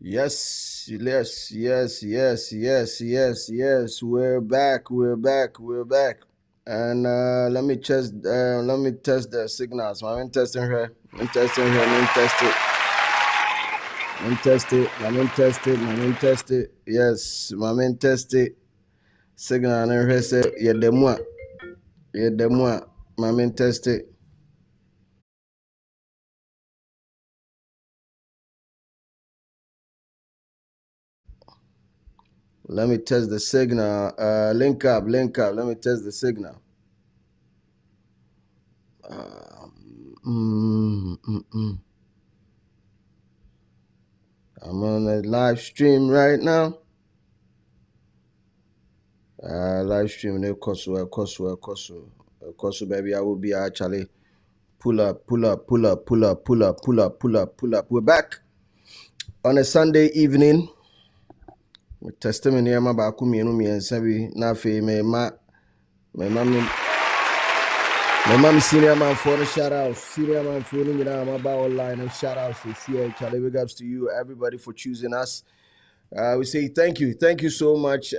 Yes, yes, yes, yes, yes, yes, yes. We're back. We're back. We're back. And let me test the signals. I'm testing her. I'm testing her. I'm test it. I'm test it. I'm test it. I'm test it. Yes, I'm test it. Signal and her say yeah the moi. Yeah the moi. I'm test it. Let me test the signal. Link up. Link up. Let me test the signal. Mm, mm, mm. I'm on a live stream right now. Live stream, baby. I will be actually pull up, pull up, pull up, pull up, pull up, pull up, pull up, pull up. We're back on a Sunday evening. Testimony, I'm about Kumi and Sabi Nafi, my mom senior man for the shout out, senior man for I'm about online and shout out to here, Charlie. Big ups to you, everybody, for choosing us. We say thank you so much.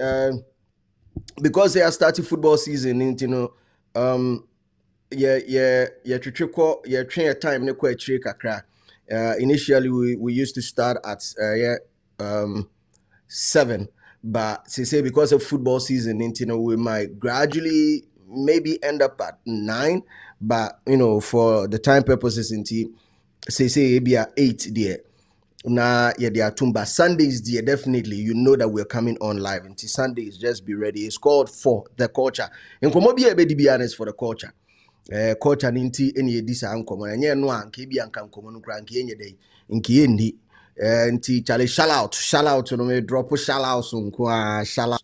Because they are starting football season, um, yeah, train a time ne kwa chire kakra. Initially, we used to start at 7, but say because of football season, we might gradually maybe end up at 9, but for the time purposes, say maybe at 8 there. Nah, yeah, they are tumba. Sundays, dear, definitely. You know that we're coming on live. Until Sundays, just be ready. It's called For the Culture. And come be a be honest for the culture. Culture ninti any disa uncommon. And yeah, no one can be uncommon cranky any day. In Kiendi. Nti Charlie, shout out to me, drop a shout out soon. Shout out.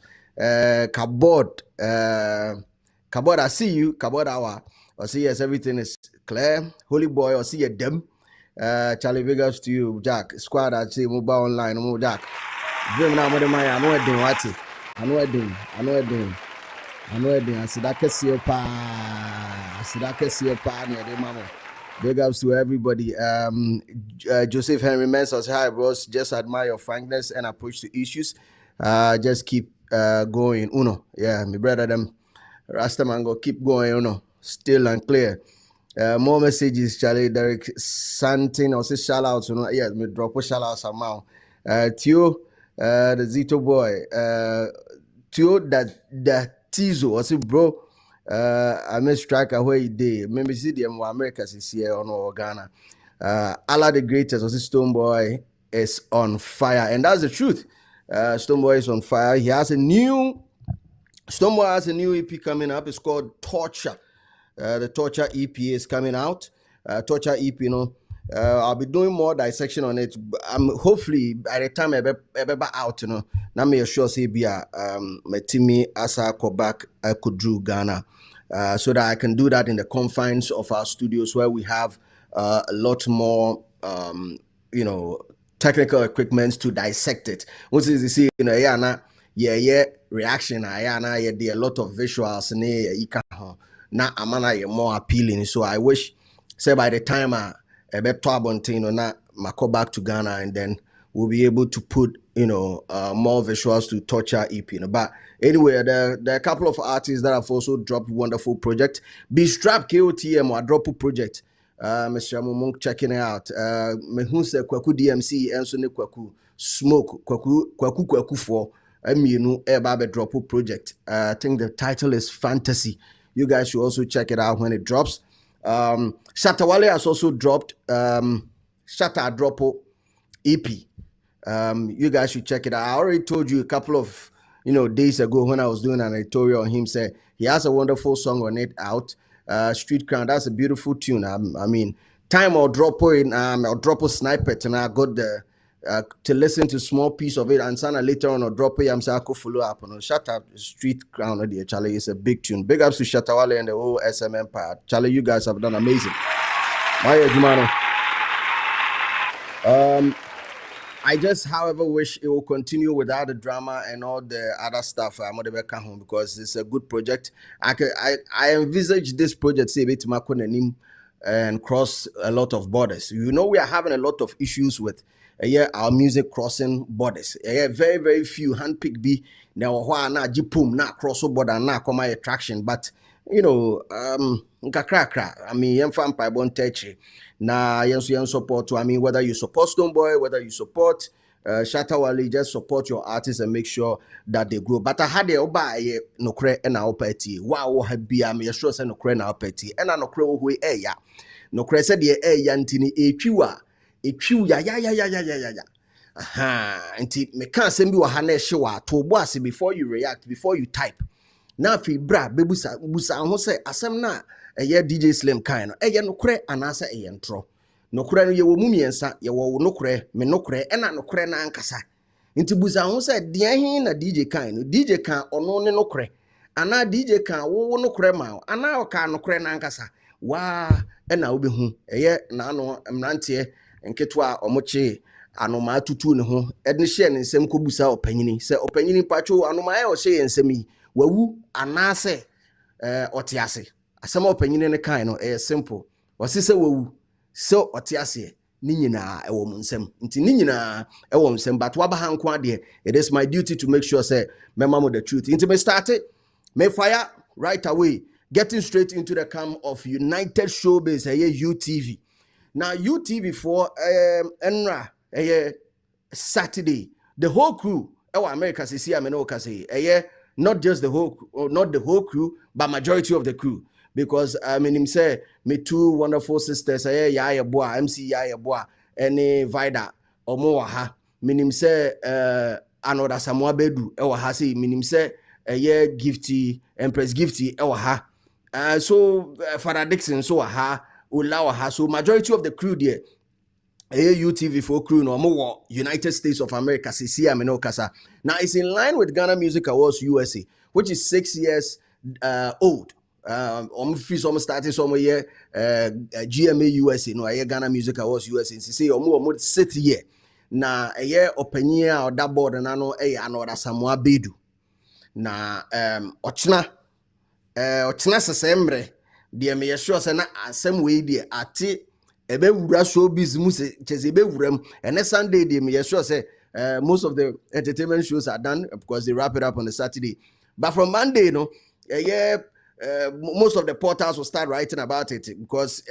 Cardboard. Cardboard, I see you. Cardboard hour. I see yes, everything is clear. Holy boy, I see you them. Charlie, big ups to you, Jack. Squad, I see mobile online, mobile Jack. Vim now, mother my, I know what doing, what it. I know what doing. I know what doing. I know what doing. I see that can see your pa. I see that can see your pa near the mama. Big ups to everybody. Joseph Henry Mensah, hi, bros. Just admire your frankness and approach to issues. Just keep going. Uno, yeah, my brother, them Rastaman go keep going. Uno, still and clear. More messages, Charlie. Derek Santin, or say shout outs. Yes, me drop a shout out somehow. Tio, the Zito boy. Tio, that Tizo, or say bro. I may strike away day. Maybe see them Americans is here on Ghana. Allah the greatest, or say Stone Boy is on fire, and that's the truth. Stone Boy is on fire. Stone Boy has a new EP coming up. It's called Torture. The Torture EP is coming out. Torture EP, I'll be doing more dissection on it. Hopefully by the time I be out, now me sure say be my team as I go back, I could do Ghana, so that I can do that in the confines of our studios where we have a lot more, technical equipment to dissect it. What is you see, reaction, yeah, there a lot of visuals, you can. Na amana ye more appealing. So I wish, say by the time I bet Abontin na mako back to Ghana, and then we'll be able to put more visuals to Torture EP. But anyway, there are a couple of artists that have also dropped wonderful project. Be Strap KOTM or drop a project. Mr. Mumunk checking it out. Mehunse Kwaku DMC and Sone Kwaku Smoke Kwaku for Eba drop a project. I think the title is Fantasy. You guys should also check it out when it drops. Shatawale has also dropped Shata Dropo EP. You guys should check it out. I already told you a couple of days ago when I was doing an editorial on him. Say he has a wonderful song on it out. Street Crown. That's a beautiful tune. I mean, time or drop in or drop a sniper, and I got the. To listen to small piece of it and sana later on or drop it, I'm saying I could follow up on Shut Up Street Crown of the Charlie. It's a big tune. Big ups to Shatawale and the whole SM Empire. Charlie, you guys have done amazing. I just, however, wish it will continue without the drama and all the other stuff. Because it's a good project. I envisage this project say and cross a lot of borders. We are having a lot of issues with our music crossing borders. Very very few handpicked be now na jipum na cross border na come attraction, but nkakrakra. I mean, yem fan pa bon techi na yen support. I mean, whether you support Stonebwoy, whether you support Shatta Wale, just support your artists and make sure that they grow. But I had the oba no cre and our petty. Wow, have be am sure say no cre na petty and no cre who ya no cre said the yantini echiwa ya. Aha, nti me can send you a hane shewa to boss before you react, before you type. Na fi bra bebusa busa ho se asem na DJ Slim kind no nokre anasa ntro nokre no ye wo mumiensa ye wo nokre me nokre na nokre na ankasa nti busa ho se de hin na DJ kind no DJ kan ono ne nokre ana DJ kan wo nokre ma ana o ka nokre na ankasa wa na obehu na ano mrante nketwa omoche anoma tutu ne ho edne hye ne nsem ko busa opanyini se opanyini pacho anoma o hye nsem yi wawu anase otiase asema opanyine ne kan no simple wasi se wawu so otiase ni nyina ewo munsem nti ni nyina ewo munsem but waba hanko ade it is my duty to make sure say memamo the truth nti me start it me fire right away getting straight into the camp of United Showbiz UTV. Now UTV for enra Saturday the whole crew America see ameno say not just the whole, or not the whole crew, but majority of the crew. Because I mean, him say me two wonderful sisters, Yaya Boa, MC Yaya Boa, and Vida Omo ha. Meaning say another Samoa Bedu, ewa ha say. Meaning say Gifty, Empress Gifty, ewa ha. So Father Dixon, so ha, Ulawa ha. So majority of the crew there. UTV4 crew no more United States of America kasa. Now it's in line with Ghana Music Awards USA, which is 6 years old. Almost starting somewhere here GMA USA no Ghana Music Awards USA say omo sit here na openya or that board na no another Samoa Bedu na ochna sesembre de me sure say na asem we de ate ebe wura showbiz mu se cheze ebe wuram and Sunday dey me sure say most of the entertainment shows are done because they wrap it up on the Saturday, but from Monday most of the portals will start writing about it because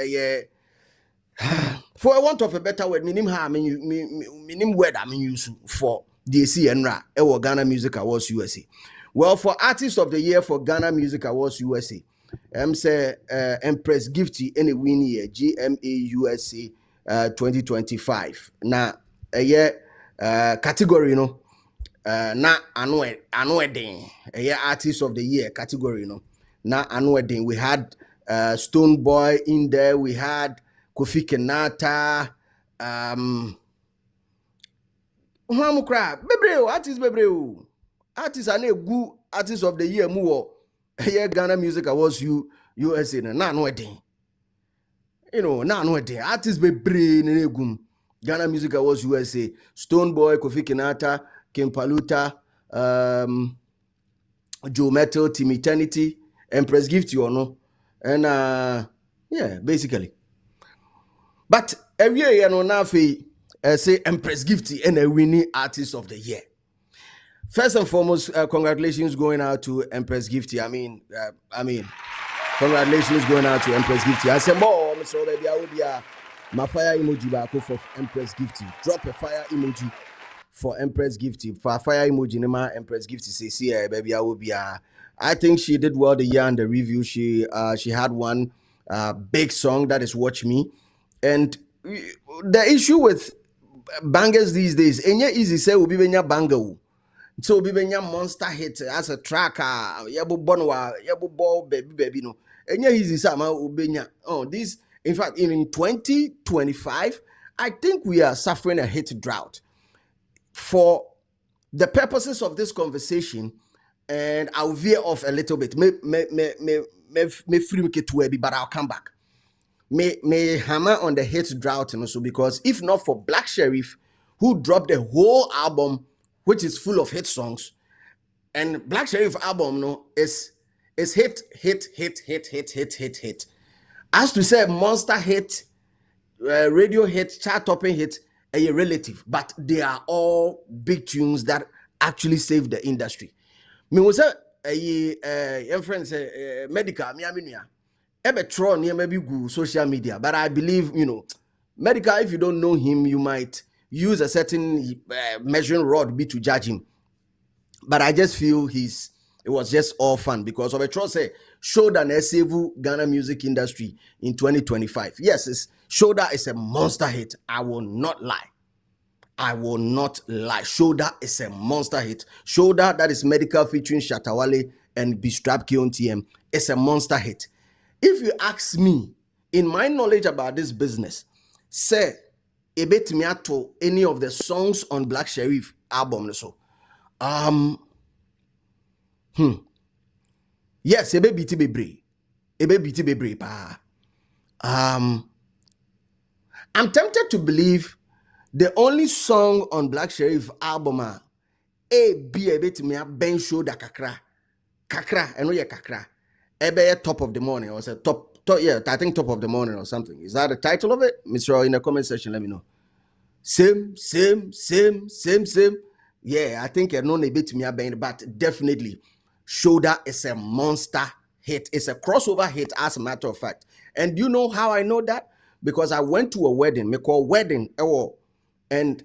for a want of a better word minim word I mean use for DC Enra Ghana Music Awards USA. Well, for Artist of the Year for Ghana Music Awards USA, say Empress Gifty any win year GMA USA 2025. Now category na anweding Artist of the Year category na anweding. We had Stonebwoy in there, we had Kofi Kenata, Bebreo artist ane good Artist of the Year mu Ghana Music Awards USA na anweding. Na anweding artist bebre ne gum Ghana Music Awards USA. Stonebwoy, Kofi Kenata, Kim Paluta, Joe Metal, Team Eternity, Empress Gift and basically. But every year now say Empress Gifty and a winning Artist of the Year. First and foremost, congratulations going out to Empress Gifty. I mean, congratulations going out to Empress Gifty. I said, "Mom, so baby, I will be my fire emoji back for Empress Gifty. Drop a fire emoji for Empress Gifty. For a fire emoji, Nema Empress Gifty says, "Yeah, baby, I will be." I think she did well the year in the review. She had one big song that is "Watch Me," and the issue with bangers these days, ain't easy say we be benya banger. So be benya monster hit as a tracker. Yabo bonwa, yabo ball baby no. Ain't easy sama ubenya. Oh, this. In fact, in 2025, I think we are suffering a hit drought. For the purposes of this conversation, and I'll veer off a little bit. But I'll come back. May hammer on the hit drought and also because if not for Black Sheriff, who dropped the whole album, which is full of hit songs, and Black Sheriff album is hit. As to say monster hit, radio hit, chart topping hit, a relative, but they are all big tunes that actually saved the industry. Me was a friend say medical me aminia ebe tro near maybe go social media, but I believe, medical, if you don't know him, you might use a certain measuring rod be to judge him. But I just feel it was just all fun because of a trust say shoulder na save Ghana music industry in 2025. Yes, shoulder is a monster hit. I will not lie. Shoulder is a monster hit. Shoulder, that is medical featuring Shatawale and B-Strap KONTM, is a monster hit. If you ask me, in my knowledge about this business, say ebetimi ato any of the songs on Black Sherif album so. Yes, ebe biti bebre pa. I'm tempted to believe the only song on Black Sherif album be ebetimi ben show da kakra. I know kakra. Ebe top of the morning or say top, I think top of the morning or something. Is that the title of it? Mr. In the comment section, let me know. Same. Yeah, I think no bit me band, but definitely Shoulder is a monster hit. It's a crossover hit, as a matter of fact. And you know how I know that? Because I went to a wedding, me call wedding, and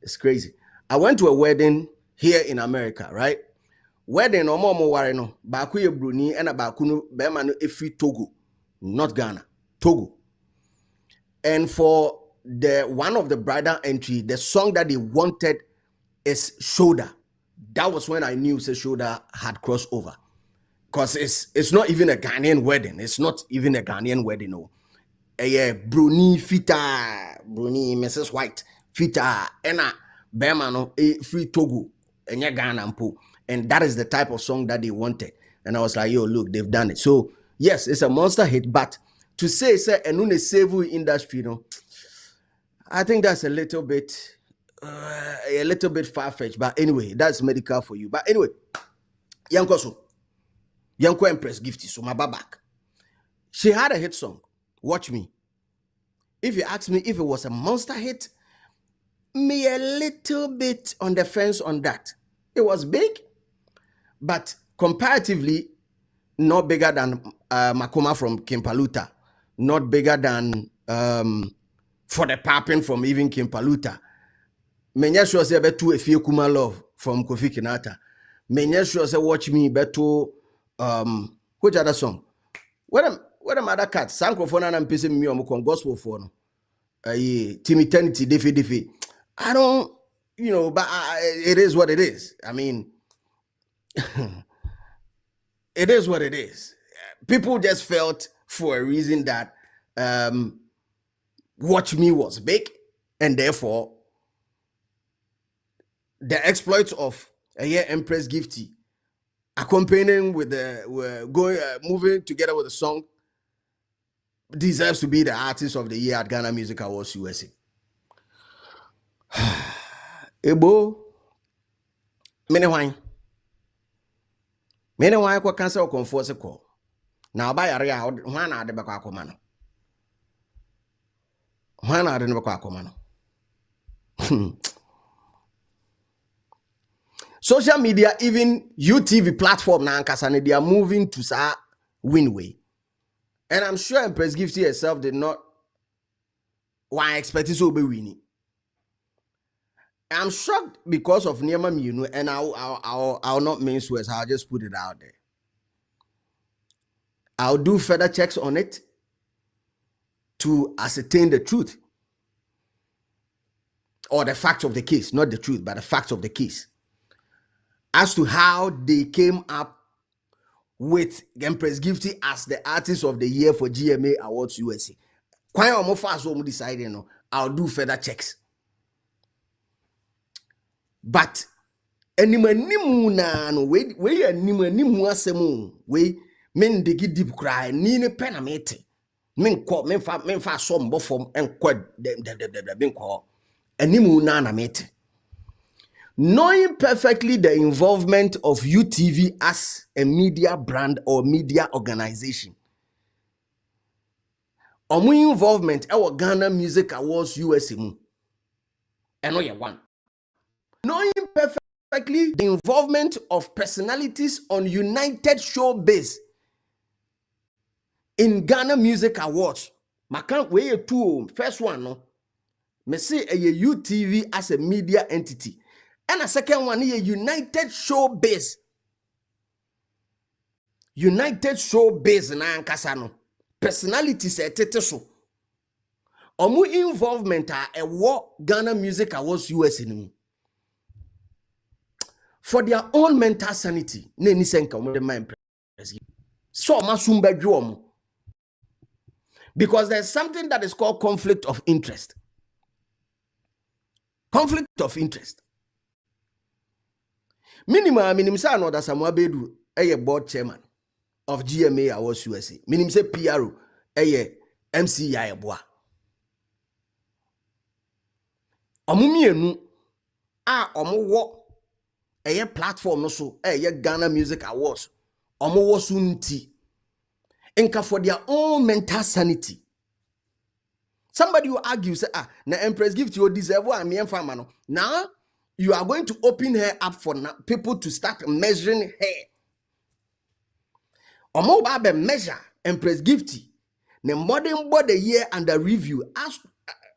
it's crazy. I went to a wedding here in America, right? Wedding or more ware no, baku ye Bruni and a baku no bema no efi Togo, not Ghana, Togo. And for the one of the bridal entry, the song that they wanted is Shoulder. That was when I knew Shoulder had crossed over. Because it's not even a Ghanaian wedding. It's not even a Ghanaian wedding, no. Bruni Fita, Bruni Mrs. White Fita, Ena Bema free Togo, Enya Ghana Mpo. And that is the type of song that they wanted. And I was like, yo, look, they've done it. So yes, it's a monster hit, but to say enune sevu industry, I think that's a little bit far-fetched. But anyway, that's medical for you. But anyway, Yanko Empress Gifty, so my back. She had a hit song, Watch Me. If you ask me if it was a monster hit, me a little bit on the fence on that. It was big, but comparatively, not bigger than Makoma from Kimpaluta, not bigger than For the Papping from even Kimpaluta. Menya sure say beto Efie Kuma Love from Kofi Kinata. Menya sure say Watch Me beto which other song? What am other cat? Sankrofona na mpese mi on gospel for no. Timmy Eternity Defi. I don't, but it is what it is. I mean, it is what it is. People just felt for a reason that Watch Me was big, and therefore the exploits of Empress Gifty accompanying with moving together with the song deserves to be the artist of the year at Ghana Music Awards USA. Ebo mene wine kwa cancer or conforce call. Now by area one are the Bakakomano. One are the Bakakomano. Social media, even UTV platform now, they are moving to sa win way. And I'm sure Empress Gifty herself did not want expect it to be winning. I'm shocked because of Niema and I'll not mince words. I'll just put it out there. I'll do further checks on it to ascertain the truth or the facts of the case, not the truth, but the facts of the case, as to how they came up with Empress Gifty as the artist of the year for GMA Awards USA. Quite almost fast when we decided, I'll do further checks. But animu na no we animu asemu we men digi deep cry ni ne penamete men fa so mbo fom enko dem ko animu na mete. Knowing perfectly the involvement of UTV as a media brand or media organization, omu involvement our Ghana Music Awards USA mu And no one. Knowing perfectly the involvement of personalities on United Showbiz in Ghana Music Awards. Makan we two first one no. Me say a UTV as a media entity. And a second one is United Showbiz. United Showbiz na ankasa no. Personalities etete so. Omu involvement a war Ghana Music Awards US in. For their own mental sanity, na ni senka omo de mind press. So masumba dwo. Because there's something that is called conflict of interest. Conflict of interest. Minimum say no that Samuel Bedu a board chairman of GMA Awards USA. Minimum say PRO a MCI eboa. Omumienu a omo wo a platform no so a Ghana Music Awards. Omo wo sunti. Enka for their own mental sanity. Somebody will argue, say, na Empress Gift you deserve what me and now you are going to open her up for people to start measuring her. Omo ba measure Empress Gift. Ne modern body year under review. As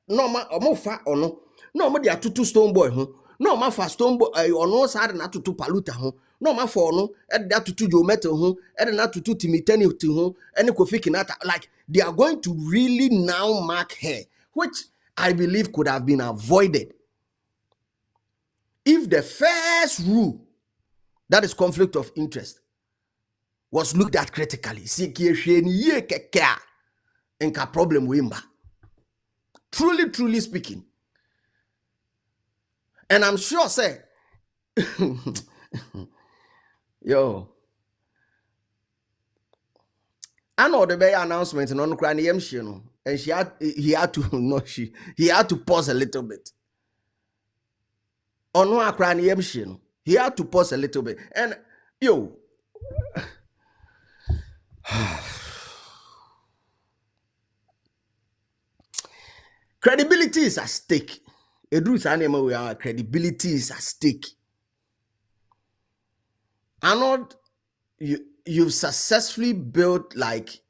normal omo fa ono. No mo dia tutu stone boy ho. No ma fa stone boy ono sad na tutu paluta ho. No ma for no e da tutu jo metal ho. E na tutu timitani ho. Ene Kofi Kinata. Like they are going to really now mark her, which I believe could have been avoided if the first rule, that is conflict of interest, was looked at critically. Problem wimba. Truly speaking. And I'm sure, say, yo, I know the big announcement on Ukrainian, and he had to pause a little bit. On Ukrainian, he had to pause a little bit. And yo, credibility is at stake. Credibility is at stake. Arnold, you've successfully built like,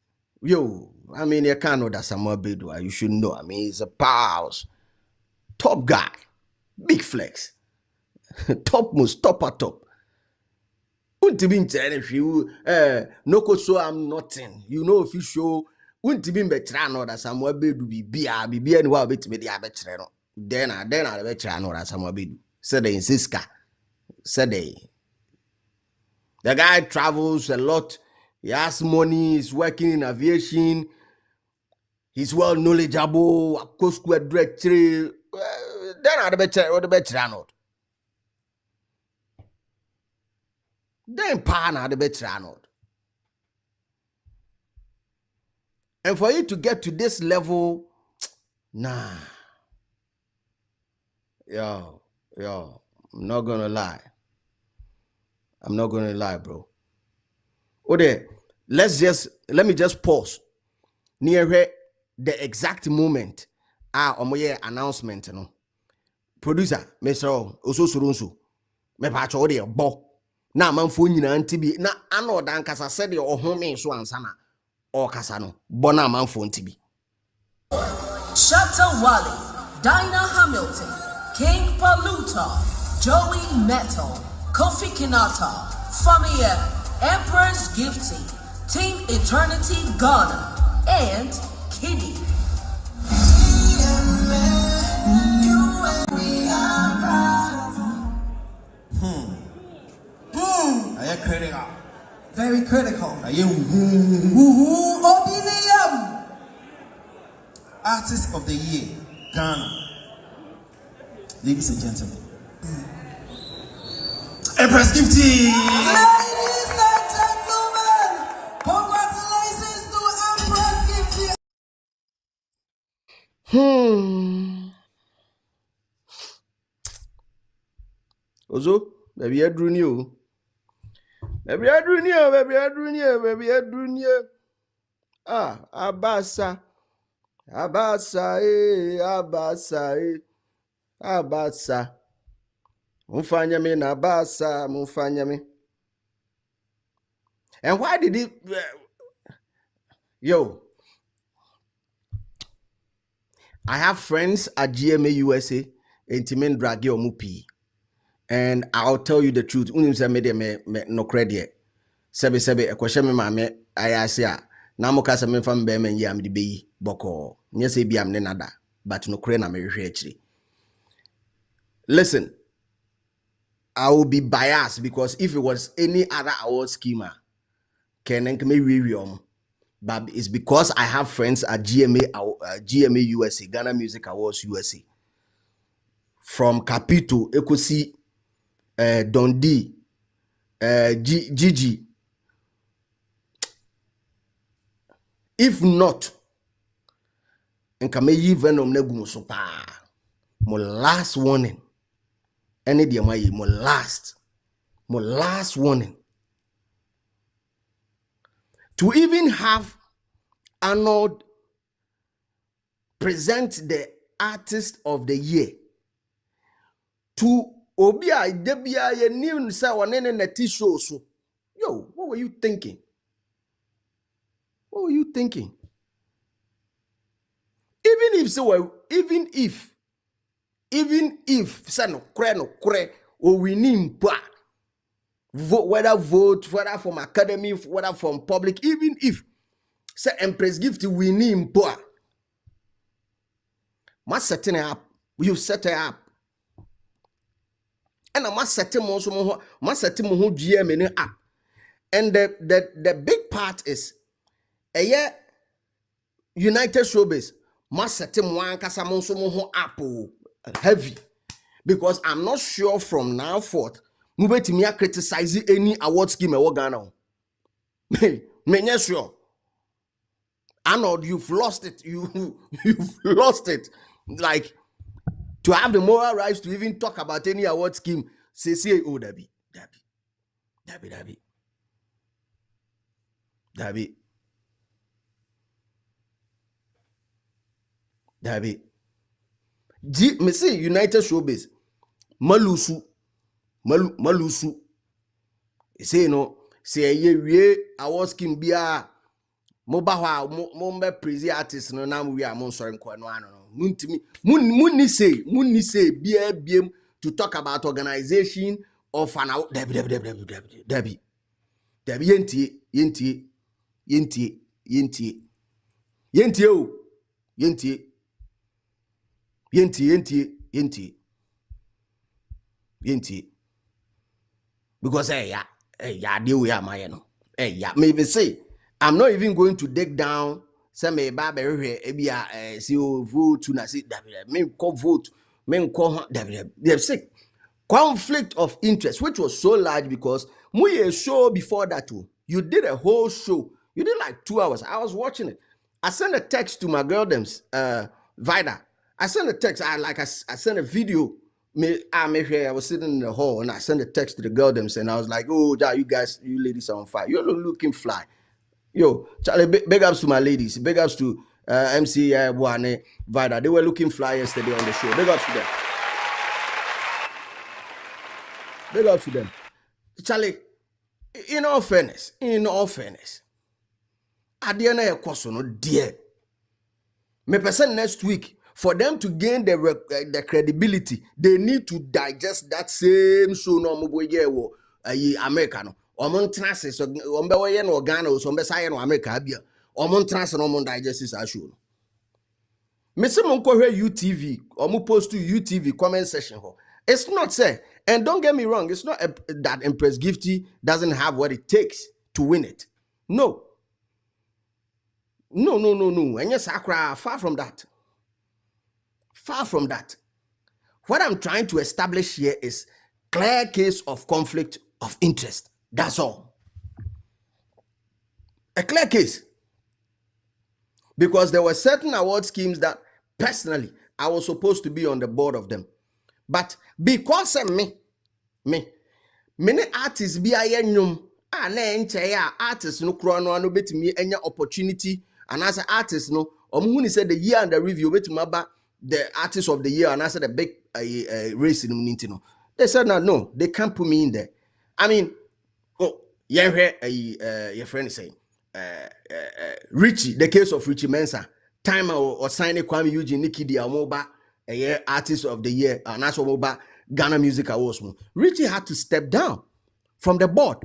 yo, I mean, you can't know that Samuel Bedua, you should know. I mean, he's a powerhouse, top guy, big flex, topmost, top. No could show I'm nothing. You know, if you show, wouldn't be better that Samuel Bedu be and well bit me the abetrano. Then I bet you know that Samuel Bedu said in Siska, said they. The guy travels a lot. He has money. He's working in aviation. He's well knowledgeable. Of course, directory. Then I bet you not. Then pana the bet you not. And for you to get to this level, nah. Yo, I'm not gonna lie. I'm not gonna lie, bro. Okay, let me just pause near the exact moment omoye announcement no. Producer, Mr. Oso Surunsu, me pa cho de bo. Na manfo nyina ntibi na ano dan kasa said your home so ansana or kasa no. Bo na manfo ntibi. Shatta Wally, Dinah Hamilton, King Paluta, Joey Metal, Kofi Kinata, Famia, Emperor's Gifty, Team Eternity Ghana, and Kitty. Are you critical? Very critical. Are you Obedience. Artist of the Year, Ghana. Ladies and gentlemen. Empress Gifty! Ladies and gentlemen, congratulations to Empress Gifty. Ozo, baby, I drew you. Baby, I drew you. Abasa, Abasa. Mufanya me na basa. Mufanya me. And why did it... yo, I have friends at GMA USA. Intimen drag your mupi. And I'll tell you the truth. Unim se me no credit. Sebe a question me mame ayasia. Na mo kasa me fam be men yam di be boko. Nye se bi am ne nada. But no credit na me hwe actually. Listen. I will be biased because if it was any other award schema, kenen me we but it's because I have friends at GMA USA, Ghana Music Awards USA. From Capito, Ekosi, Dundee, Gigi. If not, and kame yi venom negumo so pa. My last warning. Any day my last warning. To even have Arnold present the artist of the year to Obia Debia ye new sa wanene na show so. Yo, what were you thinking? What were you thinking? Even if say no kre or we need vote, whether from academy, whether from public, even if say Empress Gift we need must setting up, you set it up. And I must set him also must set him who GM up. And the big part is a year United Showbiz must set him one kasamonso apple heavy. Because I'm not sure from now forth, move me criticize any award scheme in Ghana. Me sure. Arnold, you've lost it. You've lost it. Like to have the moral rights to even talk about any award scheme. Say, oh, Dabi. Me say United Showbiz. Malusu. Say no. Say ye award scheme biya. Mobawa mombe prezi artist no na we are mon sorry nko no ano no. Muntimi munni say biem to talk about organization of an out Debbie yenti because yeah deal we are my no maybe say I'm not even going to dig down say me ba be hwe see vote na say me call vote me call they say conflict of interest, which was so large because we a show before that too. You did a whole show. You did like 2 hours. I was watching it. I sent a text to my girl Vida. I sent a text. I sent a video. I was sitting in the hall and I sent a text to the girl and I was like, oh, you guys, you ladies are on fire. You're looking fly. Yo, Charlie, big ups to my ladies. Big ups to MC Buane, Vida. They were looking fly yesterday on the show. Big ups to them. Big ups to them. Charlie, in all fairness, at the end of the course, no dear. Me person next week, for them to gain the credibility, they need to digest that same show no mo wo American. Omon transes so ombe we no Ghana so ombe say no America bia. Omon trans no omon digest this show. Me say mon ko hwe UTV, omo post to UTV comment section ho. It's not say, and don't get me wrong, it's not that Empress Gifty doesn't have what it takes to win it. No. And yes, Accra, far from that. Far from that. What I'm trying to establish here is clear case of conflict of interest. That's all. A clear case. Because there were certain award schemes that personally I was supposed to be on the board of them. But because of me, many artists be a yenyum, artists no krono no betimi enya opportunity, and as an artist no, omhuni said the year and the review betimi aba the artist of the year, and as the big race in Nintino. They said no, they can't put me in there. I mean, oh, yeah, your friend is saying, Richie, the case of Richie Mensah, time or signing Kwame Eugene Nikki the Amoba, a year artist of the year, and that's what Ghana Music Awards. Richie had to step down from the board.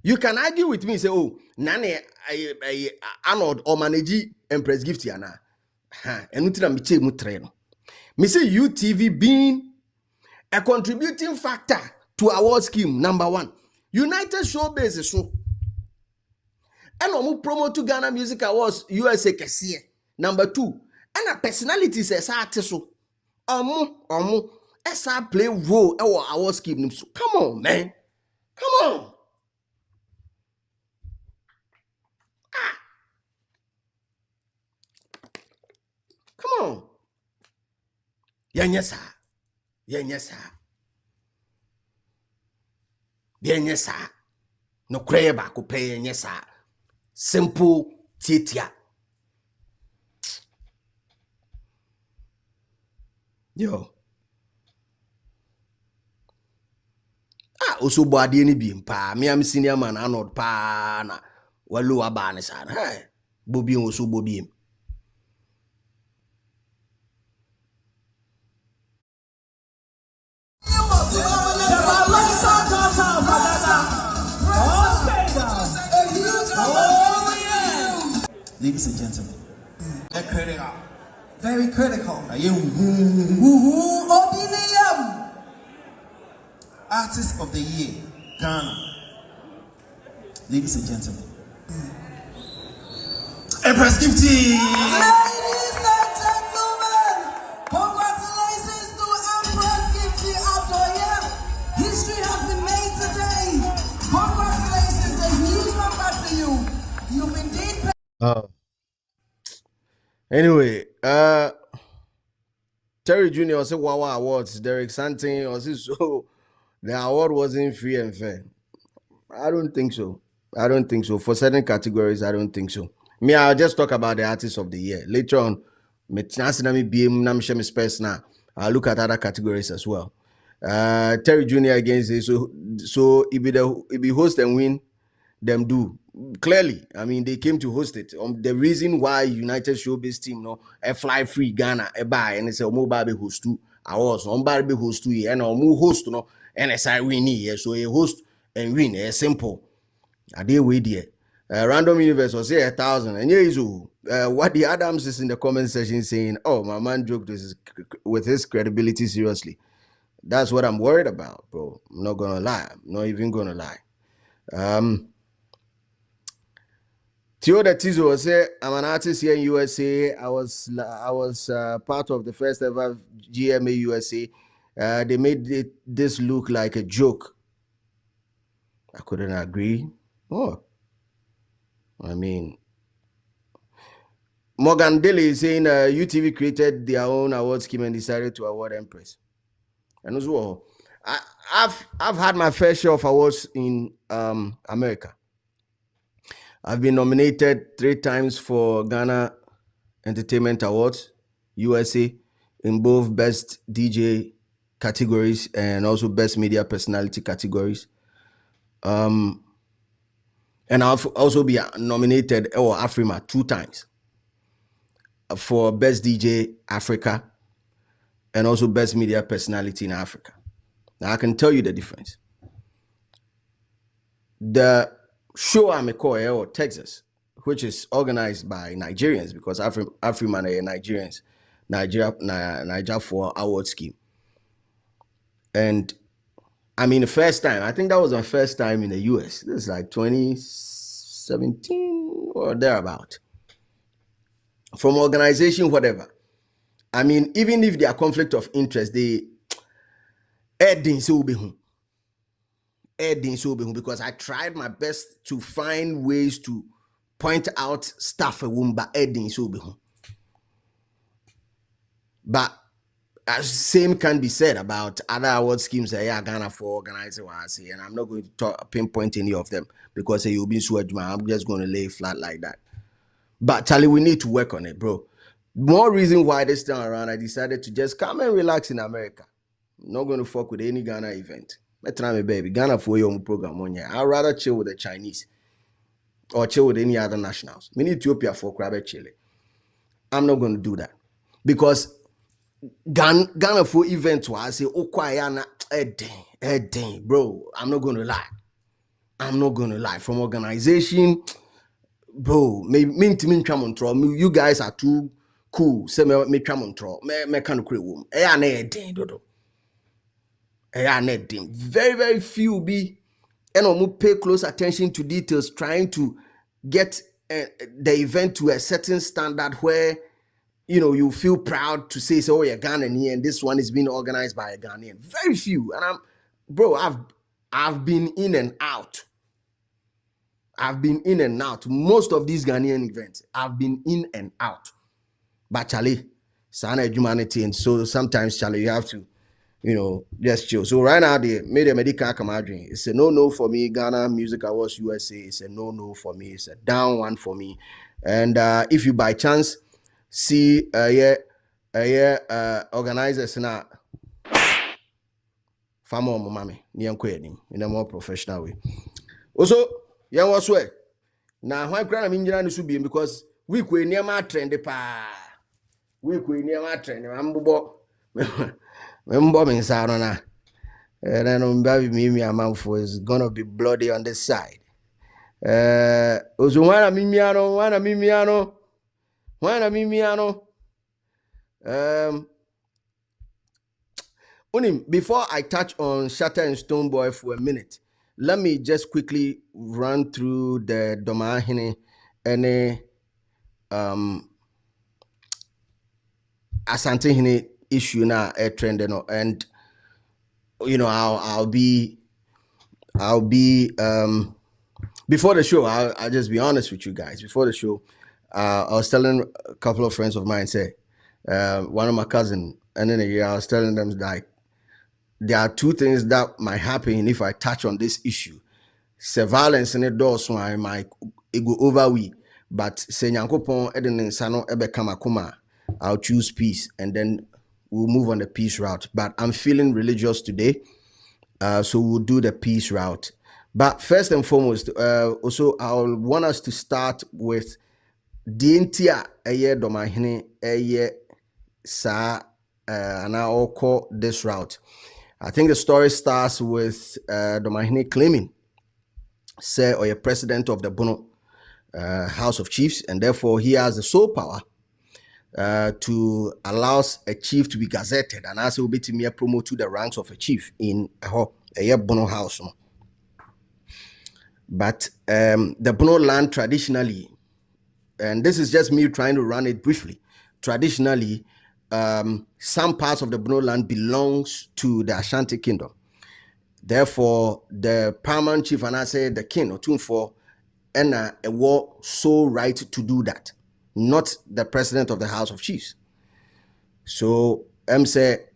You can argue with me, say, oh, Nane, Arnold or manage Empress Gift yana. And until I'm mutreno. Me say UTV being a contributing factor to award scheme, number one. United Showbiz is so. And omu promote to Ghana Music Awards USA kesiye. Number two. And a personality says artist so. Omu esa play role our award scheme. So come on, man. Come on. Come on. Yanyesa. No creba ko pay yanyesa. Simple titia. Yo. Also body any beam pa. Me am senior man Arnold pa na. Walu abane sana. Hey. Bobi also Bobi. Ladies and gentlemen, Very critical. Artist of the year, Ghana. Ladies and gentlemen, Empress Gifty. Ladies and gentlemen, congratulations to Empress Gifty after a year. History has been made today. Congratulations, a huge number to you. You've indeed. Anyway, Terry Jr. also Wawa Awards, Derek Santin also so the award wasn't free and fair. I don't think so. For certain categories, I don't think so. Me, I'll just talk about the artist of the year. Later on, I'll look at other categories as well. Terry Jr. against it, so if be host and win, them do. Clearly, I mean, they came to host it. The reason why United Showbiz team, a fly free Ghana, a buy, and it's a mobile host too. I was on Barbie host too, and a move host, and a side win here. So a host and win, a simple. I did wait here. Random Universe will say 1,000. And here is what the Adams is in the comment section saying, oh, my man joked with his credibility seriously. That's what I'm worried about, bro. I'm not gonna lie. I'm not even gonna lie. Theodore Tizo will say, I'm an artist here in USA. I was part of the first ever GMA USA. They made this look like a joke. I couldn't agree. Oh, I mean, Morgan Daly is saying UTV created their own award scheme and decided to award Empress. And as well, I've had my fair share of awards in America. I've been nominated 3 times for Ghana Entertainment Awards, USA, in both Best DJ categories and also Best Media Personality categories. And I've also been nominated or Afrima 2 times for Best DJ Africa and also Best Media Personality in Africa. Now I can tell you the difference. The show I'm a call Texas, which is organized by Nigerians because Afriman are Nigerians, Niger for award scheme. And I mean, the first time, I think that was my first time in the US. This is like 2017 or thereabout. From organization, whatever. I mean, even if there are conflict of interest, they because I tried my best to find ways to point out stuff but same can be said about other award schemes that are Ghana for organizing, and I'm not going to pinpoint any of them because you'll be so I'm just going to lay flat like that. But Charlie, we need to work on it, bro. More reason why this time around I decided to just come and relax in America. I'm not going to fuck with any Ghana event. Let's try me, baby. Ghana for your own program on here. I'd rather chill with the Chinese or chill with any other nationals. Me Ethiopia for crab chile. I'm not going to do that because Ghana for event was say oh quiet dang, bro. I'm not going to lie. I'm not going to lie. From organization, bro. Me you guys are too cool. Say me tramontro. Me kind of create womb. Very, very few be and pay close attention to details, trying to get the event to a certain standard where you feel proud to say, oh, you're Ghanaian and this one is being organized by a Ghanaian. Very few. And I've been in and out. Most of these Ghanaian events, I've been in and out. But Charlie, sana humanity, and so sometimes Charlie, you have to, just chill. So right now, they made a medical camadrin. It's a no for me. Ghana Music Awards USA. It's a no for me. It's a down one for me. And if you by chance see organizers now, farmer mommy, in a more professional way. Also, yeah, what's way? Now, why grant me should be because we could near my trend pa. We could near my trend. I'm bombing Sarona. And then baby amount for is gonna be bloody on this side. Ozuwana Mimiano. Before I touch on Shatter and Stoneboy for a minute, let me just quickly run through the Domahine and Asante Hine issue now a trend and I'll be before the show I'll just be honest with you guys. Before the show I was telling a couple of friends of mine, say one of my cousin, and then I was telling them like there are two things that might happen if I touch on this issue. Say violence in the door, so I might go over we, but say Nyankopon Eden Sano Ebe Kamakuma, I'll choose peace and then we'll move on the peace route. But I'm feeling religious today, so we'll do the peace route. But first and foremost, also I'll want us to start with Dientia Eye Domahine Eye Sa and I'll call this route. I think the story starts with Domahine claiming, say, or a president of the Bono House of Chiefs, and therefore he has the sole power to allow a chief to be gazetted, and as will be to me promote to the ranks of a chief in a Bono house. But the Bono land traditionally, and this is just me trying to run it briefly, traditionally, some parts of the Bono land belongs to the Ashanti Kingdom. Therefore, the paramount chief, and I say the king, Otumfor, and a war sole right to do that, not the president of the House of Chiefs. So, say,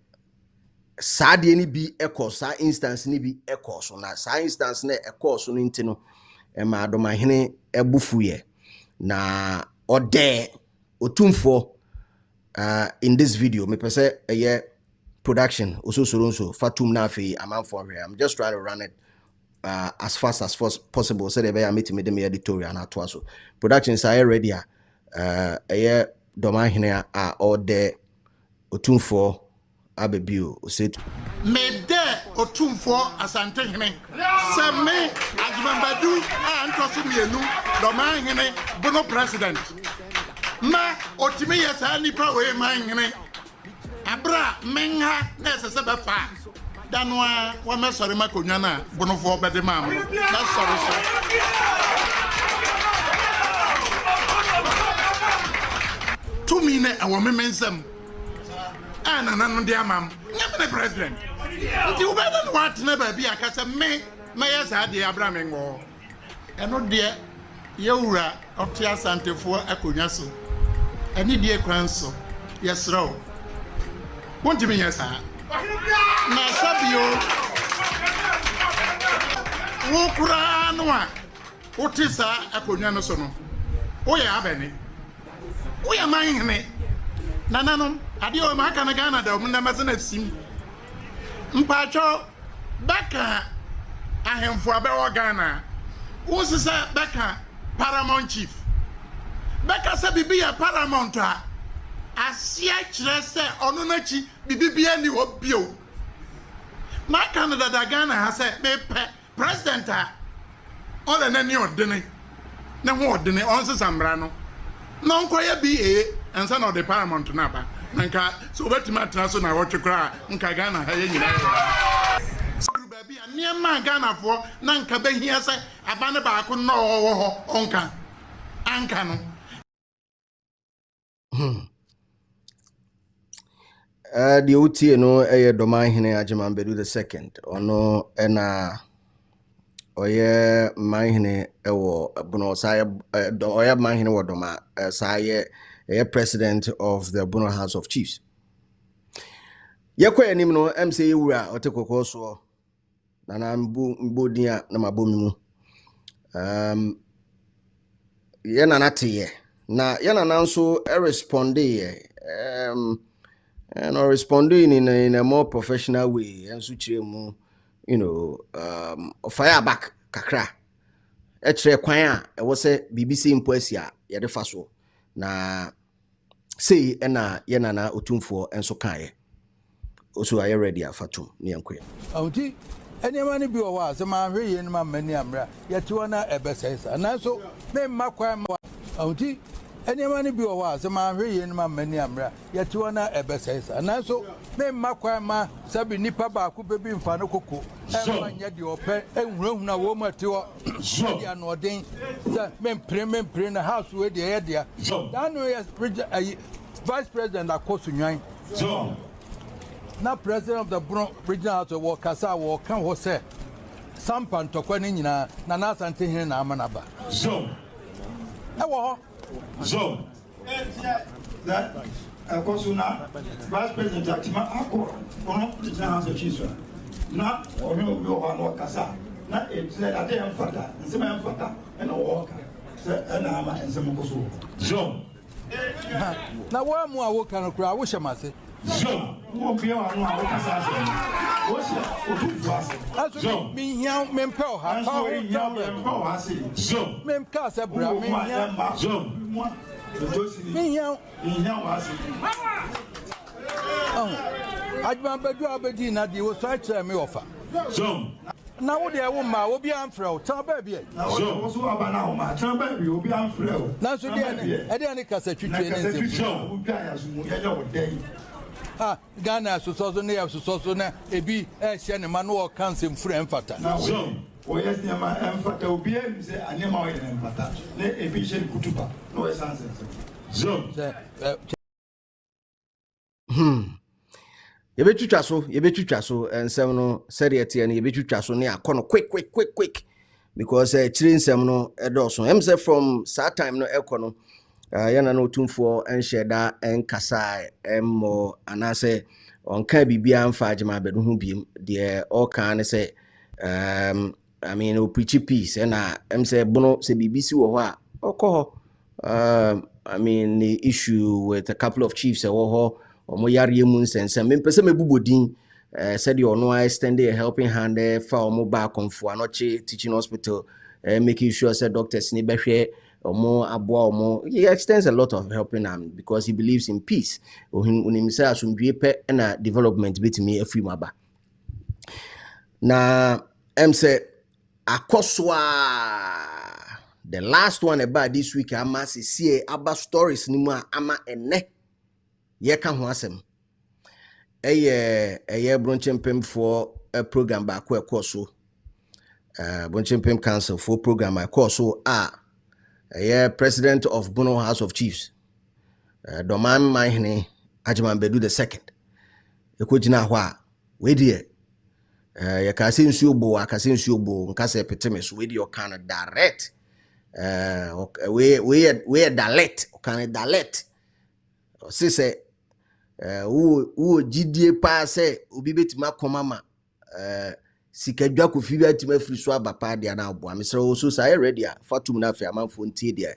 Sadi ni bi echo, sa instance ni bi echo, so na sa instance ne echo so nintino, ma Domahine ebufuye na ode Otumfor. In this video, me pese production also so fatum na fe amount for here. I'm just trying to run it as fast as possible so they be meet me the editorial na to so production is ready Domahine or the Otumfor abebio said me de Otumfor Asante Hene se me Ajumambadu and Tosu Mienu Domahine Bono president ma otimi yesa nipa we manhene abra menha na sese befa danwa wa mesore makonwa na bonofo bede mam na sore so tumi ne awo memensam ana nanu de amam nyame ne president nti wo bede no atene ba bia kasa me yesa de abra mengo eno de yewura otia santefo akonwa so ani die kwanso yesro won't me yesa na sabio wo kura no a wotisa akonwa no so no wo ya abeni wo ya manhene Nananom, ade o ma kana Ghana da mun na masana sim. Mpacho baka ahemfo abewo Ghana. Wo se baka Paramount Chief. Baka se bibi ya Paramount a asia kire se ono na chi bibi bia ni obio. Na Canada da Ghana ha se me president a all na ni odene. Na ho odene on se samra no. No nkoye BA ansa na the Paramount na ba. Nka so betima tra so na woche kra nka Ghana ha ye nyina. Baby niema Ghana fo na nka behia se abane ba ko no ho onka. Anka no. The OT no domain hine Ajimambedu the second ono ena oye mahine ewo buno saye oye mahine wo doma saye president of the Buno House of Chiefs. Yekwa enim no MC Ewura otekoko so na mbodia na mabomi mu ye na natiye na ye na nanso responde and responding in a more professional way and suchiremu fire back kakra etre kwan a e wo se BBC mpoasia ye de fa so na sei na ye na otumfo enso kae oso are ready afatum ne yankwe awti eniama ne bi wo wa se ma hwe ye ne ma mani amra ye ti wona ebesesa na so me makwan awti eniama ne bi wo wa se ma hwe ye ne ma mani amra ye ti wona ebesesa na so me makwan ma sabi nipa ba ko bebi mfa no koko e ma nya de ope enhurahuna wo ma ti wo dia no den se me mpre na house we de ye dia dan no yes vice president akosu nwan na president of the regional house of kasa wo kan ho se sampan tokwa ni nyina na na asante hin na amanaba so e wo ho so that akosu na vice president atima akọ ono regional house of chiefs na ono bi o ha kasa na e se ade emfata nsema emfata e na wo ka se na ama nsema ko so na wo mu a wo kan kura wo hyemase so wo bi wa no a wo kasa ase wo se o tu ase so mi hian me mpel ha so hian me mpel ha se so me ka se bra me hian so me hian wa se Ajimambedu abedi na di wo so akere me ofa so na wo de wo ma wo bi amfrɛ wo ta ba bi so wo so aba na wo ma ta ba bi wo bi amfrɛ wo na so de ne kasa twitwe ne nsem so wo bi aya so mu ya wo den Ghana so ne ya so na ebi hye ne ma no wo cancel mfrɛ mfata so o yes ne ma mfata obi em se anema wo ye mfata na ebi hye kutuba no we sanse so yebetwitwa so ensem no seriety na yebetwitwa so ne akono quick because chiri nsem no edoso em say from that time no ekono yana no otumfo enhyeda enkasa emmo anase onka bibia amfa Ajimambedu hu biem de all kan say I mean o preach peace na em say bono say BBC wo ho a okoho I mean the issue with a couple of chiefs wo ho omo yare mu nsense me pese mebubodin said you no extend a helping hand for omo ba konfo anoche teaching hospital making sure say doctors ni behwe omo aboa omo he extends a lot of helping them because he believes in peace unim say asumdwe pe na development betimi afiri maba na em say akoswa the last one about this week ama see aba stories ni mu ama enne ye ka ho asem eye Bronchempem for a program ba ko ekoso Bronchempem council for program ekoso eye president of Buno House of Chiefs Doman Mahine Ajimambedu the second ekojina ho a we die ye ka se nsuo bo nka se peteme so we die o kan direct we direct o kan direct o se wo gidie pa se obi betima komama sikadwa ko fi betima firi so aba pa dia na aboa mesre wo so say ready fatum na afi amanfo ntie dia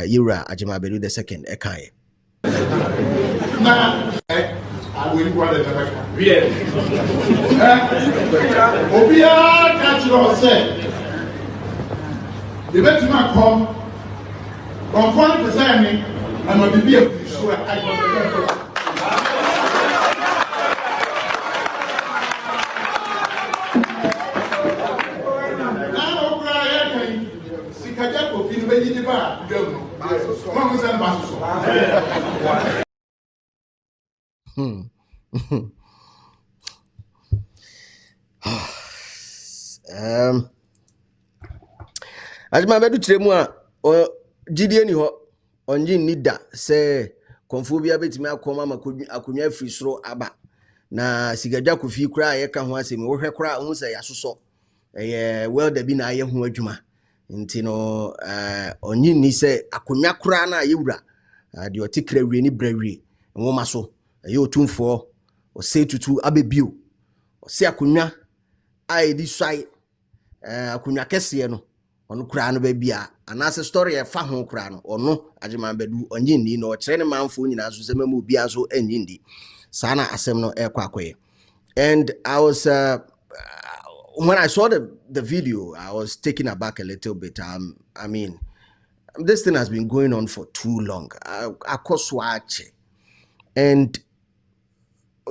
Ewura Ajimambedu the second ekaye na I will go to the Obia catch your say. The better man come on 40% and will be a sure I As my bedu tremua or GD ni ho onji nida say konfobia betimi akoma makunya free sro aba na sigadwa kofi kura ye ka ho asemi wo hwe kura hu say yasoso well da bi na ye ho adwuma nti no onyi ni say akonya kura na ye wura de otikra wie ni brawie nwoma so ye otumfo o say tutu abebio o say akonya ai di swai akonya kese no ono kura no ba bia anase story e fa ho kura no ono agema bedu onyi ni no kire ne manfo nyina so se mamu bia so enyi ndi sana asem no e kwakoye. And I was when I saw the video, I was taken aback a little bit. I mean, this thing has been going on for too long. And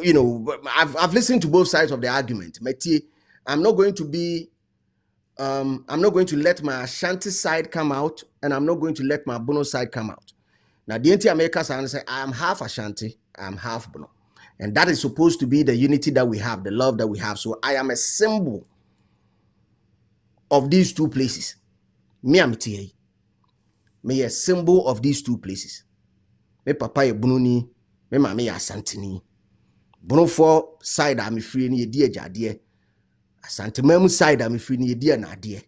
you know, I've listened to both sides of the argument. I'm not going to let my Ashanti side come out, and I'm not going to let my Bono side come out. Now, the Anti-America side say, I am half Ashanti, I'm half Bono. And that is supposed to be the unity that we have, the love that we have. So I am a symbol of these two places. Me a symbol of these two places. Me papa ye Bono ni, me mama ye Asante ni. Bono for side I'm free ni ye die jadie. Asante memu side I'm free ni ye die na die.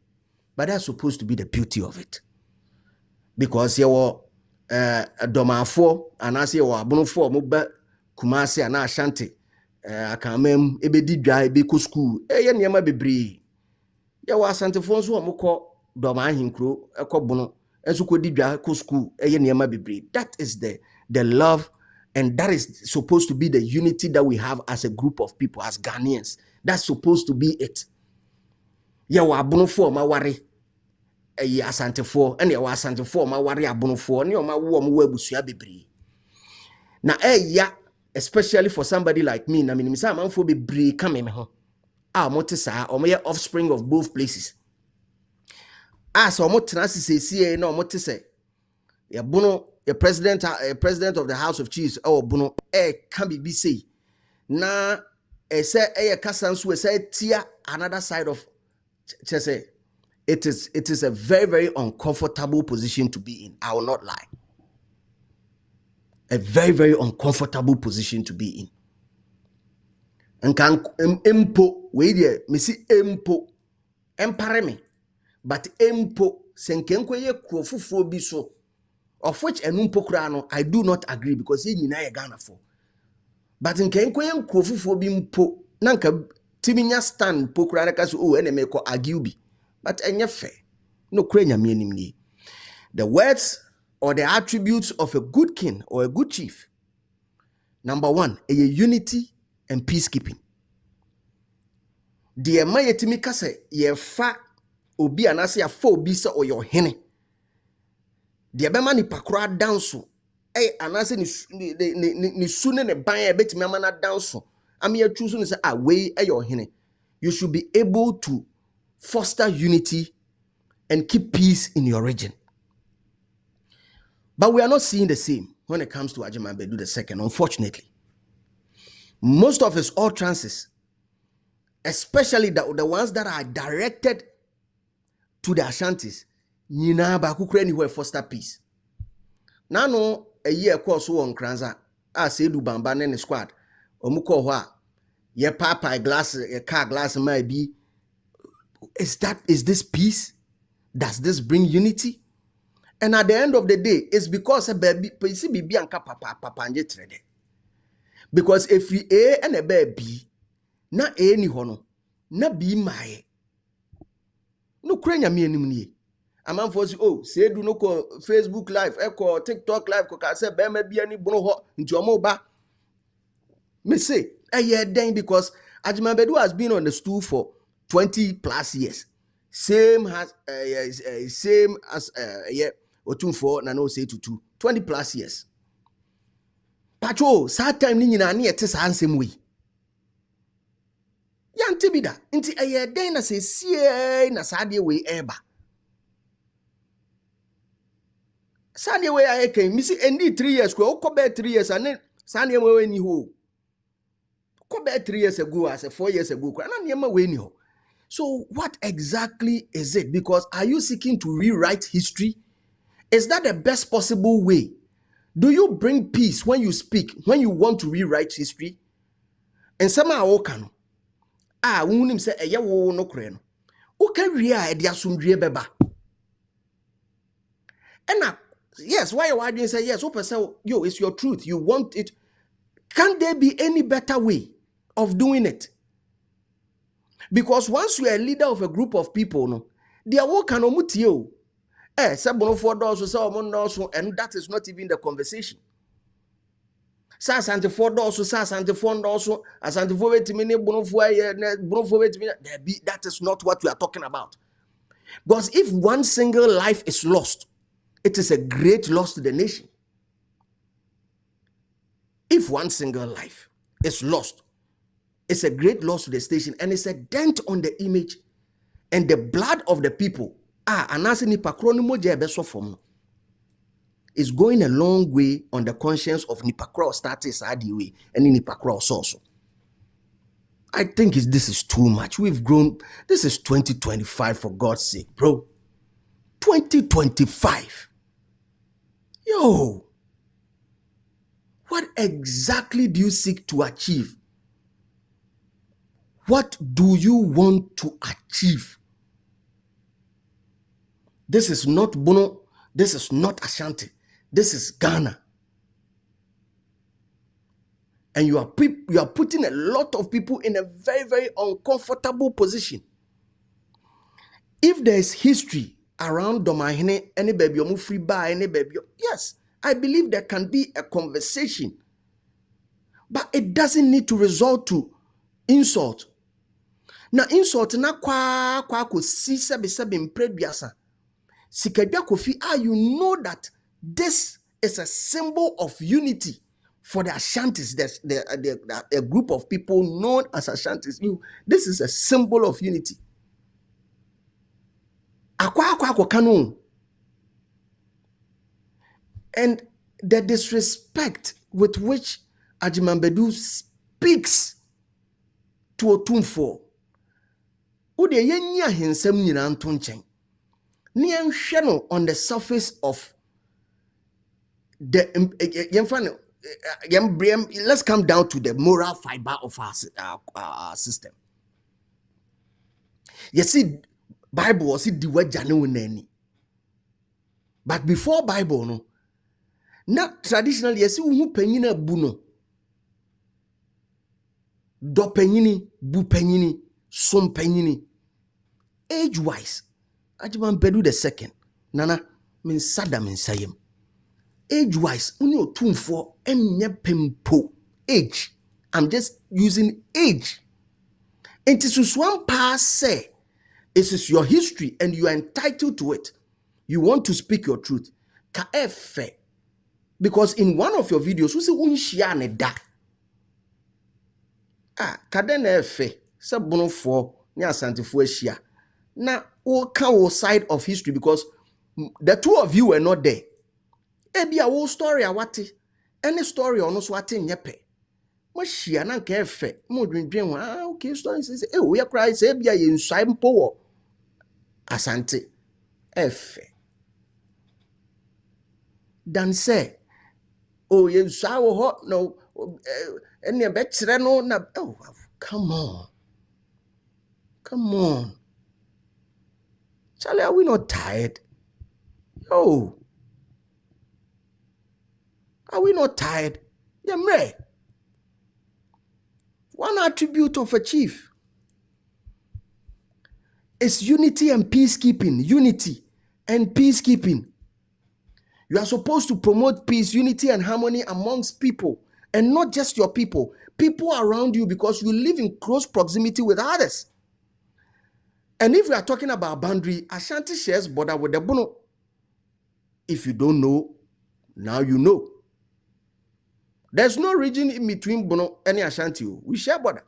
But that's supposed to be the beauty of it. Because ye were a domafo and as ye were Bono for mobile Kumasi ana Ashanti akamem ebedi dwa ebeko school ye niam bebre ye wa Asante fo so omko doma ahinkro ekobono enso kodi dwa ko school ye niam bebre. That is the love, and that is supposed to be the unity that we have as a group of people, as Ghanaians. That's supposed to be it. Ye wa abono fo ma ware Asante fo ene ye wa Asante fo ma ware abono fo ne o ma wo mo wa abusua bebre na ya. Especially for somebody like me, I mean, I'm man for be break come me ho. Motisa or my offspring of both places. So motinasi say no motise. Ya Bono, a president of the House of Chiefs. Bono, can be say. Na say kasansu say tia another side of say. It is a very, very uncomfortable position to be in. I will not lie. A very, very uncomfortable position to be in. And can empo we there me see empo empare me, but empo senkenko ye krofufuo bi so, of which enumpo kura no I do not agree, because ye nyina ye Ghana for. But nkenko ye krofufuo bi mpo nanka timinya stand pokura reka so ene me ko argue bi, but enye fair no kura nyame anim ni. The words or the attributes of a good king or a good chief. Number one, a unity and peacekeeping. The mayetimi kase ye fa obi anase ya fa obi se or your hene. The bema ni pakura danso. Anase ni sune ne ban betimi amana danso. Ami ya choose ni say away your hene. You should be able to foster unity and keep peace in your region. But we are not seeing the same when it comes to Agyeman Badu II, unfortunately. Most of his utterances, especially the ones that are directed to the Ashantis, Nina Bakukre anywhere foster peace. Now, no, a year course on Kranza, I say do Bamba and squad, Omuko Hua, ye papa glass, a car glass might be. Is this peace? Does this bring unity? And at the end of the day, it's because a baby, papa because if we A and a baby, na A ni hono, na B my no crania me ni. A man for say do no Facebook live, echo TikTok live, coca say be maybe any bono into a moba, Me say, yeah, then because Ajimabedu has been on the stool for 20 plus years. Same as yeah, Otumfo Nano say to 20 plus years. Pacho, sad time ni nyina na yete sa ansem we. Ya ntibida, nti yeah, then na say sie na sadie we eba. Sadie we I can misi endi 3 years ko be 3 years and sadie we ni ho. Ko be 3 years ago as 4 years ago. Na niema we ni ho. So what exactly is it? Because are you seeking to rewrite history? Is that the best possible way? Do you bring peace when you speak, when you want to rewrite history? And somehow can unim say eye wo no kre no. O ka wi a e dia somdue beba. And yes, why you arguing say yes, yo, it's your truth. You want it. Can there be any better way of doing it? Because once you are a leader of a group of people, no, they are all kind of mutio. And that is not even the conversation. That is not what we are talking about. Because if one single life is lost, it is a great loss to the nation. If one single life is lost, it's a great loss to the station, and it's a dent on the image and the blood of the people. Is going a long way on the conscience of Nipakro status way and Nipakro also. I think this is too much. We've grown. This is 2025, for God's sake, bro. 2025. Yo. What exactly do you seek to achieve? What do you want to achieve? This is not Bono. This is not Ashanti. This is Ghana. And you are putting a lot of people in a very, very uncomfortable position. If there is history around Domahine, any baby, free by any baby, yes, I believe there can be a conversation. But it doesn't need to resort to insult. Now, insult na kwa ko si sebe mpredbiasa. Sikadwa kofi, you know that this is a symbol of unity for the Ashantis. There's a group of people known as Ashantis. This is a symbol of unity. And the disrespect with which Ajimambedu speaks to Otumfo, ude yenya hensem nyina nto nchen. On the surface of the let's come down to the moral fiber of our system. You see, Bible was it the word jane. But before Bible, no, not traditionally, you see who penina buno. Do penini, bu penini, som penini. Age-wise, Ajimambedu the second. Nana, min sada min sayem. Age-wise, uni Otumfo enye pempo. Age. I'm just using age. And this is one pass say, this is your history and you are entitled to it. You want to speak your truth. Ka efe. Because in one of your videos, you say unshia ne da. Kadene efe. Se bono fo ni asantifo eshia. Now, we'll count side of history because the two of you were not there. Ebi a whole story awati. Any story ono swati nyepe. Mwashia na nke efe. Mwudwindwen wa, okay, story says, we are crying, say, ebi a ye nsai mpo Asante. Efe. Dan say, oh, ye nsai wo ho, no, any betre no, na, oh, come on. Come on. Charlie, are we not tired? Yo. Are we not tired? Yeah, me. One attribute of a chief is unity and peacekeeping. Unity and peacekeeping. You are supposed to promote peace, unity, and harmony amongst people And not just your people around you, because you live in close proximity with others. And if we are talking about boundary, Ashanti shares border with the Bono. If you don't know, now you know. There's no region in between Bono and Ashanti. We share border.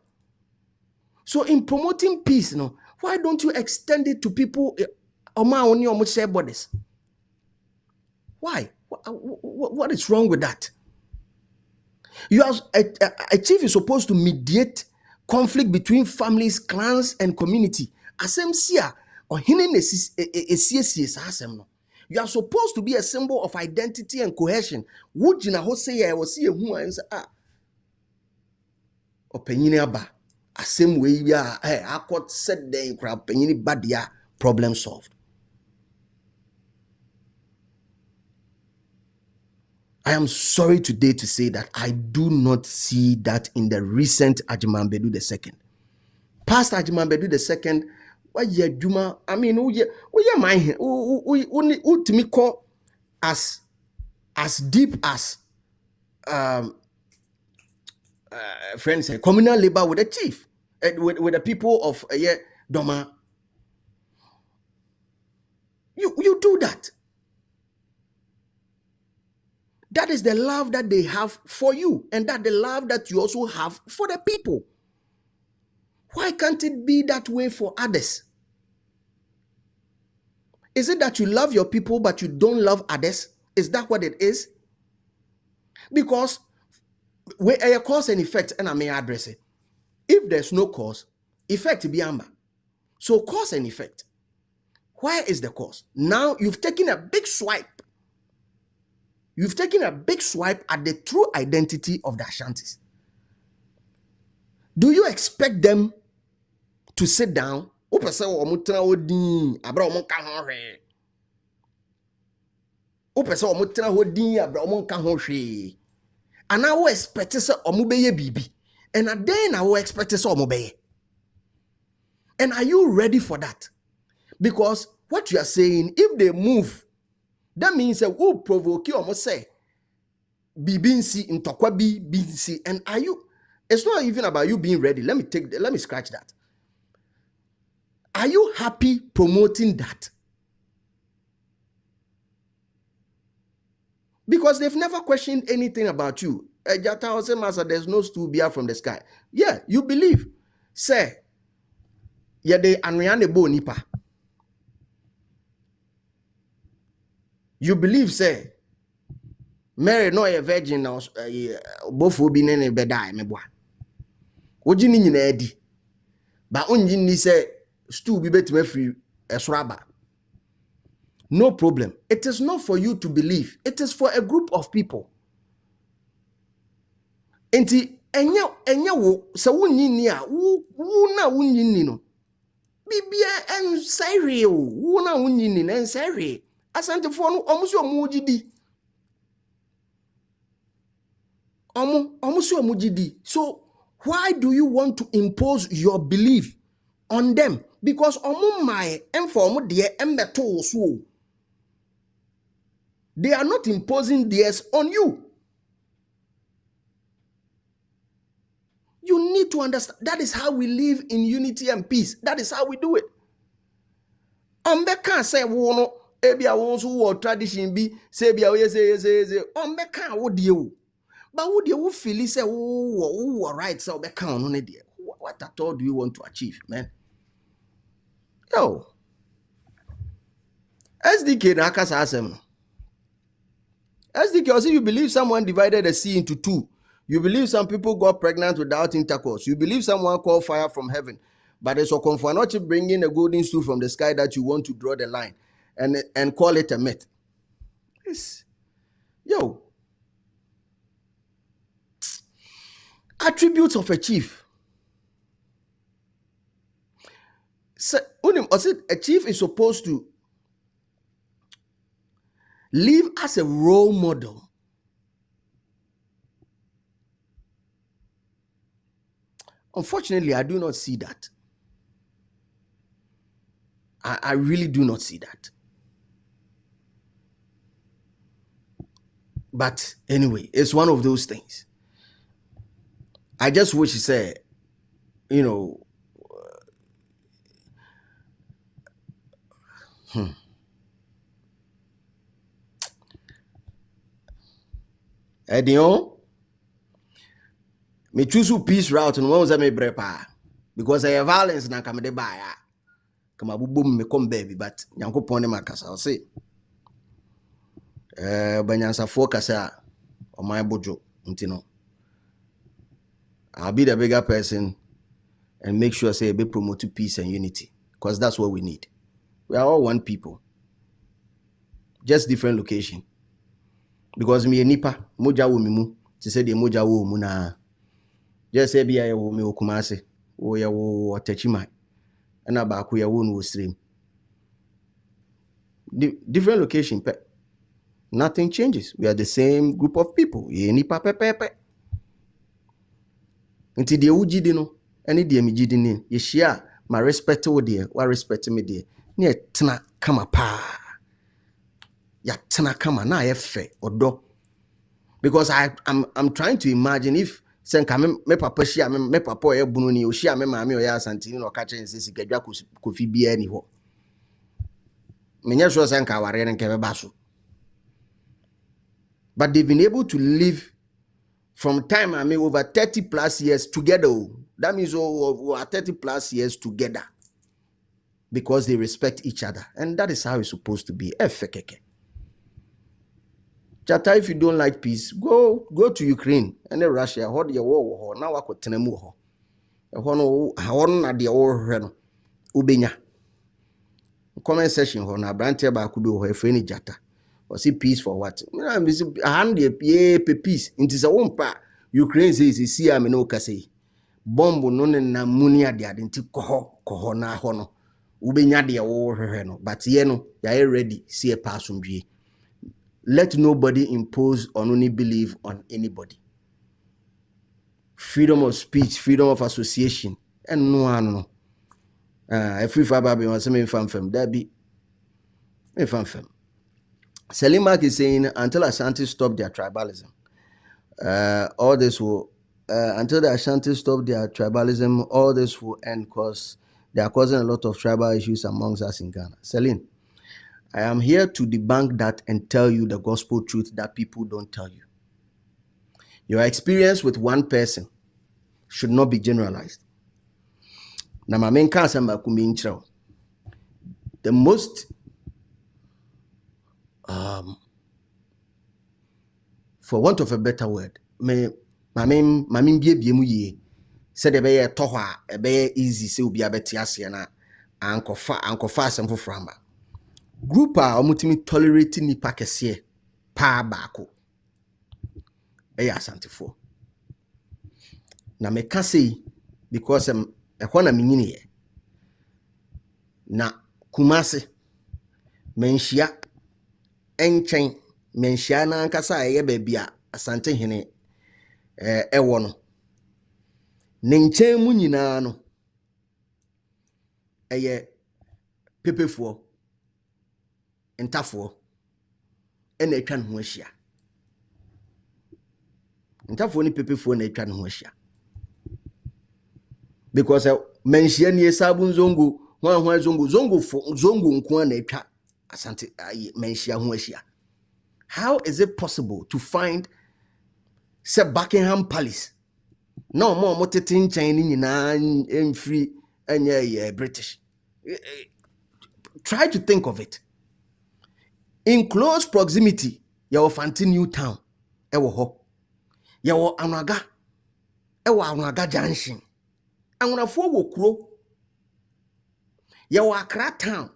So in promoting peace, why don't you extend it to people only share borders? Why? What is wrong with that? You are a chief is supposed to mediate conflict between families, clans, and community. Asem sia or hinin you are supposed to be a symbol of identity and cohesion. Would you know say I was see who and say opinion aba asem way we are I could set the crowd opinion badia problem solved. I am sorry today to say that I do not see that in the recent Ajimambedu II. Past Ajimambedu II, what ye Juma, I mean, who ye mind, who to me call as deep as friends say communal labor with the chief, with the people of Doma. You do that. That is the love that they have for you, and that the love that you also have for the people. Why can't it be that way for others? Is it that you love your people but you don't love others? Is that what it is? Because where a cause and effect, and I may address it. If there's no cause, effect be amber. So cause and effect. Where is the cause? Now you've taken a big swipe. You've taken a big swipe at the true identity of the Ashantis. Do you expect them to sit down? And I will expect to say bibi. And then I will expect to say. And are you ready for that? Because what you are saying, if they move, that means that who provoke you almost say bibinsi in tokwa binsi. And are you? It's not even about you being ready. Let me scratch that. Are you happy promoting that? Because they've never questioned anything about you. Ejata say, Master, there's no stool beer from the sky. Yeah, you believe. Say, yeah, they anriane bo nipa. You believe, say, Mary no a virgin now, both will be nene bedai meboa. Ojini nyina edi. Ba onyi ni say stool be betime free esraba. No problem. It is not for you to believe. It is for a group of people. Enti enya wo se wunyi ni a wu na wunyi ni no. Bibia ensere o. Wu na wunyi ni na ensere. Asante fo no omuso omugidi. Omuso omugidi. So why do you want to impose your belief on them? Because omumai enform de embeto so. They are not imposing theirs on you. You need to understand. That is how we live in unity and peace. That is how we do it. Can't say wono ebia wonso wo tradition bi say bia we say can't wo die. But would you feel say wo right so be can no dey. What at all do you want to achieve, man? Yo. SDK na akasa asem. SDK, also you believe someone divided the sea into two. You believe some people got pregnant without intercourse. You believe someone called fire from heaven. But it's a comfort bringing a golden stool from the sky that you want to draw the line and call it a myth. Yes. Yo. Attributes of a chief. So, a chief is supposed to live as a role model. Unfortunately, I do not see that. I really do not see that. But anyway, it's one of those things. I just wish he said, you know, Edion, me choose peace route and one was a me brepa because I have violence na come de buy. Come a boom me come baby, but yanko pone makasa. I'll say, Banyansa focus on my bojo, untino. I'll be the bigger person and make sure say be promote peace and unity because that's what we need. We are all one people, just different location. Because me nipa moja wo mimu, to say the moja wo muna. Just say be I wo me okumase, wo ya wo otachima, and abaku ya wo no stream. Different location, nothing changes. We are the same group of people. Ye nipa pepepe. Until the ujidi no, any the emijidi ni, ye share my respect wo dear, wa respect me dear. Ni tena kama pa. Ya tena kama na efe odo. Because I'm trying to imagine if senka me papa shia me papa e bunu ni o shia me maame o ya asantini no ka chen sisi gadwa kofi bia ni ho. Menya sure senka ware ne nke beba so. But they've been able to live from time over 30 plus years together. That means we are 30 plus years together because they respect each other. And that is how it's supposed to be. Efekeke. Chata, if you don't like peace, go to Ukraine and then Russia. Hold your war. Now I could tell them more. Ubenya. Comment section na branche ba kubi ho efeni jata. Or see peace for what? Hand ye peace. Inti sa wompa Ukraine says see am no kase. Bombo no na muni ade ade nti koho na ho no. Ubenya de wo hwehwe no. But ye no, ya ready see a pass umdwe. Let nobody impose or only believe on anybody. Freedom of speech, freedom of association, and no one. If we fababi was some infam, that be infam. Selimak is saying until Ashanti stop their tribalism, all this will until the Ashanti stop their tribalism, all this will end because they are causing a lot of tribal issues amongst us in Ghana. Celine, I am here to debunk that and tell you the gospel truth that people don't tell you. Your experience with one person should not be generalized. Now, my main concern about the most, for want of a better word, my main be said a be toha a be easy so be a betiasiana anko fa some for framba. Group are omutimi tolerating nipa kese pa bako. Eya asante fo. Na me ka sei because ehwa na menyini ye. Na Kumase menhia enchen menhia na ankasa eye ba bia asante hene ewo no. Ne nchen mu nyina no eye pepefo ntafo ena atwa ne ho ahia. Ntafo ni pepefo na atwa ne ho ahia. Because menhia ni esabu nzongo hwan zongo nko na atwa asante menhia ho ahia. How is it possible to find say Buckingham Palace no more motete nchen ni nyina emfiri enye British? Try to think of it. In close proximity, your Fanti New Town, ewo ho. Your Anaga, ewo Anaga Junction. Angunafo wo kuro. Your Accra Town,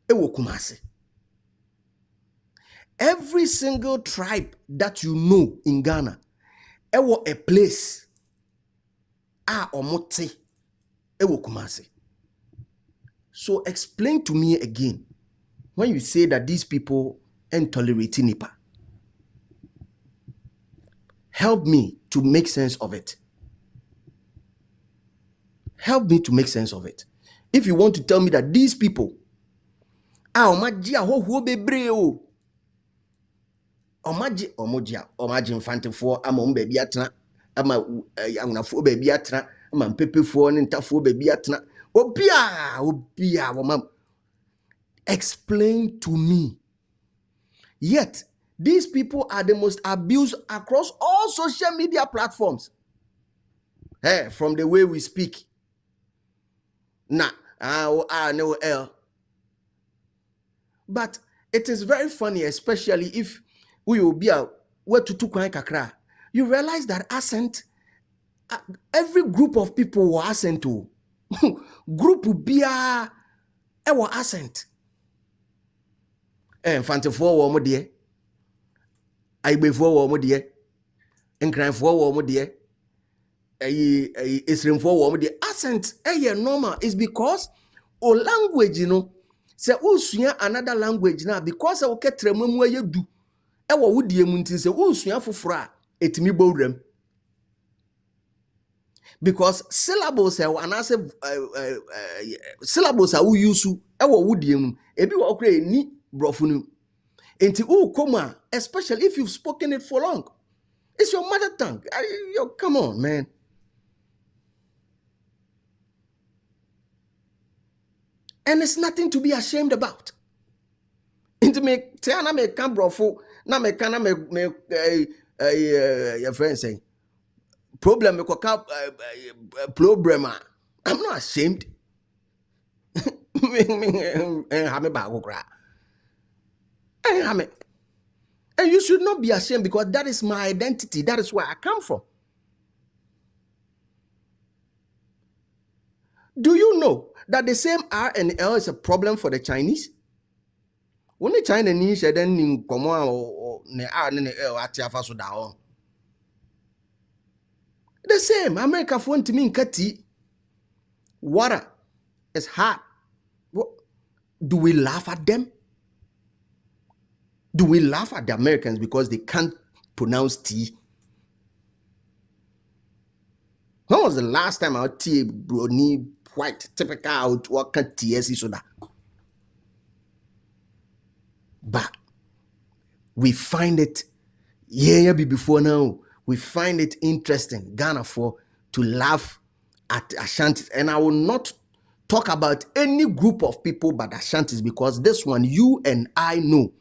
ewo Kumasi. Every single tribe that you know in Ghana, ewo a place, omote, ewo Kumasi. So explain to me again. When you say that these people intolerate Nipa, help me to make sense of it. Help me to make sense of it. If you want to tell me that these people omaji ahoho bebre o omaji infante for amom baby atena ama angunafo baby atena ama mpepefo ne ntafo baby atena obia womam explain to me. Yet these people are the most abused across all social media platforms. Hey, from the way we speak. Nah, no L. But it is very funny, especially if we will be out where to kakra. You realize that accent, every group of people will accent to. Group be a accent. Fantefo wo mo de. Aibefo wo mo de. Nkranfo wo mo de. Isrimfo wo mo de. Accent normal is because o language, you know, say usua another language now because o ketremamu ayedu e wo wodie mu ntin say usua foforo a etimi bowram because syllables syllables a we use e wo wodie mu ebi wo kra ni brofo nu enti u koma, especially if you've spoken it for long, it's your mother tongue. Come on, man. And it's nothing to be ashamed about. Into me, Tiana me can brofo, na me can me your friend saying problem me problem. I'm not ashamed. And you should not be ashamed because that is my identity. That is where I come from. Do you know that the same R and L is a problem for the Chinese? When the Chinese then in common or ne R and L at Yafaso down. The same America phone to me kati water is hard. Do we laugh at them? Do we laugh at the Americans because they can't pronounce T? When was the last time our T brony white typical out what can TSC so that? But we find it before now. We find it interesting, Ghana, for to laugh at Ashantis. And I will not talk about any group of people but Ashantis because this one you and I know.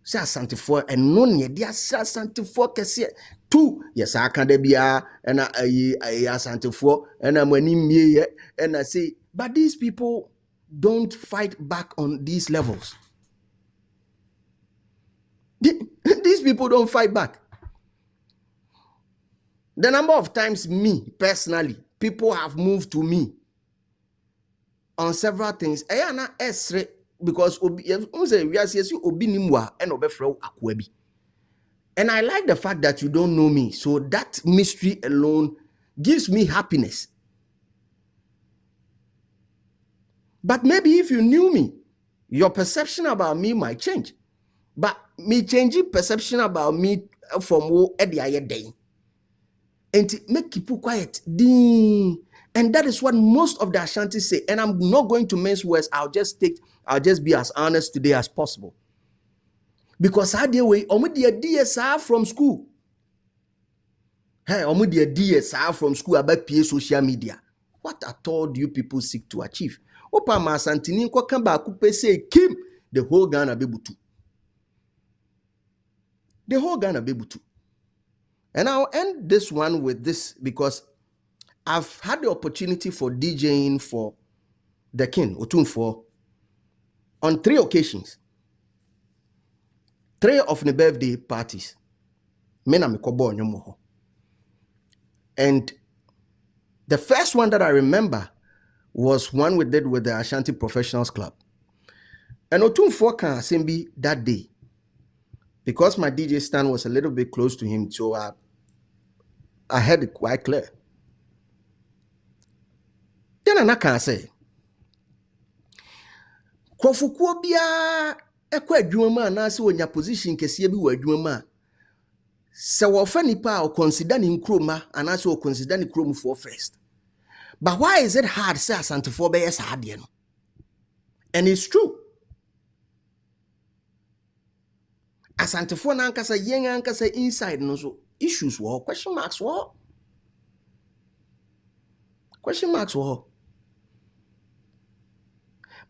Say Asantefo and none ye dia Asantefo kese two yes akadebia and Asantefo and amani mie and I say but these people don't fight back on these levels. These people don't fight back. The number of times me personally people have moved to me on several things ayana esre because and I like the fact that you don't know me, so that mystery alone gives me happiness. But maybe if you knew me, your perception about me might change. But me changing perception about me from who at the other day and to make people quiet. And that is what most of the Ashantis say. And I'm not going to mince words. I'll just be as honest today as possible. Because I deal with DSR from school. Hey, DSR from school about PA social media. What at all do you people seek to achieve? Opa ma santini kwa kamba akupe say Kim, the whole Ghana bebutu. The whole Ghana bebutu. And I'll end this one with this because I've had the opportunity for DJing for the King, Otunfo, on 3 occasions. 3 of the birthday parties. And the first one that I remember was one we did with the Ashanti Professionals Club. And Otunfo can Asembi that day. Because my DJ stand was a little bit close to him, so I heard it quite clear. Then I can say, Kofukuo bia ekwa adwuma na se wonya position kese bi wa adwuma se wo fa nipa o consider ni nkroma ana se o consider ni krom for first. But why is it hard say Asantefo be yes hard no? And it's true. Asantefo na ankasa yen ankasa inside no so issues were question marks were. Question marks were.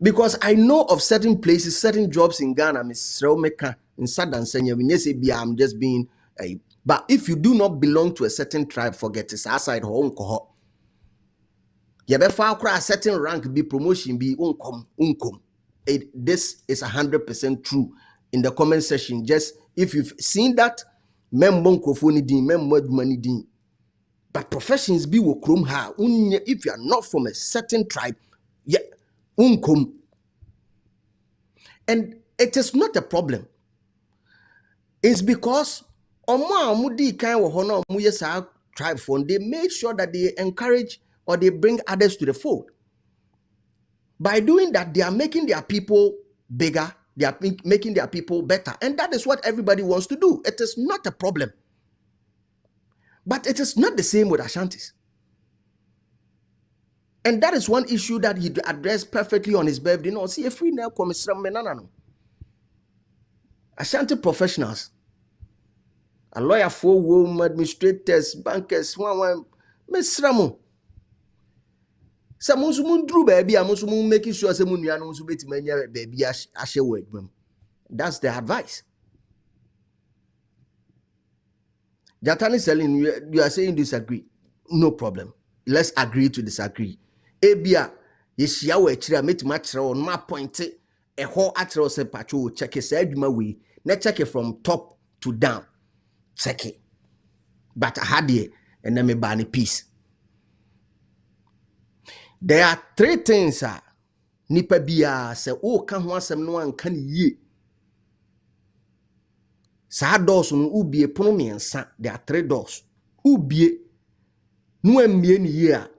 Because I know of certain places, certain jobs in Ghana, I'm just being a. But if you do not belong to a certain tribe, forget it. Outside home, you better a certain rank, be promotion, be unkom. This is 100% true. In the comment section, just if you've seen that, but professions be wokrum ha. If you are not from a certain tribe, yeah, unkom. And it is not a problem. It's because tribe fund, they make sure that they encourage or they bring others to the fold. By doing that, they are making their people bigger, they are making their people better. And that is what everybody wants to do. It is not a problem. But it is not the same with Ashantis. And that is one issue that he addressed perfectly on his birthday. No, see, if we now come Ashanti professionals, a lawyer for women, administrators, bankers, Mesramo. Some drew baby, I'm making sure someone baby ashe word. That's the advice. Jatani selling, you are saying disagree. No problem. Let's agree to disagree. Ebia, yeshia we chira met match on my point. A whole atro se patrol check it said my way. Let's check it from top to down. Check it. But I had it and then me ban a piece. There are three things, nipa biya se o kan ho asem no an kan yie. Sa doors no ubie pono miensa. There are 3 doors. Ubie no ambie ni yie a,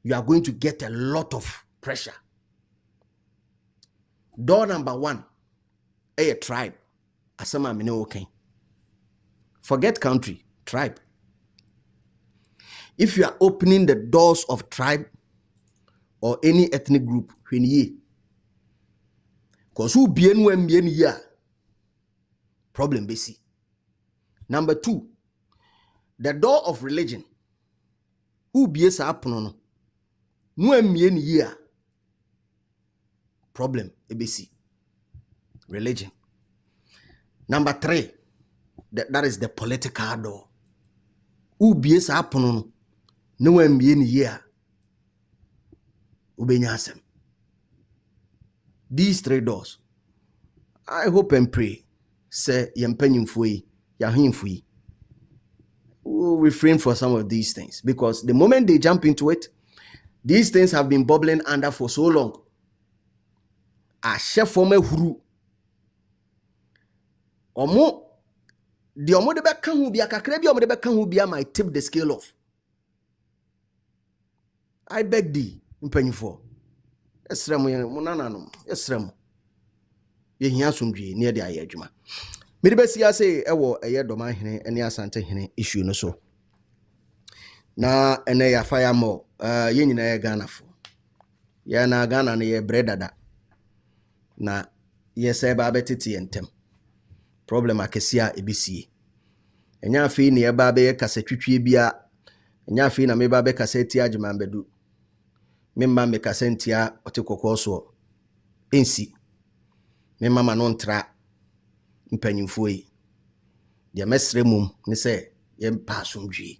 you are going to get a lot of pressure. Door number 1, a tribe. Asama me no okay. Forget country, tribe. If you are opening the doors of tribe or any ethnic group, when ye, because who be when be any problem basic. Number 2, the door of religion. Who be sa apono no be any problem basic. Religion. Number 3, that is the political door. Who be sa apono no one be any ubenyasem. These 3 doors. I hope and pray. Say yempenyimfui, yahimfui. We'll refrain for some of these things because the moment they jump into it, these things have been bubbling under for so long. A chef for me huru. Omo the omo de beka hu bia kakra bia omo de beka hu bia might tip the scale off. I beg thee, mpanyifo. Esrem ye munana no, esrem. Ye hia somdwe ne de aye adwuma. Me de besia say ewo eye doma hene ene asante hene issue no so. Na ene ya fire mo ye nyina ye Ghana fo. Ya na Ghana ne ye bredada. Na ye say ba betete yentem. Problem akesia ebisie. Enya afi ne ye ba be kasa twitwie bia. Enya afi na me ba be kasa ti agema bedu. Me mma me kasa ntia otekokko so. Ensi. Me mama no ntra mpanyimfo yi. Dia mesre mum ne se ye mpa asomdwie.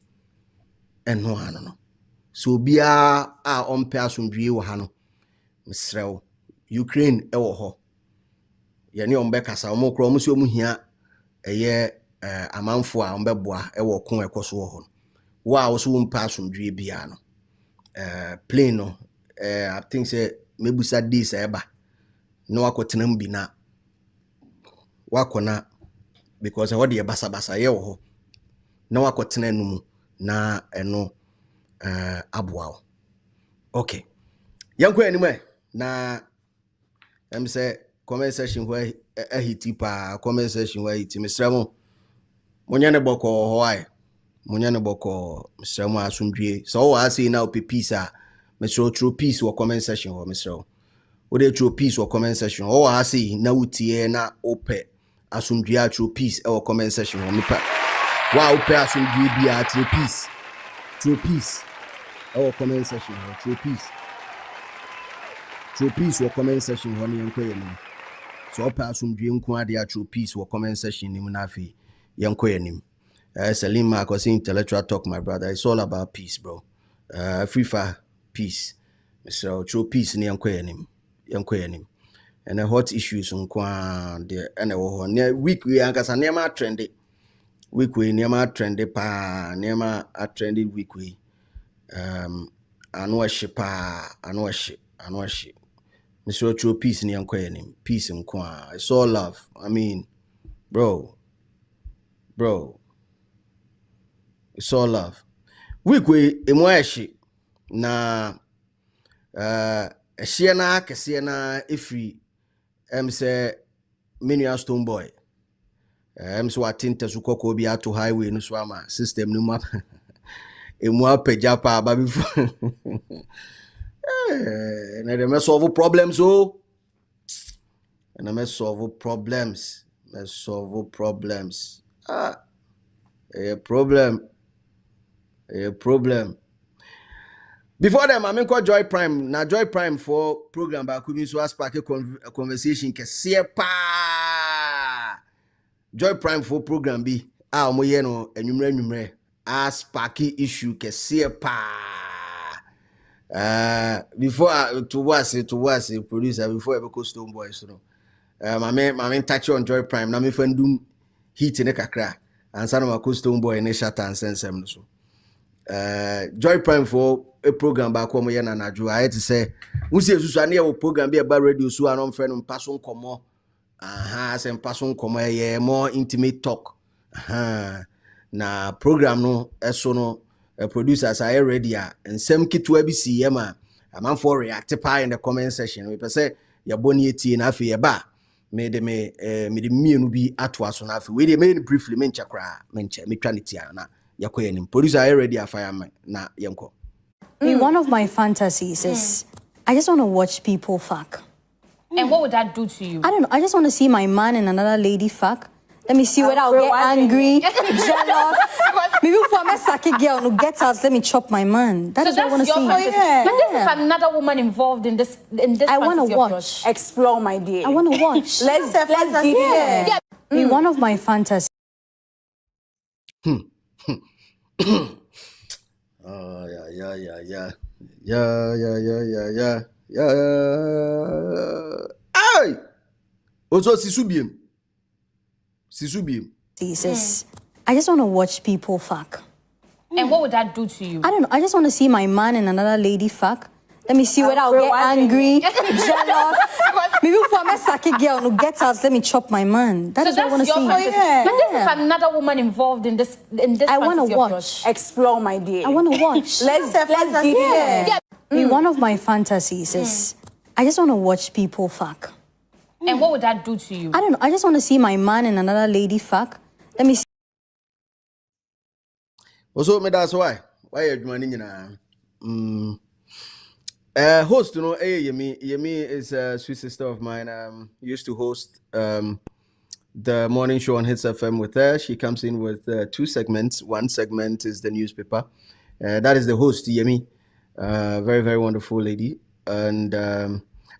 Eno hano no. So bia a ompa asomdwie wo hano. Mesrew Ukraine ewo ho. Ye ne ombe kasa omokro omusi omuhia eye amanfo a ombeboa ewo kon ekoso wo ho. Wa wo so mpa asomdwie bia no. Plane no I think say mebusa this eba. No wakotenam bi na wakona because what the basa ye wo ho. Na wakotena numu na eno aboa. Okay. Yanko anyway na say comment section where a hiti pa comment section where hiti Mr. Munyane boko ho ai. Munyane boko Mr. Asumdwie. So I say now peace Mr. True peace or comment section or Mr. Wo dey true peace or comment section. Oh I say na utie na ope Asumdwie true peace or comment section or Wow, person be at your peace. True peace. Our comment section. True peace. True peace or comment section. Honey and quayin. So person be inquired at true peace or comment section. Nimunafi. Young quayin. Salim Marcos intellectual talk, my brother. It's all about peace, bro. Free fire peace. So true peace ni young quayin. And the hot issues on the and week we are trendy. Weekly near trendy pa near a trendy weekly. Anwashi pa anwashi. Mr. True peace ni yanko peace and kwa. It's all love. I mean, bro. It's all love. Weekly emwashi na siena kesiena ifri say menu stone boy. So I think to Sukoko be out to highway no swama system no map. Emwa pejapa ba before. Na dem solve problems oh. And I solve problems. Ah, a problem. Before them, I mean call Joy Prime. Now Joy Prime for program ba could be so spark a conversation kese pa. Joy Prime for program B. Mo ye no enwumre sparky issue kese pa. Before to was producer before ever Stone Boys no. My man touch on Joy Prime na me fandum heat ne kakra. Ansa na ma Stone Boy ne shata ansensem no so. Joy Prime for a program back home ye na naju. I had to say we see susu na program be about radio so anon friend on pason komo. Sem pason komo ye more intimate talk. Na program no eso no producers are ready and some kitu abisi ye ma am for react pa in the comment section. We say ya boni eti na afi ye ba me de mienu bi atwa so na afi we de me briefly mencha kra mencha me twaniti na yakoye nim producer are ready afire na yenko. One of my fantasies is I just want to watch people fuck. And what would that do to you? I don't know. I just want to see my man and another lady fuck. Let me see whether I'll get angry, jealous. Maybe for a sucky girl who gets us, let me chop my man. That is what I want to see. But this is another woman involved in this. I want to watch. Explore my day. I want to watch. Let's get it. One of my fantasies. Oh yeah. Ay! Also Sisubiem. Jesus. I just want to watch people fuck. And what would that do to you? I don't know. I just want to see my man and another lady fuck. Let me see whether I'll get angry, jealous. Maybe for a sucky girl who gets us, let me chop my man. That is what I want to see. But this is another woman involved in this. I want to watch. Explore my day. I want to watch. Let's get it. One of my fantasies is I just want to watch people fuck. And what would that do to you? I don't know. I just want to see my man and another lady fuck. Let me see. Also, me that's why you doing host, you know, Yemi is a sweet sister of mine. Used to host the morning show on Hits FM with her. She comes in with 2 segments. One segment is the newspaper. That is the host, Yemi. Very, very wonderful lady. And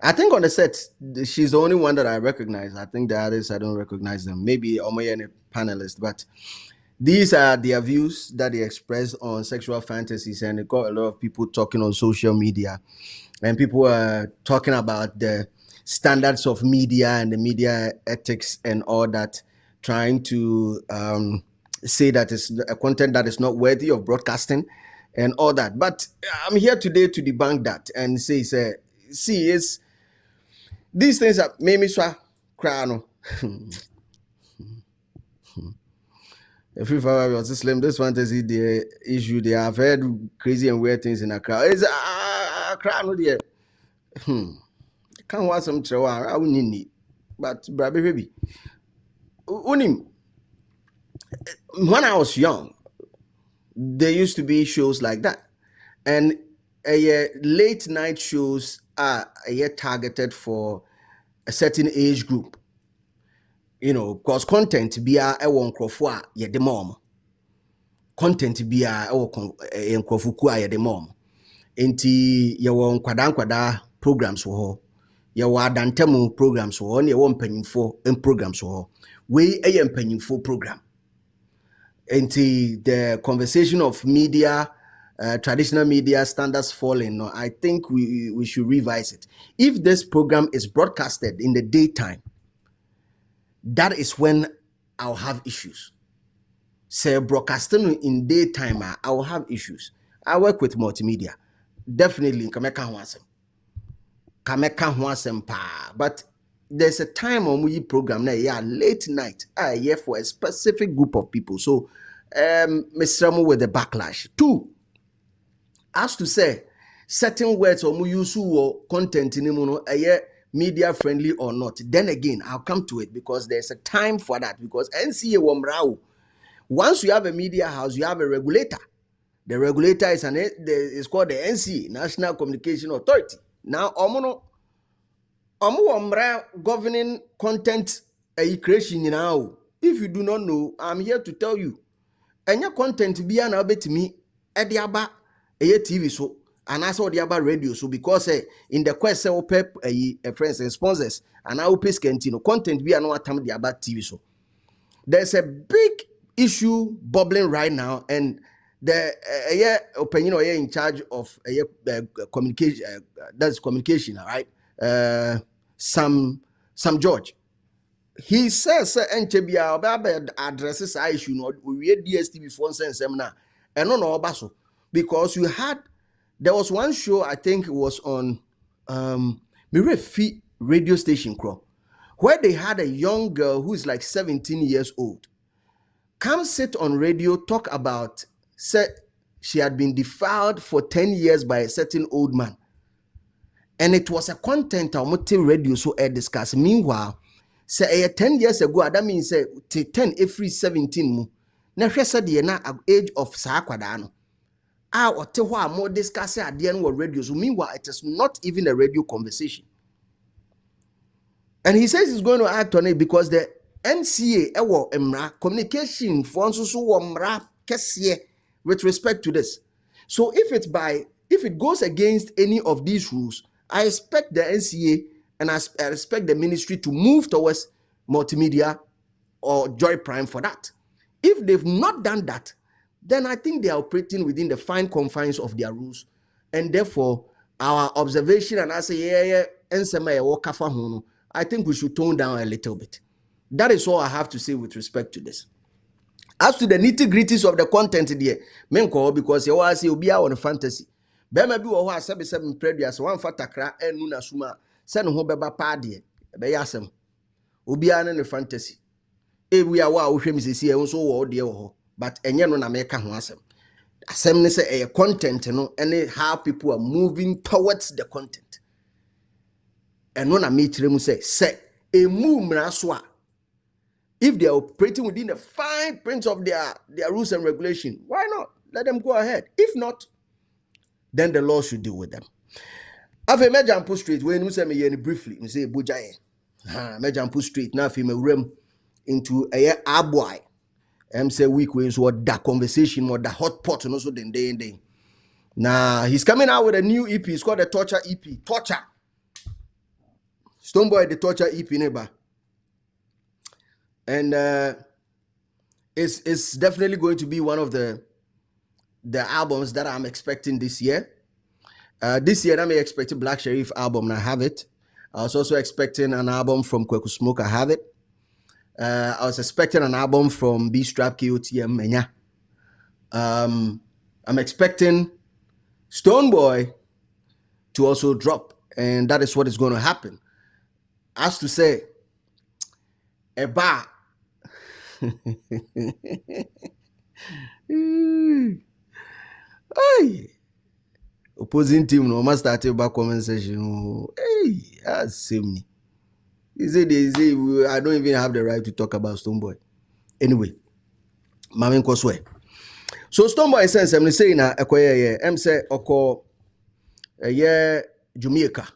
I think on the set, she's the only one that I recognize. I think the others, I don't recognize them. Maybe Omoyene panelist, but these are their views that they express on sexual fantasies, and it got a lot of people talking on social media, and people are talking about the standards of media and the media ethics and all that, trying to say that it's a content that is not worthy of broadcasting and all that. But I'm here today to debunk that and say, see, it's these things that made me cry. No. If you was Islam, this fantasy the issue, they have heard crazy and weird things in a crowd. It's a crowd, no dear. Can't watch some trouble. I wouldn't need, but baby, when I was young, there used to be shows like that, and late night shows are targeted for a certain age group. You know, because content be a one crofwa ye the mom. content bia o enkrofuku aye de mom enti ye wo nkwada programs wo ho ye wo adantemu programs wo ho ne ye wo mpanyimfo programs wo ho we eye mpanyimfo program enti the conversation of media traditional media standards falling. No, I think we should revise it. If this program is broadcasted in the daytime, that is when I'll have issues. Say broadcasting in daytime, I will have issues. I work with multimedia. Definitely, but there's a time on we program now, yeah, late night. Yeah, for a specific group of people. So, Mr. with the backlash. 2. As to say, certain words or use or content in media friendly or not. Then again, I'll come to it because there's a time for that. Because NCA womrao. Once you have a media house, you have a regulator. The regulator is called the NCA, National Communication Authority. Now, omo governing content creation now. If you do not know, I'm here to tell you. And your content be an abet me at the aba TV so and I saw the aba radio so because in the quest pep friends and sponsors and I will pay scantino content be an time the aba TV so there's a big issue bubbling right now and the opinion or in charge of communication that's communication, all right. Some George. He says NCBA addresses our issue no we DSTV phone seminar and no baso because there was one show I think it was on Mirefi radio station where they had a young girl who is like 17 years old come sit on radio talk about she had been defiled for 10 years by a certain old man and it was a content on radio so discuss. Meanwhile say 10 years ago, that means say 10 every 17 mu. Na hwese de na age of saa kwada no. Or te ho more discuss at the end of radio. So meanwhile, it is not even a radio conversation. And he says he's going to act on it because the NCA ewo emra communication for so emra kesiye with respect to this. So if it goes against any of these rules, I expect the NCA and I expect the ministry to move towards multimedia or Joy Prime for that. If they've not done that, then I think they are operating within the fine confines of their rules. And therefore, our observation and I say, I think we should tone down a little bit. That is all I have to say with respect to this. As to the nitty-gritties of the content there, because you all say you'll be out on fantasy. Bema bi wo ho asabe 7 previous one fatakra enu na suma se no ho beba pa de be yasem obi an ne fantasy we are wa wo hwem sesi e so wo de wo ho but enye no na meka ho asem ne say e content no and how people are moving towards the content eno na me kire mu say e move mra so a if they are operating within the fine print of their rules and regulation, why not let them go ahead? If not, then the law should deal with them. I've a major and put straight when you say me briefly, you say Bujaye. Major and put straight now if you rem into a boy. Say week ways what that conversation or the hot pot and also then day. Now he's coming out with a new EP. It's called the Torture EP. Torture. Stonebwoy the Torture EP neighbor. And it's definitely going to be one of the albums that I'm expecting this year. This year, I'm expecting Black Sherif album, and I have it. I was also expecting an album from Kweku Smoke, I have it. I was expecting an album from B-Strap KOTM, Menya. I'm expecting Stonebwoy to also drop, and that is what is going to happen. As to say, a bar. Hey, opposing team no must start about comment section. Hey, that's same. They say I don't even have the right to talk about Stonebwoy. Anyway, Mamin Koswe. So Stonebwoy sense I'm saying na ekoye em say oko Jamaica.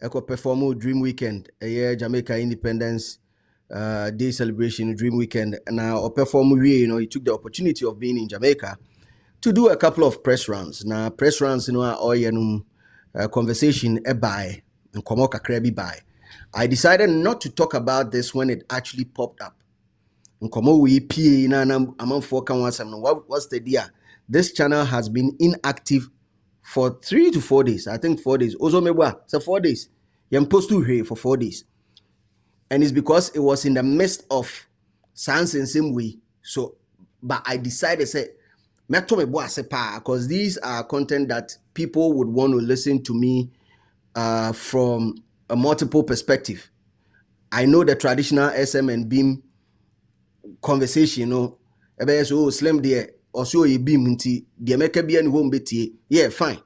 Eko perform Dream Weekend Jamaica Independence day celebration, Dream Weekend, and now perform. He took the opportunity of being in Jamaica to do a couple of press runs. Now press runs, conversation by and komoka krebi by. I decided not to talk about this when it actually popped up. What's the deal? This channel has been inactive for 3 to 4 days. I think 4 days. So 4 days. You post to here for 4 days. And it's because it was in the midst of sans and same way. So, but I decided say, because these are content that people would want to listen to me from a multiple perspective. I know the traditional SM and beam conversation, slim there or so you beam into the America be and home betie. Yeah, fine.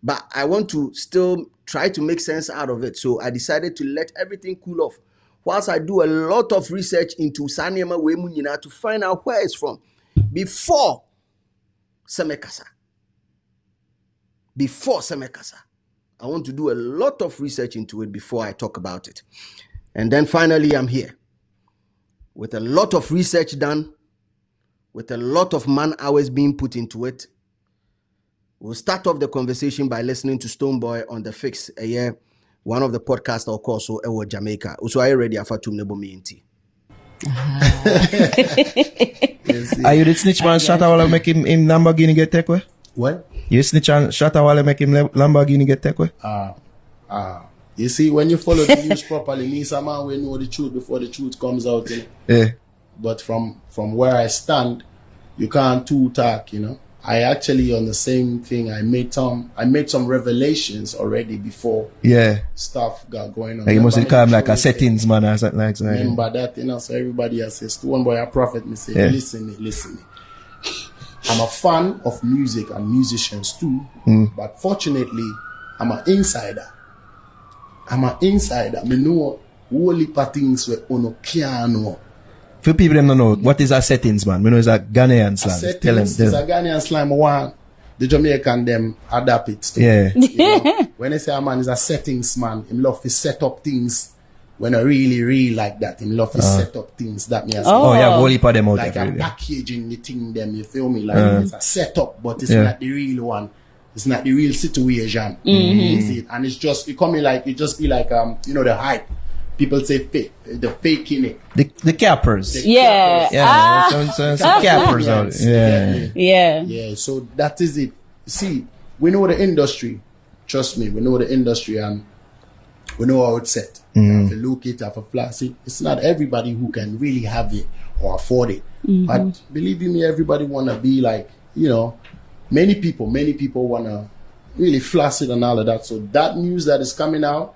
But I want to still try to make sense out of it. So I decided to let everything cool off whilst I do a lot of research into Sanyama Wemunina to find out where it's from before Semekasa. I want to do a lot of research into it before I talk about it. And then finally, I'm here with a lot of research done, with a lot of man hours being put into it. We'll start off the conversation by listening to Stoneboy on The Fix, one of the podcasts, of course, so Jamaica. So are you ready for Tumnebo Minti? Are you the snitch man shot while I make him Lamborghini get take away? What? You snitch and shot while I make him Lamborghini get take away? You see, when you follow the news properly, me some man will know the truth before the truth comes out. Yeah. But from where I stand, you can't too talk, I actually on the same thing. I made some revelations already before stuff got going on. Like you must call him like a settings man or something like that. Remember that, so everybody else says, one boy a prophet, me say, listen. I'm a fan of music and musicians too, but fortunately, I'm an insider. Me know whole heap of things where uno can't know. For people that don't know, what is a settings, man? We know it's a Ghanaian slang. Settings is a Ghanaian slang. One, the Jamaican them adapt it to. Yeah. When I say a man is a settings man, him love to set up things when I really like that. Him love to set up things that me as yeah, whole heap of them out like there. a packaging the thing them, you feel me? Like it's a setup, but it's not the real one. It's not the real situation. You see it? And it's just it be like the hype. People say fake, the faking it. The cappers. Some cappers out. Yeah. So that is it. See, we know the industry. Trust me, we know the industry and we know how it's set. If you look it, if you flash it, it's not everybody who can really have it or afford it. But believe me, everybody wanna be like, many people wanna really flash it and all of that. So that news that is coming out,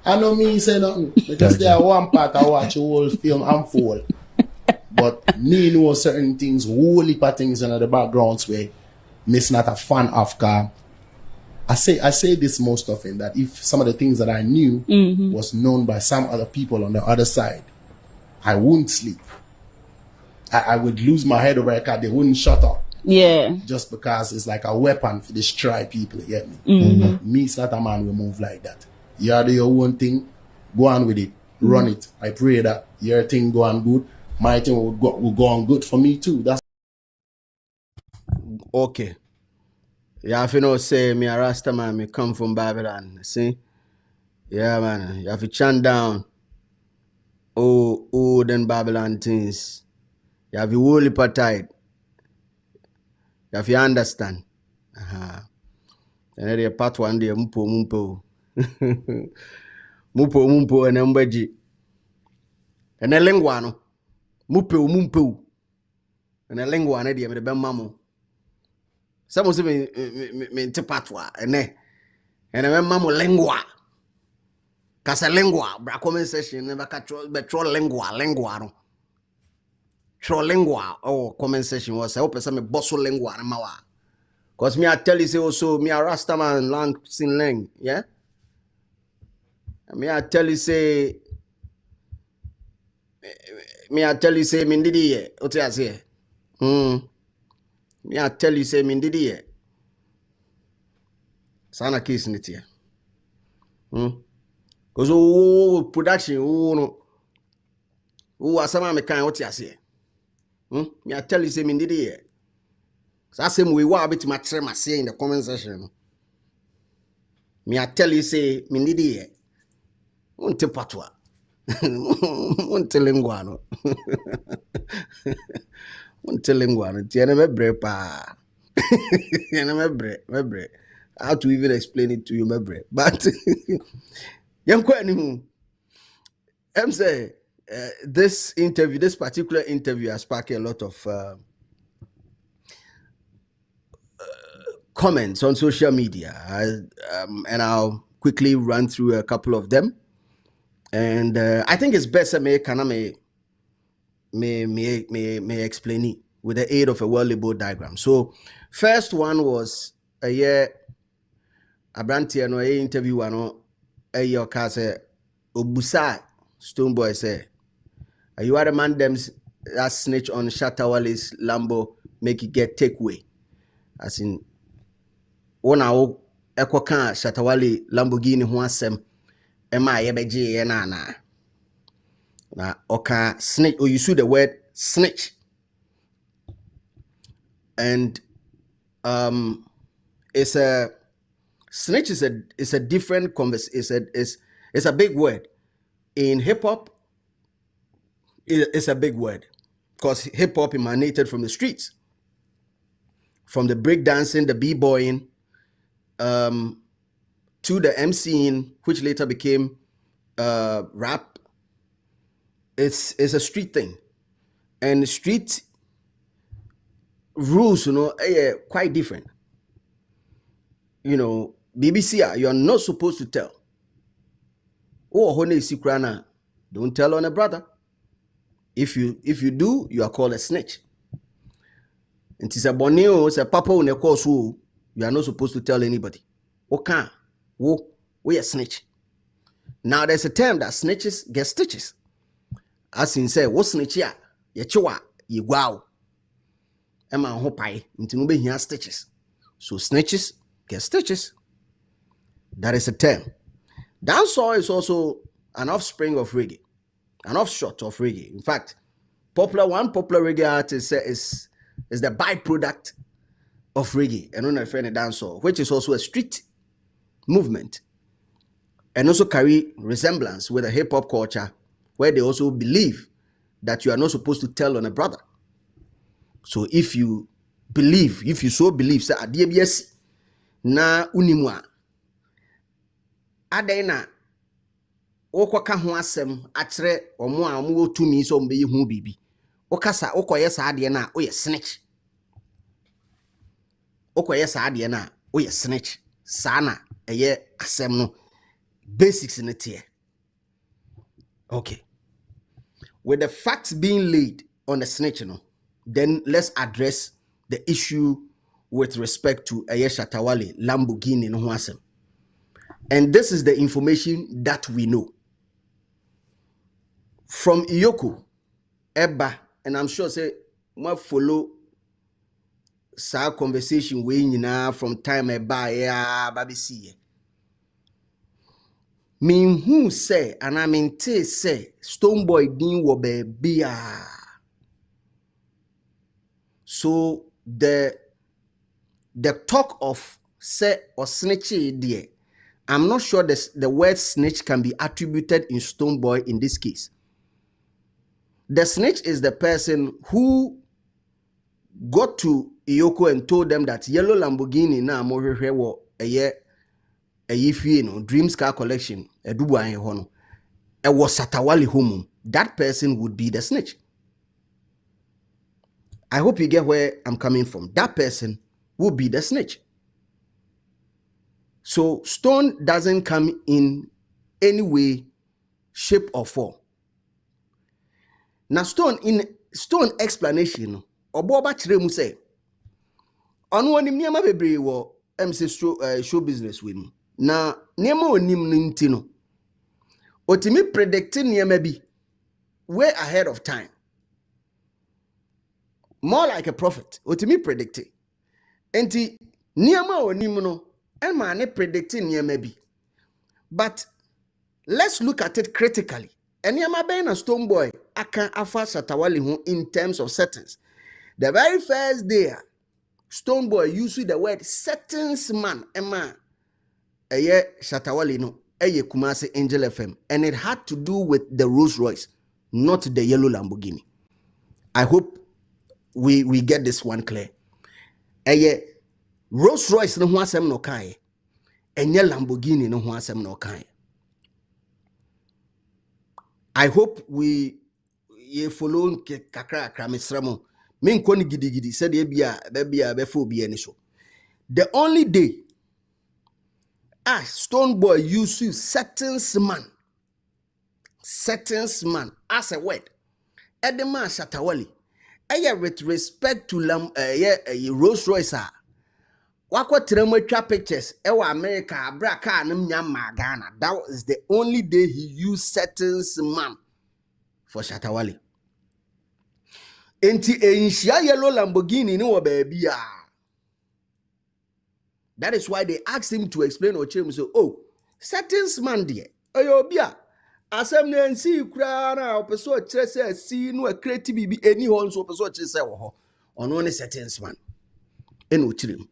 I know me say nothing because there are one part I watch a whole film unfold. But me know certain things, whole heap of things in the backgrounds where me's not a fan of car. I say this most often that if some of the things that I knew was known by some other people on the other side, I wouldn't sleep. I would lose my head over a car. They wouldn't shut up. Yeah. Just because it's like a weapon to destroy people, you get me? Me, it's not a man will move like that. You do your own thing, go on with it, run it. I pray that your thing go on good, my thing will go on good for me too. That's okay. Yeah, if you know, say me a Rasta man, me come from Babylon. See? Yeah, man. You have to chant down. Oh, then Babylon things. You have to hold it tight. You have to understand. And then the part one day, mumpo. Mumpo and embaji. And a linguano. Mumpo. And a linguano, the mamu. Some say me tipatwa and a mamu lingua. Casa lingua, bra comment session, never troll lingua. Troll lingua, comment session was I hope some bosso lingua and mawa. Cause me I tell you say also me a Rastaman lang sin leng, yeah? Me I tell you say mindidi ye, ote as here. Me I tell you say mindidi ye. Sana case in it here. Cause production, no. Who are some me kind what you say? Me I tell you say me did it. So I say we wa bit my trema say in the comment section. Me I tell you say me did it. Unte patwa. Unte lingwano. Unte lingwano. Tiene me bre pa. Tiene me bre. How to even explain it to you, me bre. But young kwani I'm saying this particular interview has sparked a lot of comments on social media, and I'll quickly run through a couple of them. And I think it's best that may explain it with the aid of a well-labeled diagram. So, first one was a year Abrantia no interview a year kase Obusa Stoneboy say, you are the man them that snitch on Shatawale's Lambo make it get takeaway. As in, one hour Ekokan Shatawale Lamborghini ho asem ema yebeje na oka snitch, or you use the word snitch. And it's a snitch is a different conversation. It's a big word. In hip hop, it's a big word because hip hop emanated from the streets, from the breakdancing, the b-boying, to the MCing, which later became rap. It's a street thing, and street rules, are quite different. BBC, you're not supposed to tell. Oh, don't tell on a brother. If you do, you are called a snitch. And it's a boneo, it's a papa on a course who you are not supposed to tell anybody. Okay, we a snitch. Now there's a term that snitches get stitches. As in say, what snitch ya? Ye chwa, ye wow. Emma hopai, into no be stitches. So snitches get stitches. That is a term. Dancehall is also an offspring of reggae, an offshoot of reggae. In fact, one popular reggae artist is the byproduct of reggae, and on a friend dancehall, which is also a street movement, and also carry resemblance with a hip hop culture, where they also believe that you are not supposed to tell on a brother. So if you so believe, say adiebiyesi na unimwa adena okwaka ho asem akere omo a omo otumi so mbe hu bibi okasa okoye sa ade na oye snitch, okoye sa ade na oye snitch sana eye asem no basics in it here. Okay, with the facts being laid on the snitch, then let's address the issue with respect to Shatawale Lamborghini no asem. And this is the information that we know from Iyoko, Eba, and I'm sure say we follow sa conversation we from time Eba ya baby see. Me who say and I mean say Stoneboy din wo baby. So the talk of say or snitchy there, I'm not sure the word snitch can be attributed in Stoneboy in this case. The snitch is the person who got to Iyoko and told them that yellow Lamborghini na mohehe wo Dreams Car Collection edubu hono e was Satawale home. That person would be the snitch. I hope you get where I'm coming from. That person would be the snitch. So Stone doesn't come in any way, shape, or form. Now Stone explanation, Oboba Chiremu say, on one niema bebre wo MC show business with me. Na niema onim nintino. Otimi predicting niema bi way ahead of time. More like a prophet. Otimi predicting. Enti niema onim no and man predicting niema bi. But let's look at it critically. And niema be na Stoneboy aka afa Shatawale ho in terms of settings. The very first day, Stonebwoy used the word settings man, Emma, Shatawale no, Kumasi Angel FM, and it had to do with the Rolls Royce, not the yellow Lamborghini. I hope we get this one clear. Rolls Royce no ho asem no kai, enye Lamborghini no ho asem no kai. I hope ye follow kakra misramo. Min koni gidi said bebia before be any so. The only day Stonebwoy used settings man as a word. Edema Shatawale. With respect to Rolls Royce. Wako twa pictures ewa America abra car nim nyama Ghana. That was the only day he used settings man for Shatawale. Enti enhia yellow Lamborghini ni wo baby a. That is why they asked him to explain or change. So, settings man dear. Oyobia. Asem na nsi kura na opeso kire se si no create bibi eni ho nso opeso kire se wo ho. Ono ne settings man. Eno chirim.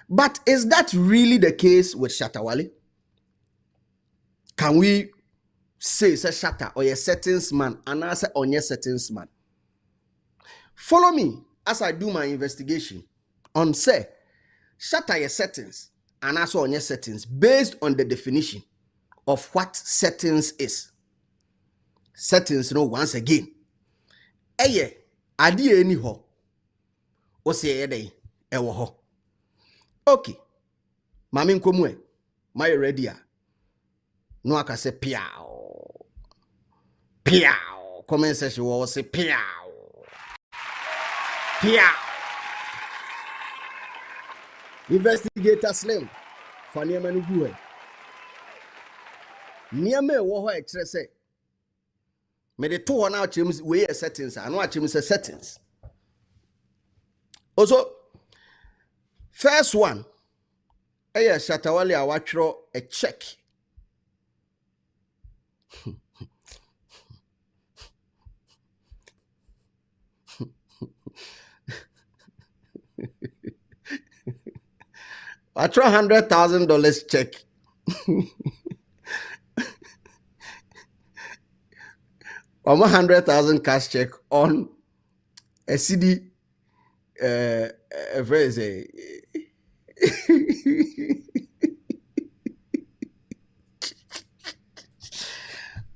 But is that really the case with Shatawale? Can we say Shatta or a settings man and answer on your settings man? Follow me as I do my investigation on say Shatta your settings and answer on your settings based on the definition of what settings is. Settings, once again. Eye, adi eni ho. O se eye ewo ho. Okay. Mami nkomwe. My ready. No aka say piao. Piao. Comment section will say piao. Piao. Investigator Slim. Fani manu guwe. Niame wo ho e kire say. Me de to na chim we settings. I know chim say settings. Also first one, Shatawale awatro a check. I try $100,000 check. Or 100,000 cash check on a CD.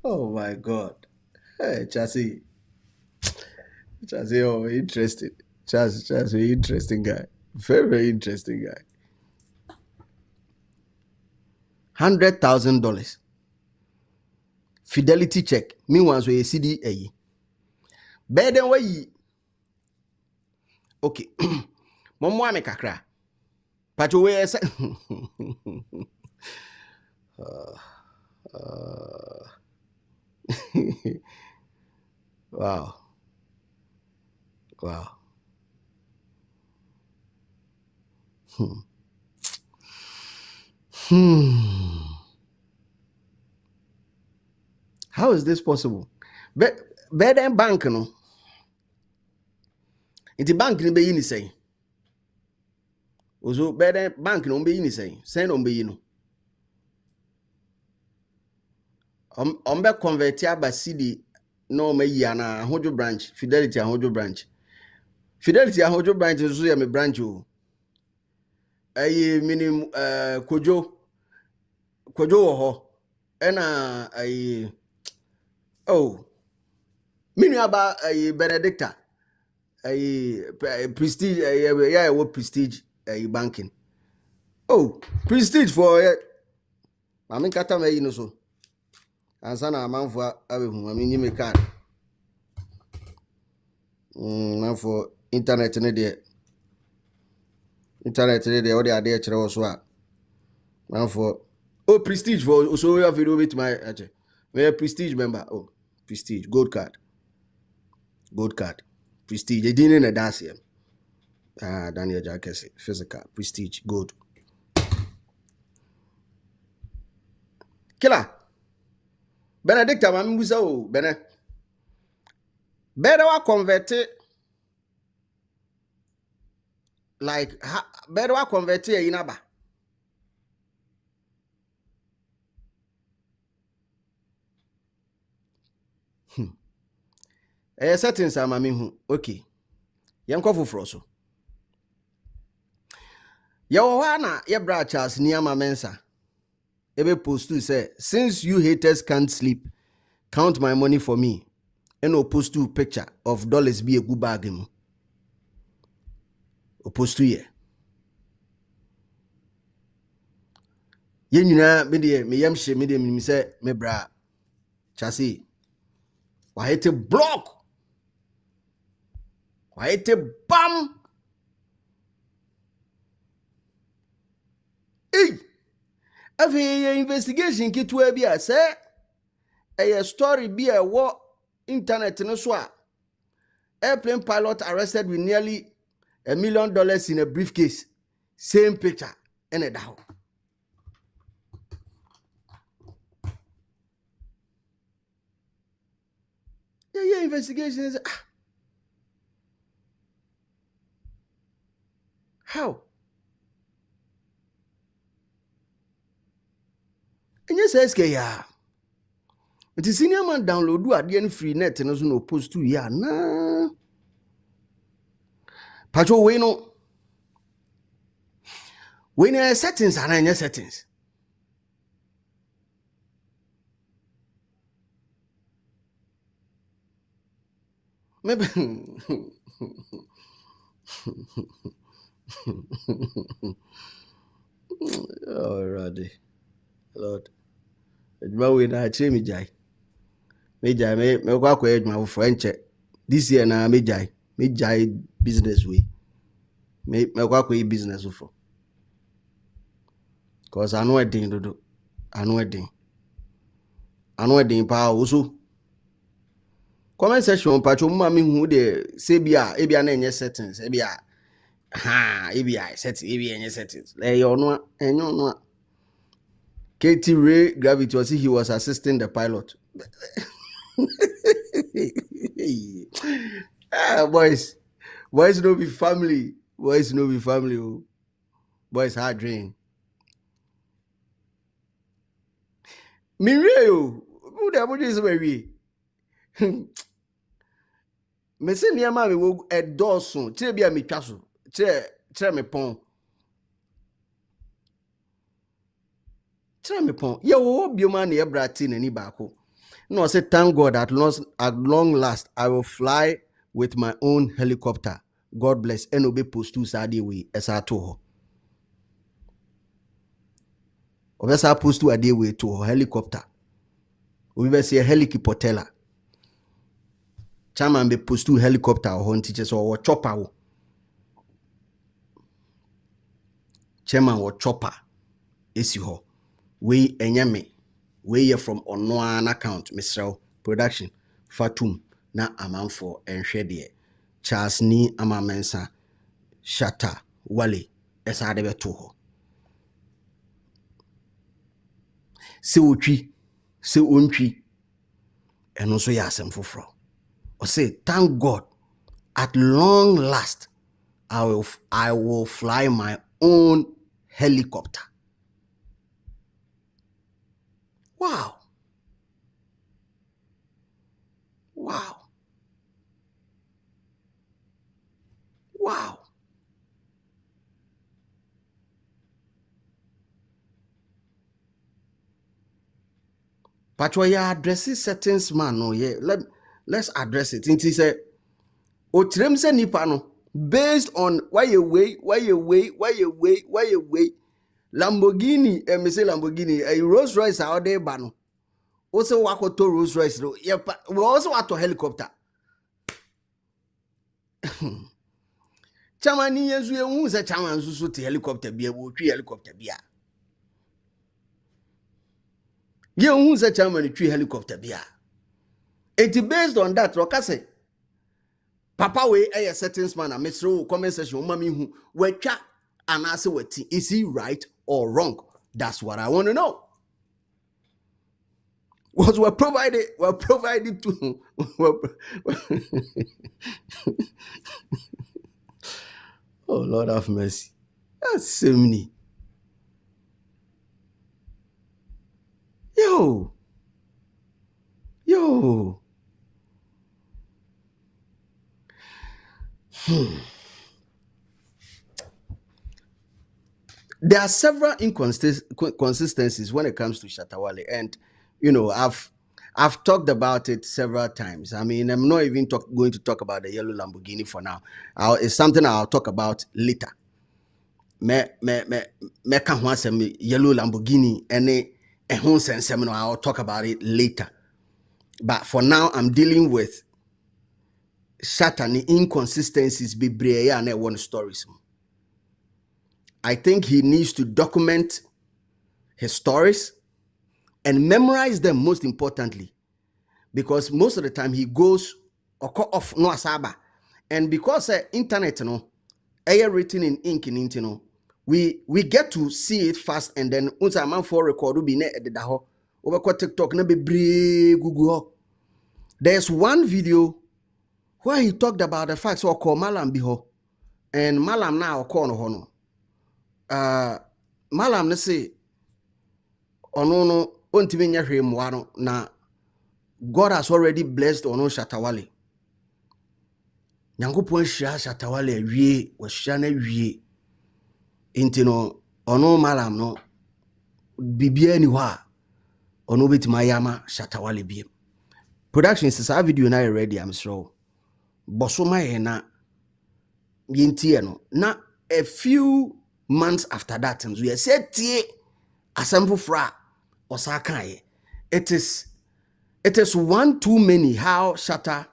Oh my God. Hey, Chassis, interesting. Chassis, interesting guy. Very, very interesting guy. $100,000. Fidelity check. Meanwhile, so a CD a. Better way. Okay. Momo ame kakra. Pacho we ese. Wow. How is this possible? Better bank no. Inti bank ni be yini say. Ozo better bank no be yini say. Send on be yino. Ombe convertia ba CD no me yana hojo branch. Fidelity and hojo branch. Fidelity and hojo branch is so me branch o. Ayi minim kojo ho. Ena ayi minu aba ayi Benedicta. Prestige what prestige banking. Prestige for I mean kata me you so ansana amanfo abehu I mean me card man for internet ne de all the ade kire so a man for prestige for so we have video with my we are prestige member prestige gold card prestige they didn't in that's here Daniel Jackson physical prestige gold killer Benedicta mami busa Bene better wa convert it like better wa convert it inaba. Settings are mami hu. Okay. Yanko fufro so. Yawana ye bra Charles Niama Mensa. Ebe post to say, since you haters can't sleep, count my money for me. And post to picture of dollars be a good bargain. Post to ye. Ye nyina me de me yam hye me de me say me bra Chasi. Wa hete block. Wa hete bam. Hey. Afi investigation kitwa bi a say a story be a war internet no so a airplane pilot arrested with nearly $1 million in a briefcase. Same picture and a down. Yeah, investigations. How? And yes, SK ya. It is senior man download do at the end free net and also no post to ya na. Pacho we no. We no settings and any settings. Maybe alrighty. Lord. Edma we na ache me jai. Me jai me kwa kwa edma for enche. This year na me jai business way. Me kwa business for. Cause I know a thing to do. I know a thing pa also. Comment section pacho mama hu de say bia e bia na enye settings e bia e bia set e bia enye settings. Le yo no enyo no. KT Ray Gravity was he was assisting the pilot. Boys no be family. Boys no be family. Oh. Boys hard drain. Me real. Who the boy is very. Me se niama me wo edoso. Tire bia me twa so. Tire me pon. Tire me pon. Ye wo bioma na ye brati na ni baako. No say thank God at long last I will fly with my own helicopter. God bless. And obe post to sadi we esa to ho. Obesa post to ade we to helicopter. We be say helicopter. Chairman be post to helicopter or teachers or chopper. Chairman or chopper. Esi ho. We enyame. We are from Onoan account, Mr. Production. Fatum na amanfo enhwede. Charles ni amamensa. Shata wale esa de beto ho. Se otwi, se ontwi. Eno so ya asem foforo. Or say, thank God, at long last, I will fly my own helicopter. Wow. Wow. Wow. But when you address settings, man, no, yeah, let's address it. It is a otremse nipa no based on why you wait. Lamborghini, me say Lamborghini, a Rolls Royce out there, bano. Also, wakoto Rolls Royce, we also want a helicopter. Chamani yezu ye unza chaman susu ti helicopter biya wo twi helicopter biya. Ye unza chaman twi helicopter biya. It based on that rokase. Papa we a certain man a mesro comment section mami hu we twa anase wati. Is he right or wrong? That's what I want to know. were provided to oh Lord have mercy. That's so many. Yo. There are several inconsistencies when it comes to Shatta Wale, and I've talked about it several times. I mean, I'm not even going to talk about the yellow Lamborghini for now. It's something I'll talk about later. Me can want some yellow Lamborghini and I'll talk about it later. But for now, I'm dealing with Shatta ni inconsistencies bebree and one stories. I think he needs to document his stories and memorize them, most importantly, because most of the time he goes off no asaba, and because internet written in ink in we get to see it fast, and then once a man for record be ne ededa ho over TikTok na bebre Google. There's one video where he talked about the facts or call Malam biho, and Malam now call no Malam ne say ono ontimi nya hwe moano na God has already blessed ono Shatta Wale. Nyankopon hia Shatta Wale awie wo hia na awie intino ono Malam no bibia ni wa ono betima yama Shatta Wale biem. Production is a video na ready, I'm sure. Bosoma na yintie no na a few months after that we said tie assemble fra osakaye. It is one too many how Shatta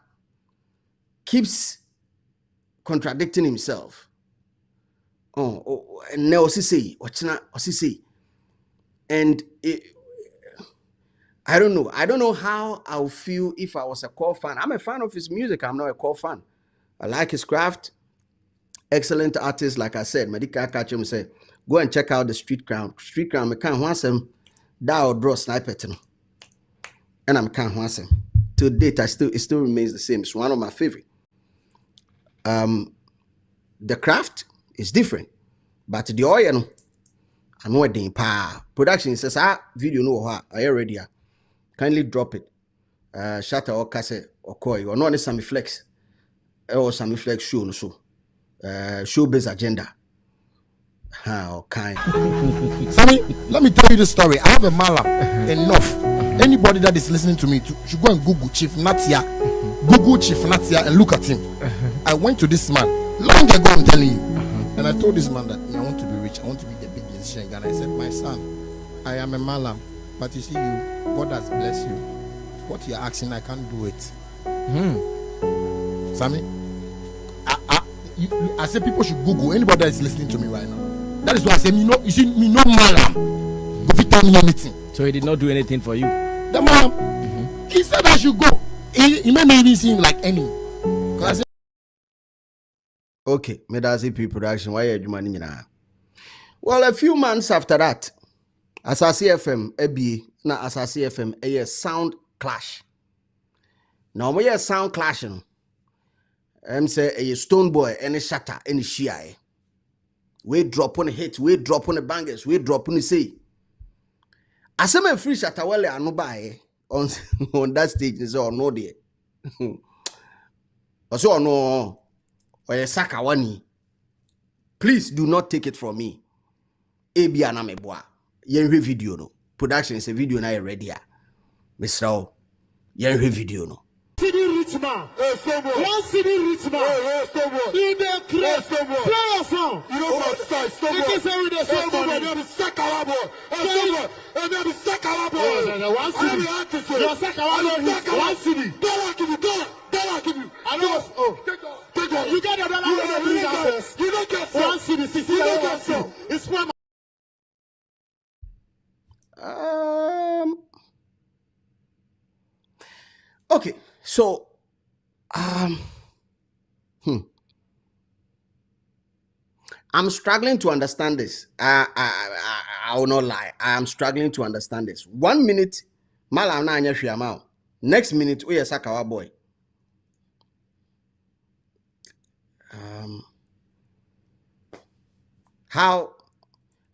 keeps contradicting himself. And I don't know how I'll feel if I was a core fan. I'm a fan of his music. I'm not a core fan. I like his craft. Excellent artist, like I said. Medical catch him say, go and check out the Street Crown. Street Crown, I can't want some that or draw sniper. And I can't want some. To date, it still remains the same. It's one of my favorite. The craft is different, but the oil, I know it didn't pa. Production says, video no I already are. Kindly drop it. Shatta or cassette or koi or not some flex or some flex show no so. Show-based agenda. How kind. Sammy, let me tell you the story. I have a Malam enough. Anybody that is listening to me should go and Google Chief Natia. Google Chief Natia and look at him. I went to this man long ago, I'm telling you. And I told this man that I want to be rich. I want to be the big musician in Ghana. I said, my son, I am a Malam. But you see, God has blessed you. What you're asking, I can't do it. Sammy, I say people should Google anybody that is listening to me right now. That is why I say, you see, me no Malam. Go fit tell me anything. So he did not do anything for you? The Malam, he said I should go. He made me even seem like any. Okay, Medasi production. Why are you money now? Well, a few months after that, Asasi FM, ABA, na Asasi FM, a sound clash. Now we are sound clashing. I'm say a Stone Boy, any Shatta, any Shia. We drop on a hit, we drop on the bangers, we drop on the say. As I'm a free Shatta Wale and no buy on that stage is or no there. Also no or a Sakawani. Please do not take it from me. Ebi anameboa. Yenhwe video no. Production is a video na ready ya. Mr. Yenhwe video no. Rich man. One city rich man. In the crest. Play your song. You know what size. It is every day. They be Sakalabo. They be Sakalabo. One city. Your Sakalabo. One city. Dollar give you. I know. Oh. Take off. You get a dollar. You don't get some. One city. You don't get some. It's one. Okay. So, I'm struggling to understand this. I will not lie. I am struggling to understand this. 1 minute, Malam na anya hwiama. Next minute we Sakawa boy. How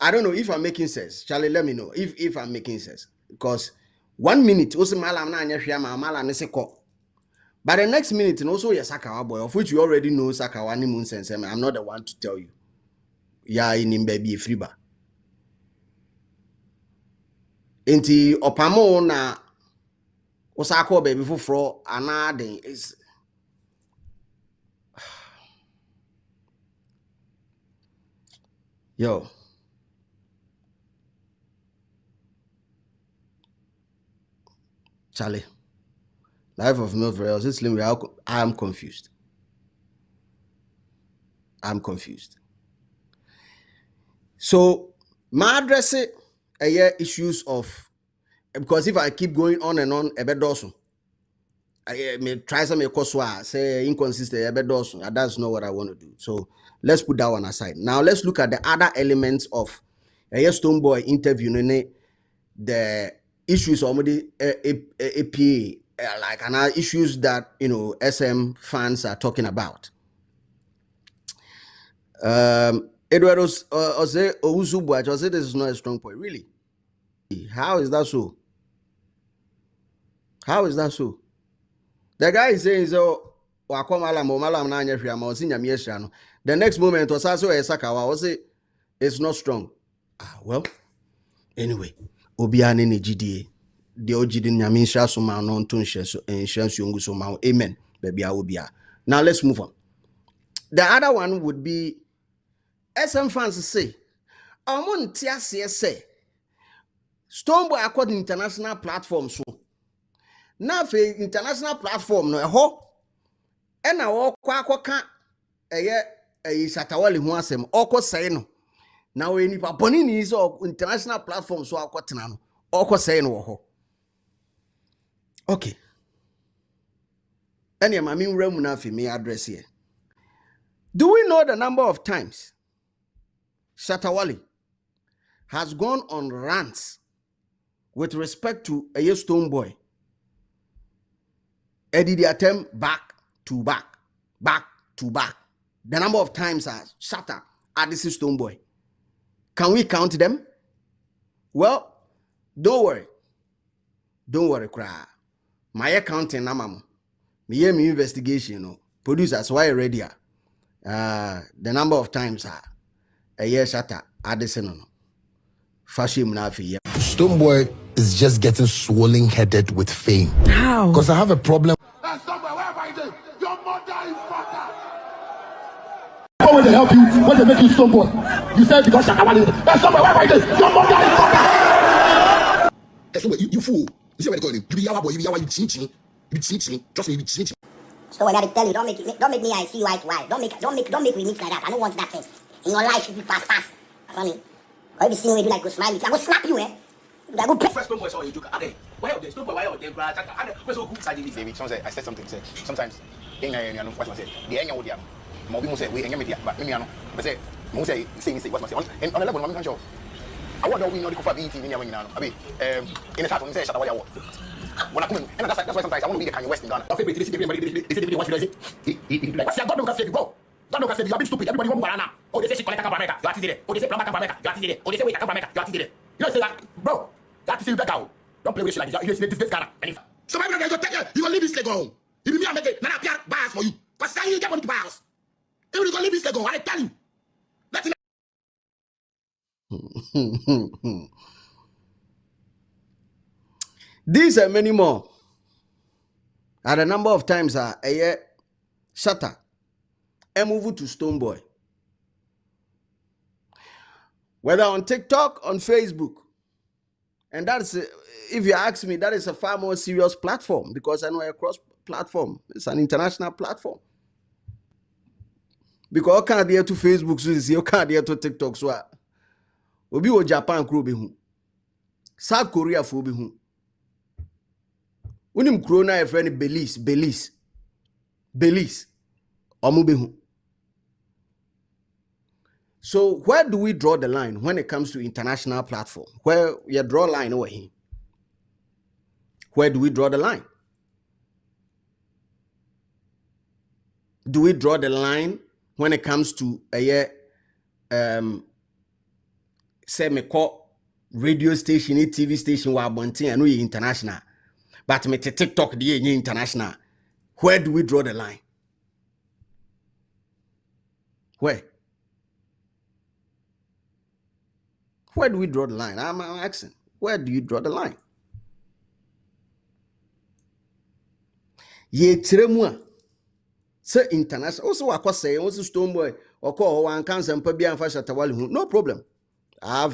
I don't know if I'm making sense. Charlie, let me know if I'm making sense. Because 1 minute also Malam na anya hwiama Malam ne se ko. But the next minute also your Sakawa boy, of which you already know Sakawa ni mun sense. I'm not the one to tell you. Yeah, in him baby free ba. Inti opamo na osako baby fufro anade is yo. Charlie. Life of Mills Slim, I am confused. I'm confused. So my address issues of, because if I keep going on and on, a bit also. I may try some say inconsistent, and that's not what I want to do. So let's put that one aside. Now let's look at the other elements of a Stoneboy interview. The issues of the APA, like another issues that SM fans are talking about. Edward Owusu-Boach say this is not a strong point. Really? How is that so? How is that so? The guy is saying so. The next moment was also a Sakawa was say it's not strong. Well, anyway, Obiane ni GDA. The Ojidin Yaminsha Suma non to insurance Yungu Suma. Amen. Baby Obia. Now let's move on. The other one would be SM fans say, I want to say Stoneboy according international platform so. Now for international platform no ho e na wo kwa ka eye Shatawale ho asem okọ say no na we nipa boni ni so international platform so akotena no okọ say no ho. Okay, any mami nwra na fi me address here. Do we know the number of times Shatawale has gone on rants with respect to a Stoneboy? Eddie the attempt back to back. The number of times as Shatta at this Stoneboy. Can we count them? Well, don't worry, cry. My accounting namamo. Me investigation, producers why ready. The number of times are a year Shatta at this no. Fashim nafi. Stoneboy is just getting swollen headed with fame. How? Because I have a problem. Stoneboy, where am I? Your mother is fucker. When they help you, when they make you Stoneboy, you said because Shatawale. Stoneboy, where am I? Your mother is fucker. Stoneboy, you fool. You see what they call him? You be yawa boy, you be yawa, you chin. Trust me, you chin. So when I tell you, don't make me I see white. Don't make we mix like that. I don't want that thing. In your life, if you pass. Funny. Or if you see me do like go smile, I go slap you, eh? I go first Stoneboy saw you joke. Okay, why are they? Stoneboy, why are they? Where's so good side of this? I said something. Sometimes, what I said. The end of the more people say we ain't media, but me, but say, most say what I say. And on a level, I'm not sure. I want to know the coffee in the I mean, in the time, say Shatawale. When I come in, and that's why sometimes I want to be the Kanye West in Ghana. They say, what should I say? What's your God don't say go? God don't say you have been stupid. Everybody want banana. Oh, they say she collect from America. You are it. Oh, they say plumber come from America. You are it. Oh, they say wait come from America. You are it. You know say that, bro. That is you back out. Don't play with shit like this. You this Ghana. So my brother, you go leave this leg home. You be me and make it. Now I pay bars for you. Cause I you get money to buy house. You go leave this leg home. I tell you. That's These and many more are the number of times a year Shatta and move to Stoneboy. Whether on TikTok, on Facebook. And that's, if you ask me, that is a far more serious platform because I know a cross platform. It's an international platform. Because I can't adhere to Facebook, so you can't adhere to TikTok. So, Obi o Japan crew be who. South Korea for be who. Unim Corona a friend Belize. Omubehu. So where do we draw the line when it comes to international platform? Where you draw a line over here? Where do we draw the line? Do we draw the line when it comes to say me call radio station, TV station, wa bontin, I know you international, but me TikTok the international. Where do we draw the line? Where? Where do we draw the line? I'm asking. Where do you draw the line? Ye tiremua. Say international. Also, I say, also Stoneboy or call one cancer and Pabia and Fashatawali. No problem. I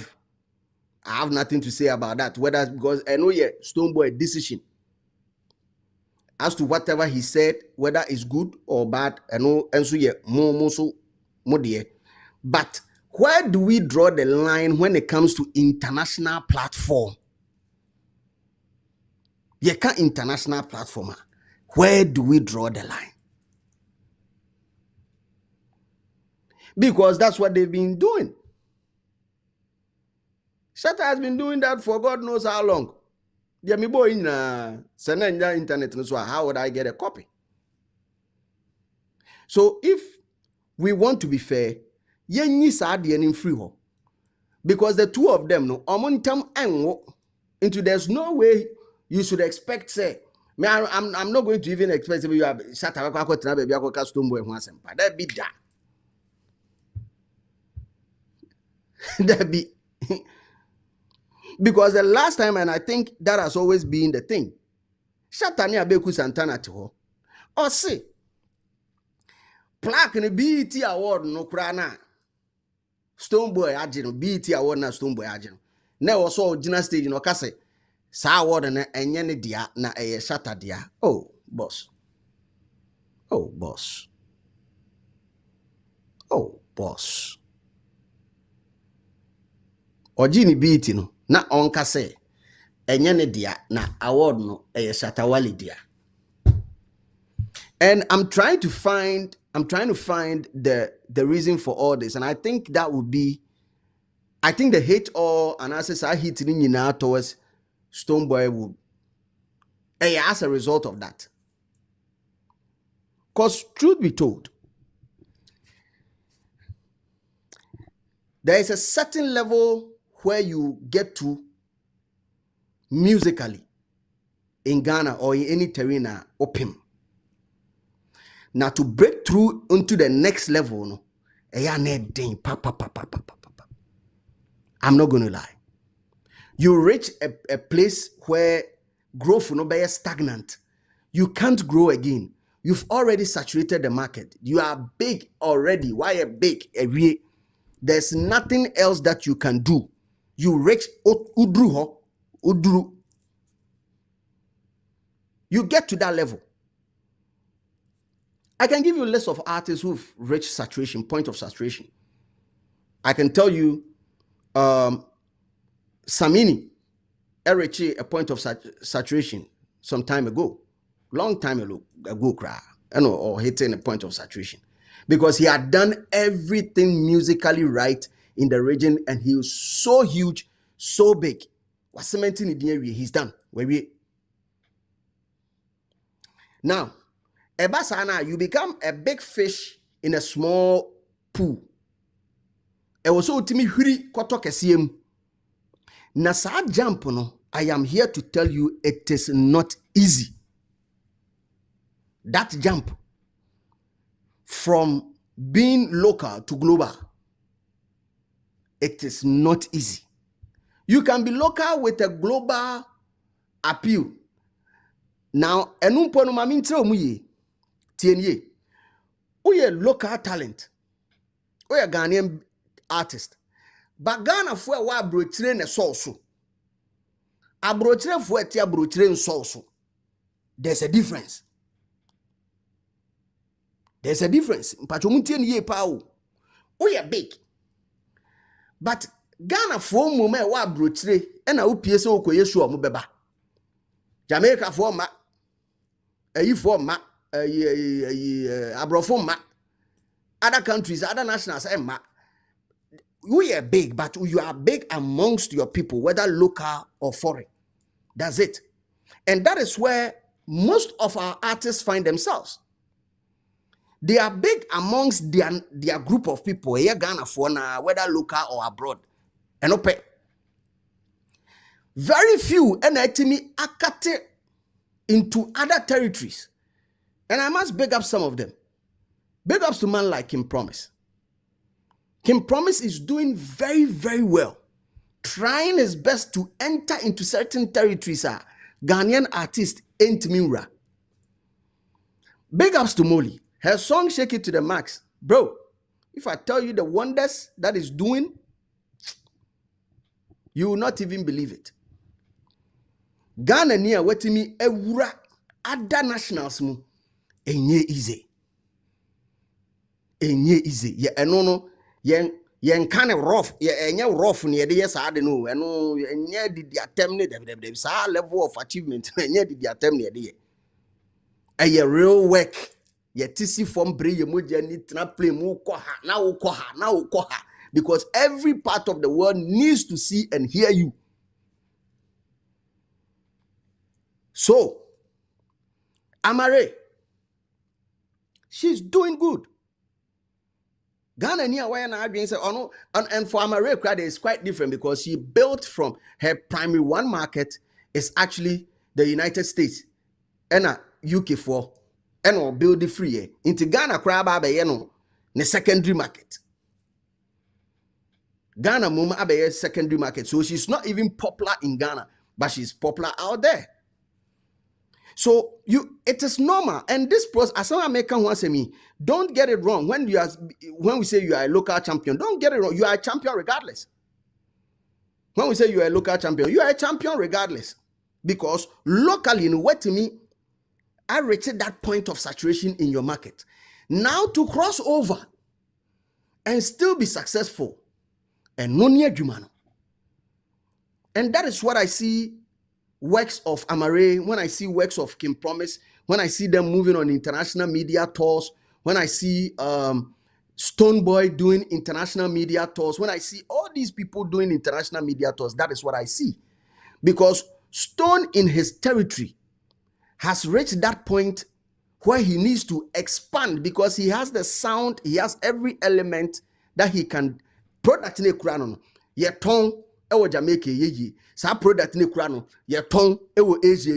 have nothing to say about that. Whether because I know Stoneboy decision as to whatever he said, whether it's good or bad. I know and so more dear. But where do we draw the line when it comes to international platform? You can't international platformer. Where do we draw the line? Because that's what they've been doing. Shatta has been doing that for God knows how long. Yeah, me boy in Senenda internet, so how would I get a copy? So if we want to be fair, yenyi saadi and in free ho. Because the two of them no omontam enwo into there's no way you should expect say me I'm not going to even expect you have Shatta akwa tena baby akwa Stoneboy ho asempa. That be that. That be because the last time, and I think that has always been the thing, Shatta ni abeku Santana to or see plaque in the BET award no krana Stoneboy agino BET award na Stoneboy agino na also original stage no kase sa award na enye ne dia na eye Shatta dia. Oh boss Ojini BET no na onka say enye ne dia na award no eye Shatta Wale dia. And I'm trying to find the reason for all this, and I think that would be, I think the hate or analysis I hit in now towards Stoneboy would as a result of that. Because truth be told, there is a certain level where you get to musically in Ghana or in any terrain open. Now to break through into the next level, no, I'm not going to lie. You reach a place where growth will not be stagnant. You can't grow again. You've already saturated the market. You are big already. Why a big? There's nothing else that you can do. You reach udru. You get to that level. I can give you a list of artists who've reached saturation, point of saturation. I can tell you, Samini reached a point of saturation some time ago, long time ago, or hitting a point of saturation, because he had done everything musically right in the region, and he was so huge, so big. What's cementing in the area? He's done. Now, Ebasana, you become a big fish in a small pool. E was so timi huri koto kesiem. Na sa jump no, I am here to tell you it is not easy. That jump from being local to global, it is not easy. You can be local with a global appeal. Now, enumpo no mamintre omuye. Tienye, we local talent, we a Ghanaian artist, but Ghana for wa brochire ne so. A brochire for tia brochire so. There's a difference. Mpachomuntie pa o. We are big, but Ghana for moment wa brochire e na upie se okoye show mo beba. Jamaica for ma, for ma. Abrofoma, other countries, other nationals, we are big, but you are big amongst your people, whether local or foreign. That's it. And that is where most of our artists find themselves. They are big amongst their group of people, Ghana for now, whether local or abroad. And okay. Very few NITMI akate into other territories. And I must big up some of them. Big ups to man like Kim Promise. Kim Promise is doing very, very well. Trying his best to enter into certain territories. Ghanaian artist ain't Minra. Big ups to Molly. Her song Shake It to the Max. Bro, if I tell you the wonders that is doing, you will not even believe it. Ghana near wetimi ewura other nationals mu enye easy. Enye easy. Ye eno no yen kind of rough. Ye enye rough ni ye de yes ade no. Eno enye di attempt ni de sa level of achievement. Enye di attempt ni ye. Eye real work. Ye tisi form bre ye moja ni tna play mu ko ha na wo ko ha. Because every part of the world needs to see and hear you. So, Amare, she's doing good. Ghana near why na adwin say no, and for Amare it's quite different because she built from her primary one market is actually the United States and UK for and or build the free into Ghana crab no the secondary market. Ghana muma abe secondary market, so she's not even popular in Ghana, but she's popular out there. So it is normal, and this process, as an American wants me, don't get it wrong. When we say you are a local champion, don't get it wrong. You are a champion regardless. When we say you are a local champion, you are a champion regardless, because locally in what to me, I reached that point of saturation in your market. Now to cross over and still be successful, and no near Jumano, and that is what I see. Works of Amare, when I see works of Kim Promise, when I see them moving on international media tours, when I see Stonebwoy doing international media tours, when I see all these people doing international media tours, that is what I see. Because Stone in his territory has reached that point where he needs to expand because he has the sound, he has every element that he can product in a crown. Yet tongue ewo Jamaica ye sa product ne kura no ye ton ewo Asia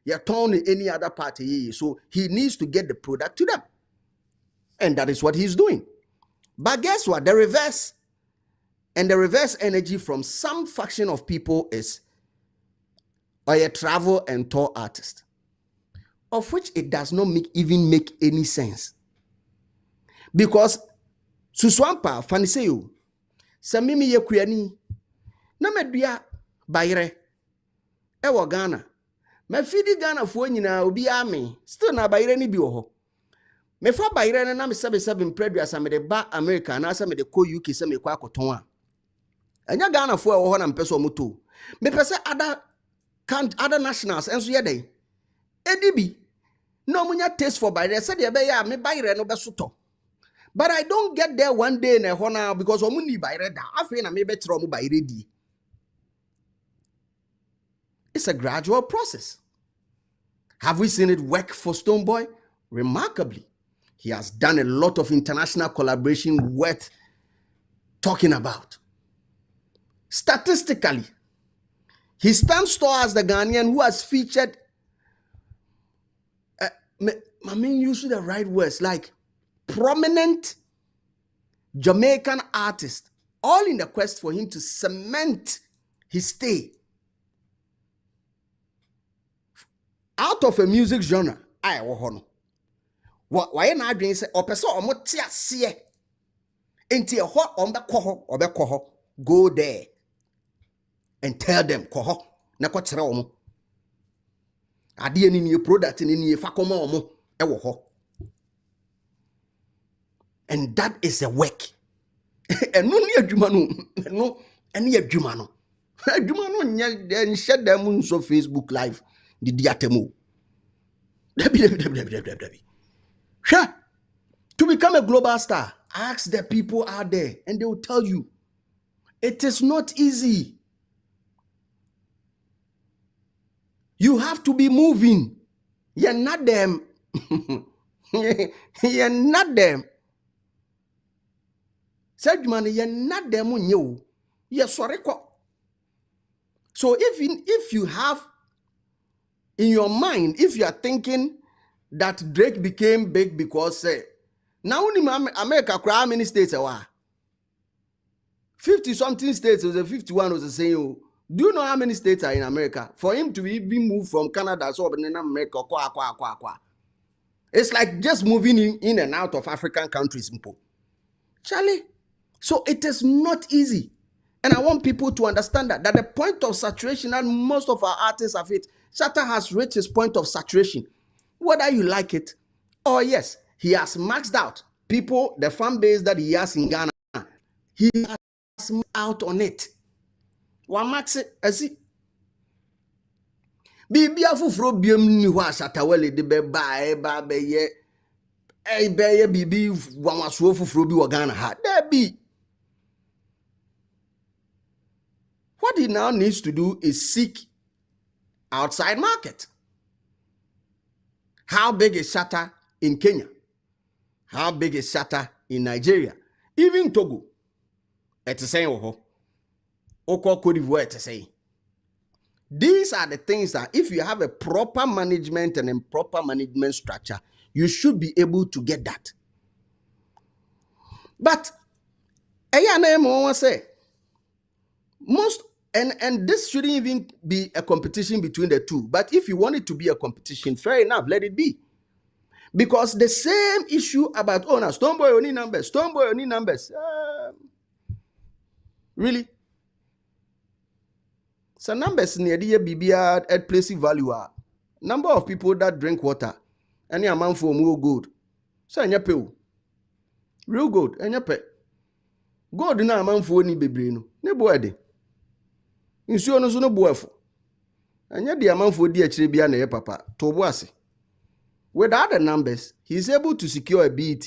ye ton in any other party ye. So he needs to get the product to them, and that is what he's doing. But guess what? The reverse energy from some faction of people is a travel and tour artist, of which it does not even make any sense, because suswampa faniseyo samimi ye kuyani na medua bayre ewo Ghana ma fidi Ghana fo nyina obi ame still na bayre ni bi wo ho me fa bayre na me sebe mpredua sa me de ba America na sa me de ko UK sa me kwa akoton a anya Ghana fo wo ho na mpeso moto me pese other nationals enso ye den edibi no munya taste for bayre said de be ya me bayre no be soto. But I don't get there one day in a honor because omuni bayre da afi na me be tro mu bayre di. It's a gradual process. Have we seen it work for Stonebwoy? Remarkably. He has done a lot of international collaboration worth talking about. Statistically, he stands tall as the Ghanaian who has featured, I mean, using the right words, like prominent Jamaican artists, all in the quest for him to cement his stay out of a music genre. I wohono. Why na adwin say opeso omo te ase enti ho ombe go there and tell them koho na ko kire omo ade ni ni product ni ni fa koma omo e wo ho, and that is a work. And no ni adwuma no ene adwuma no nya shed them on so Facebook live the diatemo. To become a global star, ask the people out there and they will tell you it is not easy. You have to be moving. You're not them. You're not them. Said man, you're not them on you. You're sorry. So if you have in your mind, if you are thinking that Drake became big because now America how many states are 50 something states, was a 51 was the same. Do you know how many states are in America? For him to be moved from Canada, so in America, it's like just moving in and out of African countries, Charlie. So it is not easy. And I want people to understand that the point of saturation, and most of our artists have it, Shatta has reached his point of saturation. Whether you like it or yes, he has maxed out people, the fan base that he has in Ghana. He has maxed out on it. One max it, as it. Bibi afufro biem ni ho asatawale de be ba be ye bibi wanwaso fufuro bi wo Ghana ha. There be. What he now needs to do is seek outside market. How big is Shatta in Kenya? How big is Shatta in Nigeria? Even Togo. It's the same. Oko Cote d'Ivoire, it's the same. These are the things that if you have a proper management and a proper management structure, you should be able to get that. But say most and this shouldn't even be a competition between the two. But if you want it to be a competition, fair enough, let it be. Because the same issue about Stonebwoy only numbers, Stonebwoy only numbers. Really? So numbers near the BBR at place value are number of people that drink water. Any amount for more good. So any pay. Real good. Any pay. God na amount for any baby no. Ne boy. Insuo no so no boafo. Anya the amount for di achire bia na ye papa. To boase. Without the numbers, he is able to secure a BET.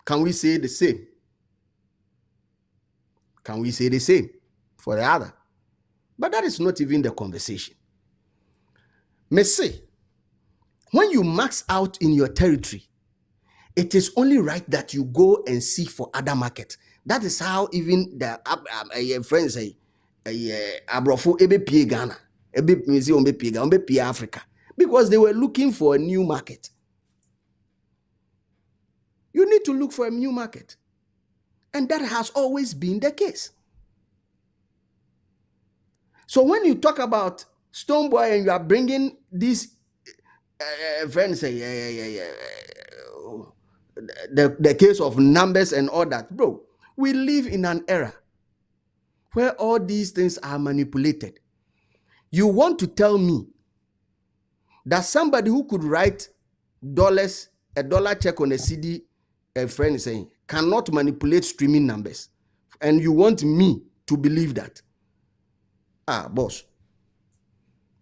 Can we say the same? Can we say the same for the other? But that is not even the conversation. Me say, when you max out in your territory, it is only right that you go and seek for other markets. That is how even the friends say, Abrofo ebe pie Ghana, ebe mezi ombe pie Ghana, ombe pie Africa, because they were looking for a new market. You need to look for a new market, and that has always been the case. So when you talk about Stonebwoy and you are bringing these friends say the case of numbers and all that, bro, we live in an era where all these things are manipulated. You want to tell me that somebody who could write a dollar check on a CD, a friend saying, cannot manipulate streaming numbers, and you want me to believe that? Ah, boss.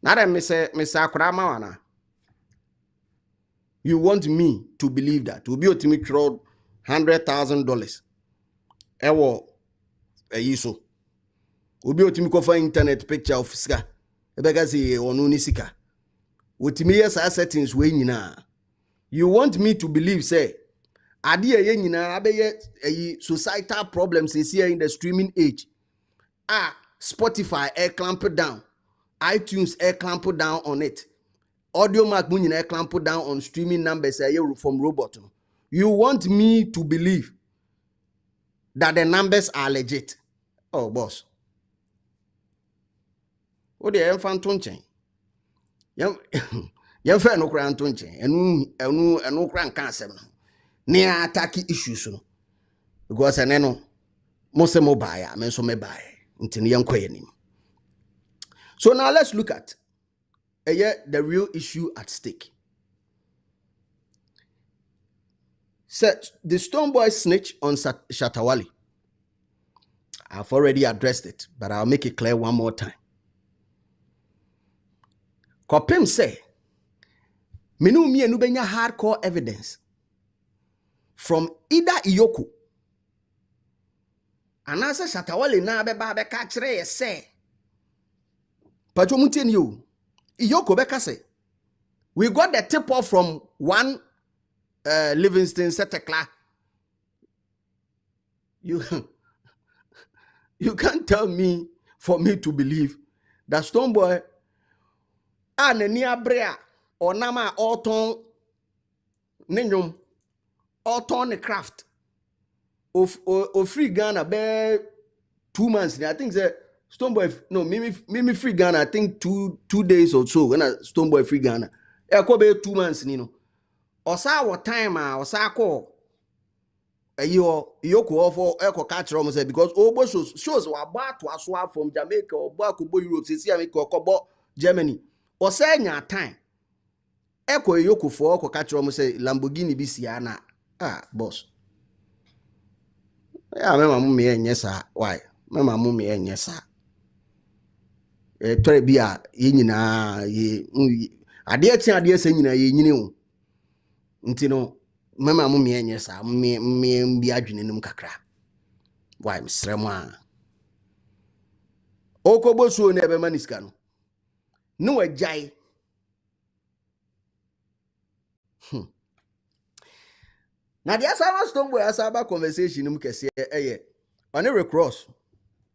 Now that Mr. Akurama, you want me to believe that? To be able to make $100,000. Ewo yiso. Ubi otimi kofa internet picture of sika. Ebega say onuni sika. Otimi yes settings we nyina. You want me to believe say ade ye nyina abeye societal problems is here in the streaming age. Spotify air clamp down. iTunes air clamp down on it. Audio Mac munyina air clamp down on streaming numbers from robot. You want me to believe that the numbers are legit? Oh, boss. What the infant chain? Young fair no crown tunche, and no crown cancer. Near attack issues. Because I know most mobile, I mean, so may buy until young quaying. So now let's look at the real issue at stake. So the Stonebwoy snitch on Shatta Wale. I've already addressed it, but I'll make it clear one more time. Kopim say, Minu mi enubenya hardcore evidence from either Iyoku and answer Shatta Wale na beba be kachre say Pacho Mutien you. Iyoko Bekase. We got the tip off from one Livingston Setekla. You can't tell me for me to believe that Stoneboy and Nia Brea or Nama Auton Ninyum Auton the craft of free Ghana be 2 months. I think that Stoneboy no Mimi free Ghana. I think two days or so when Stoneboy free Ghana. I could be 2 months, Osa what time osa call. Yoko offer echo catch almost because all shows were bought to swap from Jamaica or Bakubo Europe, America or Germany. Or say your time. Echo Yoko for Oko catch almost say Lamborghini Bisiana. Boss. Yeah, Mamma Mummy and yes, sir. Why? Mamma Mummy and yes, sir. Try be a ye. I dare saying you know. Mama mummy enyesa me bi adwene num kakra why misremo a okobosuo na ebe maniska no wajai na dia sama Stoneboy asaba conversation num kese eye on a recross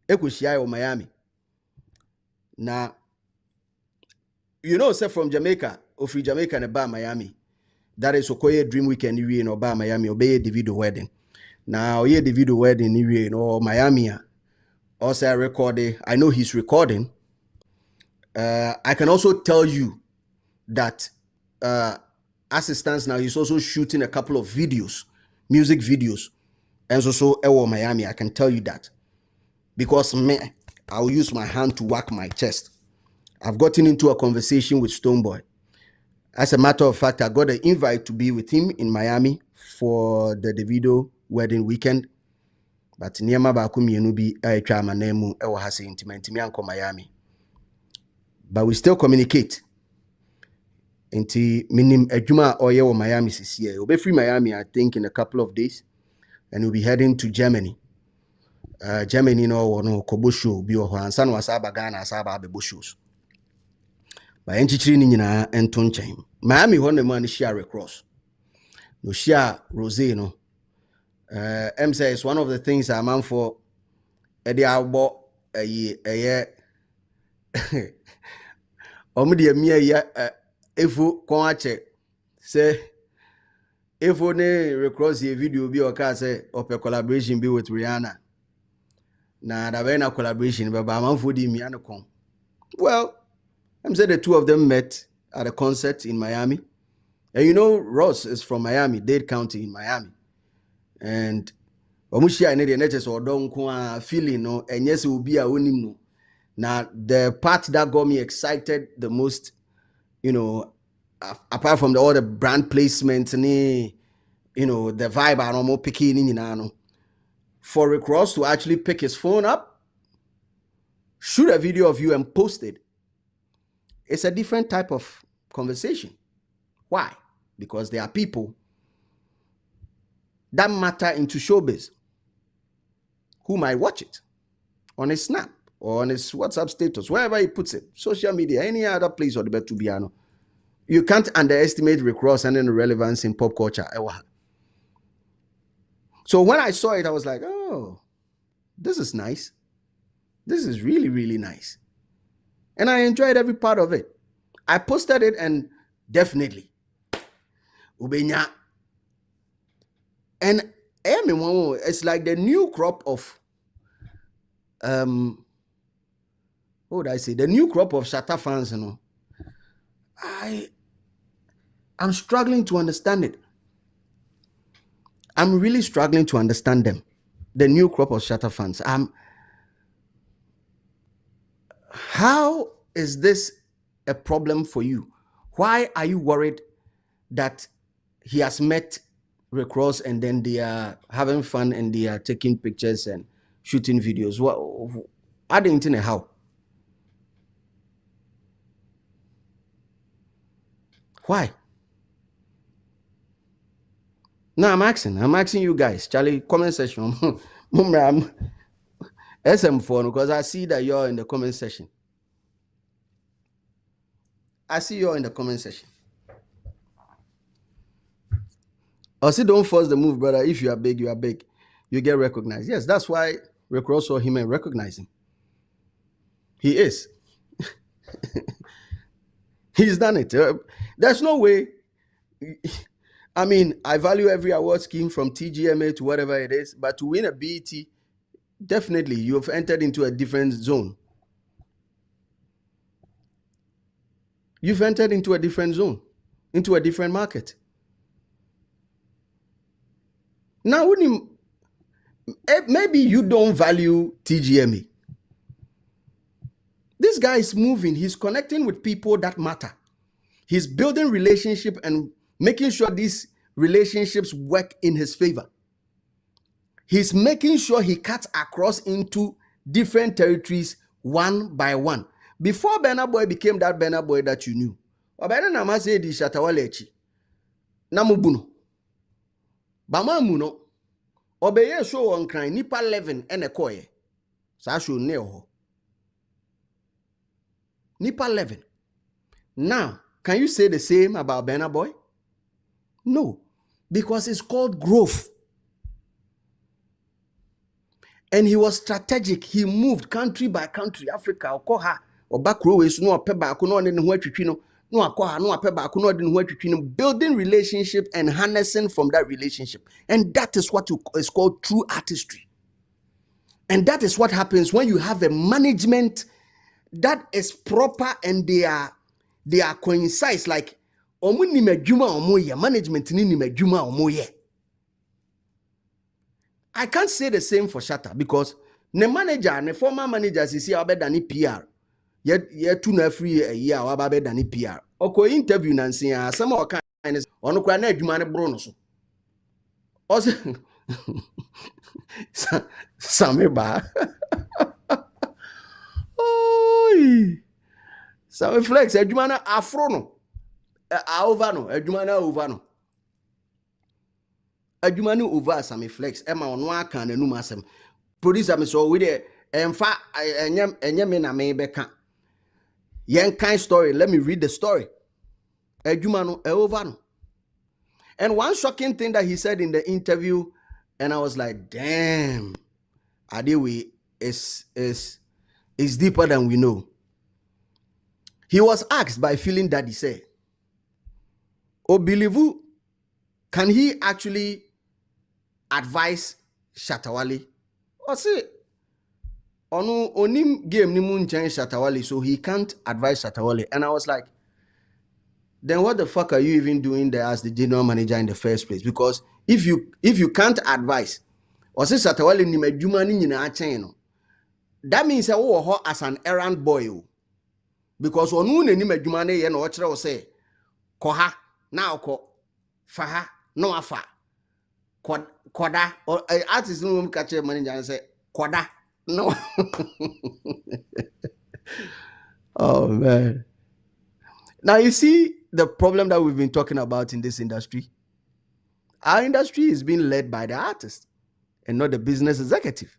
ekohia o Miami na say from Jamaica or free Jamaica and ba Miami. That is Okoye Dream Weekend in Oba Miami, obey the video wedding. Now, yeah, the video wedding in Miami. Also, recording. I know he's recording. I can also tell you that as it stands now, he's also shooting a couple of videos, music videos, and so Miami. I can tell you that because I'll use my hand to whack my chest. I've gotten into a conversation with Stoneboy. As a matter of fact, I got an invite to be with him in Miami for the Davido wedding weekend. But Niama Bakumi Yenubi Aicha Manemu Ewahase Intimate Miami. But we still communicate. Inti minim Ejuma Oye or Miami this year. We'll be free Miami, I think, in a couple of days. And we'll be heading to Germany. Germany no Kobosho Bio Hansan Wasaba Ghana Asaba Beboshows. By enchichiri ni nyina ento nchen Miami ho na man share recross no share Rose no say it's one of the things a man for ede abo eye omde mi eye efu kon ache say efu ne recross ye video bi o ka say ope collaboration bi with Rihanna na da be na collaboration be ba man for di mi anokon. Well, I'm saying the two of them met at a concert in Miami. And Ross is from Miami, Dade County in Miami. And Omushia and the NHS or don't feeling no, and yes, it will be a winning. Now, the part that got me excited the most, apart from all the brand placement and the vibe I'm more picking in, for Rick Ross to actually pick his phone up, shoot a video of you and post it. It's a different type of conversation. Why? Because there are people that matter into showbiz who might watch it on his Snap or on his WhatsApp status, wherever he puts it, social media, any other place or the bed to be. You can't underestimate Rick Ross and the relevance in pop culture. So when I saw it, I was like, oh, this is nice. This is really, really nice. And I enjoyed every part of it. I posted it and definitely. Ubenya. And it's like the new crop of what would I say? The new crop of Shatta fans, I'm struggling to understand it. I'm really struggling to understand them. The new crop of Shatta fans. How is this a problem for you? Why are you worried that he has met Rick Ross and then they are having fun and they are taking pictures and shooting videos? What? I didn't know how. Why? No, I'm asking you guys. Charlie, comment section. SM4, because I see that you're in the comment section. I see you all in the comment section. I say don't force the move, brother. If you are big, you are big. You get recognized. Yes, that's why Rick Ross saw him and recognized him. He is. He's done it. There's no way. I mean, I value every award scheme from TGMA to whatever it is, but to win a BET, definitely you've entered into a different zone. You've entered into a different zone, into a different market. Now, maybe you don't value TGMA. This guy is moving. He's connecting with people that matter. He's building relationship and making sure these relationships work in his favor. He's making sure he cuts across into different territories one by one. Before Burna Boy became that Burna Boy that you knew, Obana namase di Shatawalechi. Namubuno. Bama muno. Obeye show on crying nipa 11 and a koye. Sa show neo. Nipa 11. Now, can you say the same about Burna Boy? No, because it's called growth. And he was strategic. He moved country by country, Africa, Okoha, or back rows, no peba, building relationship and harnessing from that relationship. And that is what is called true artistry. And that is what happens when you have a management that is proper and they are concise. Like management I can't say the same for Shatta because the manager, the former managers is here better than PR. Yet two na free a year or better than PR. Oko interview Nancy some of kind on the craned man bronoso. Also Sameba. Oh, Sam flex a jumana afrono. Ovano, a jumana ovano. Adwumani over Sammy Flex Emma on one can and numasem. Producer me so with it and fa enyam na me beka. Yen kind story. Let me read the story. Adwumano ovano. And one shocking thing that he said in the interview, and I was like, damn, Adewe is deeper than we know. He was asked by Feeling Daddy say, "Oh, believe you, can he actually advise Shatawale?" Or say, "Onu onim game ni mun chen Shatawale, so he can't advise Shatawale." And I was like, then what the fuck are you even doing there as the general manager in the first place? Because if you can't advise, or say Shatawale ni medjuma ni nyina chen no, that means I wo as an errand boy. Because onu ni medjuma ne ye na o kire o say, "Koha na oko faha no afa koda," or artist no catch manager and say koda no. Oh man. Now you see the problem that we've been talking about in this industry. Our industry is being led by the artist and not the business executive.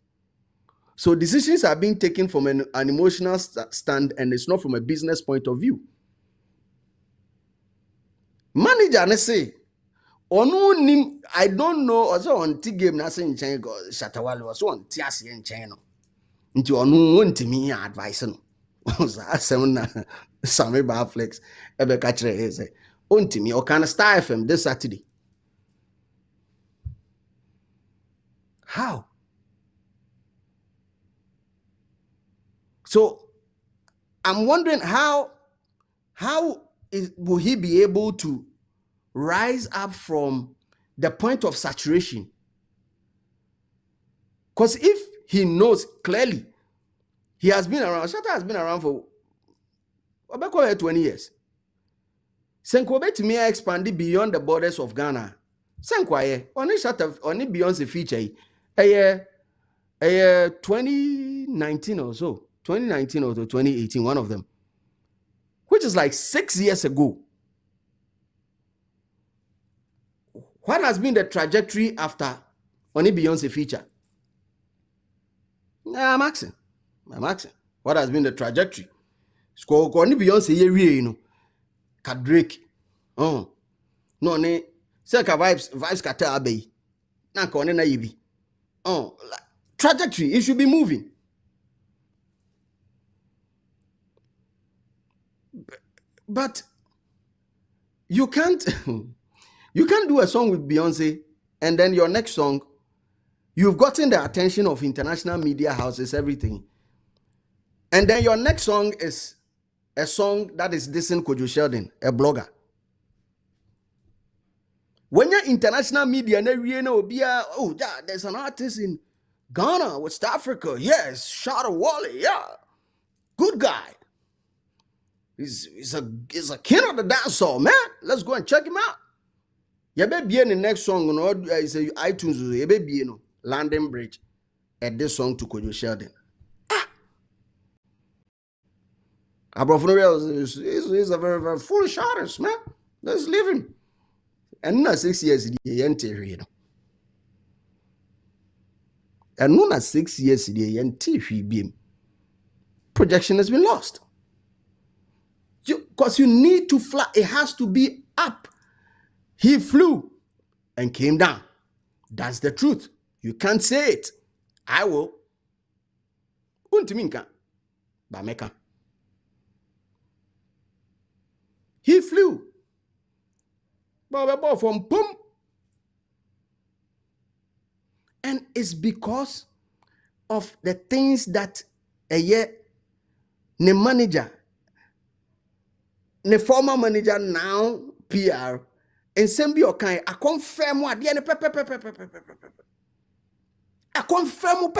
So decisions are being taken from an emotional stand, and it's not from a business point of view. Manager ne say, I don't know, also on T game na say nchen go Shatawale also on T ase nchen no. Nti onu ntimi advice no. Asem na Sammy Barflex ebe ka kire say, "Ontimi o can Star FM this Saturday." How? So I'm wondering how will he be able to rise up from the point of saturation? Because if he knows clearly, he has been around, Shatta has been around for about 20 years. Senko to me expanded beyond the borders of Ghana. Senko only Shatta only Beyonce feature a year 2019 or so. 2019 or 2018, one of them, which is like 6 years ago. What has been the trajectory after only Beyonce feature? I'm asking. What has been the trajectory? Only Beyonce, you know, ka Drake no ne say ka vibes kata abey na ka one na yibi trajectory, it should be moving. But you can't do a song with Beyonce and then your next song you've gotten the attention of international media houses, everything, and then your next song is a song that is dissing Kojo Sheldon, a blogger. When you're international media, oh yeah, there's an artist in Ghana, West Africa, yes, Shadow Wally, yeah, good guy. He's a king of the dancehall, man. Let's go and check him out. You better be in the next song on iTunes. You better be London Bridge at this song to Kojo Sheldon. He's a very, very foolish artist, man. Let's leave him. And now 6 years, he ain't here. And now 6 years, he ain't here. Projection has been lost. Because you need to fly, it has to be up. He flew and came down. That's the truth. You can't say it. I will. Untiminka. Bameka. He flew. From boom. And it's because of the things that the manager, the former manager now, PR, and Sembi Okai, I confirm what I confirm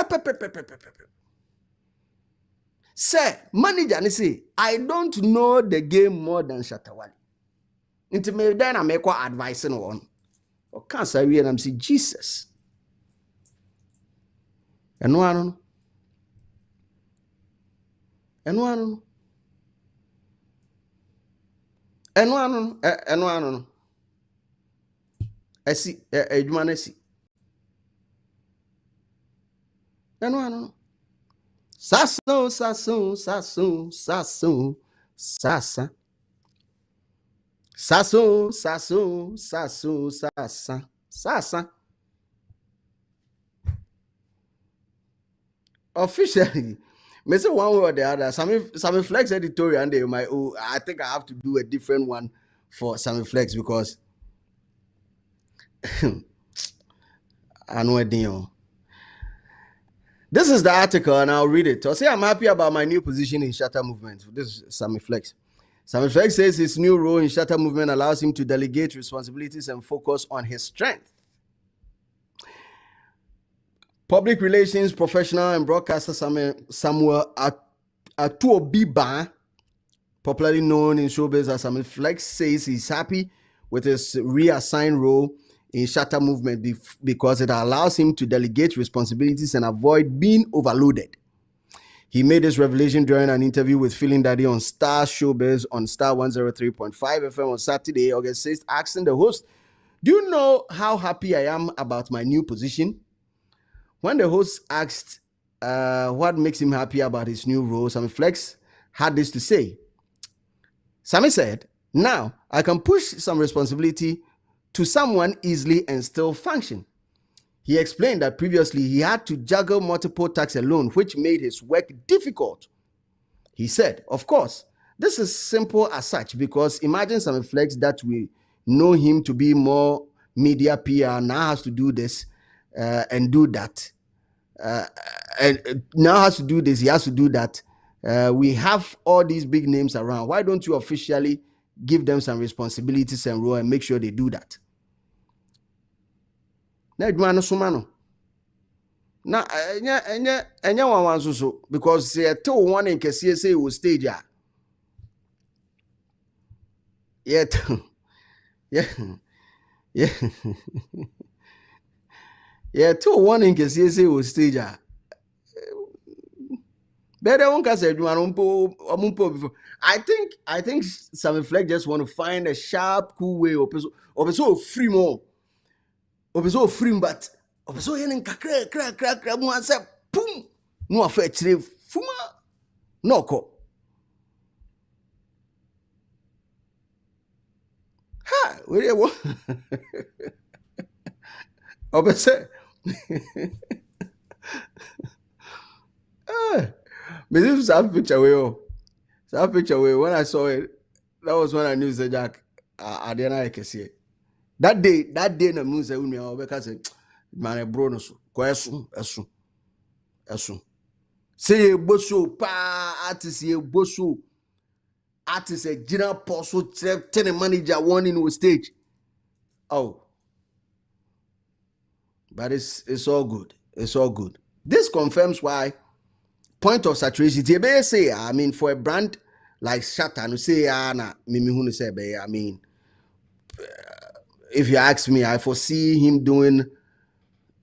Sir, manager, say, I don't know the game more than Shatawali. Into me then I make what advice and one. Or can't say and I'm say Jesus. And one. I see a human see. And one. Sasso, Sasa. Officially, me say one way or the other. Sammy Flex editorial, and they might. Oh, I think I have to do a different one for Sammy Flex because I know it. This is the article, and I'll read it. I'll say I'm happy about my new position in Shatter Movement. This is Sammy Flex. Sammy Flex says his new role in Shatter Movement allows him to delegate responsibilities and focus on his strength. Public relations professional and broadcaster Samuel Atuobiba, popularly known in showbiz as Sammy Flex, says he's happy with his reassigned role in Shatter Movement because it allows him to delegate responsibilities and avoid being overloaded. He made this revelation during an interview with Feeling Daddy on Star Showbiz on Star 103.5 FM on Saturday, August 6th, asking the host, "Do you know how happy I am about my new position?" When the host asked what makes him happy about his new role, Sammy Flex had this to say. Sammy said, "Now I can push some responsibility to someone easily and still function." He explained that previously he had to juggle multiple tasks alone, which made his work difficult. He said, "Of course, this is simple as such because imagine Sammy Flex that we know him to be more media PR now has to do this and do that. And now has to do this, he has to do that. We have all these big names around. Why don't you officially give them some responsibilities and role and make sure they do that?" Na edwuma so ma no. Na enya one so because say to one in kese say we stage a. Yet yeah. Yeah, to one in kese say we stage a. Better one can say before. I think Sammy Flex just want to find a sharp, cool way of so free more. So free, but so yen crack one say boom. No affair fuma no ko. where you what? Obese. Me this have picture way. That picture way. When I saw it, that was when I knew say Jack. I didn't can see it. That day, na me say unu obeka say man bro no so. Ko esu. Say boso pa artist ye boso. Artist a general poso tell the manager warning on stage. Oh. But it's all good. It's all good. This confirms why point of saturation. They say, I mean, for a brand like Shatta, no say, na mimi hunu say, I mean, if you ask me, I foresee him doing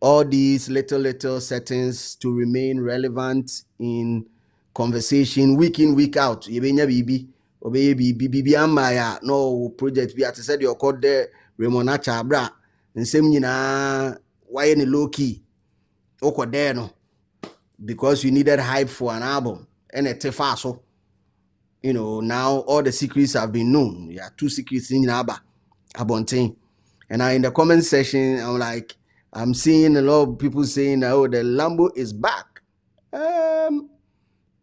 all these little settings to remain relevant in conversation week in, week out. Yebenya bibi, obeye bibi amaya no project bi ate said you called there Raymond Achabra nsem nyina why any low key oko there no because you needed hype for an album and a tefaso. You know, now all the secrets have been known. Yeah, 2 secrets in Aba Abontain. And now in the comment section, I'm seeing a lot of people saying, oh, the Lambo is back.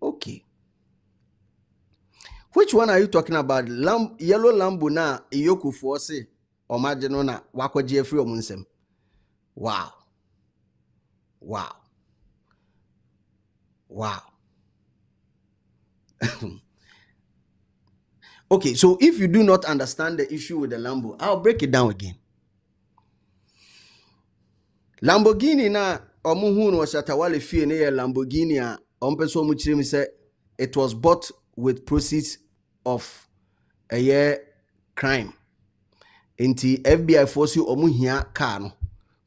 Okay. Which one are you talking about? Yellow Lambo na iyoku force or margin na wako Jeffrey or Munsem. Wow. Okay, so if you do not understand the issue with the Lambo, I'll break it down again. Lamborghini na omuhu no Shatawale fie ne Lamborghini a ompeso mu chire mi say it was bought with proceeds of a year crime. Enti FBI force you omu hia car no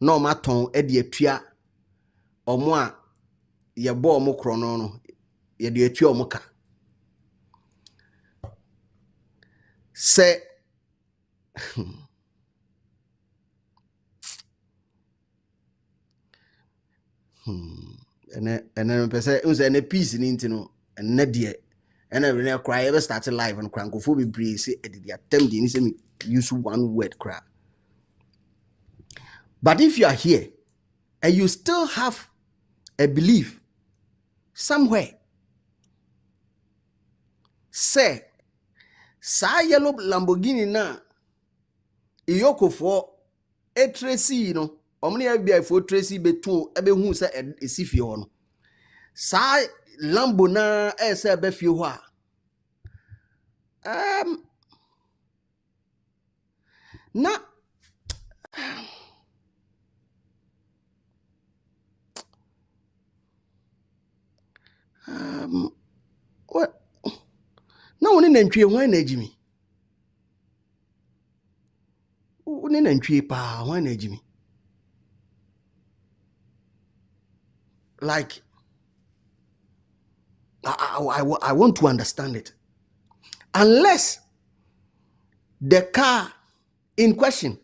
na o maton e de atua omu a ye bo omu krono no ye de atua omu ka. Say and then person unse na peace ni ntino na de and I really cry ever started live and crankofo be breeze say e dey attempt dey say me use one word cry. But if you are here and you still have a belief somewhere, say sa yellow Lamborghini na iyoko for e tracy no omni FBI for tracy betu ebe hu say esifie ho no sa Lambo na ese be fie ho a na what na woni nantwie hwan na agimi woni nantwie pa hwan na agimi like I want to understand it. Unless the car in question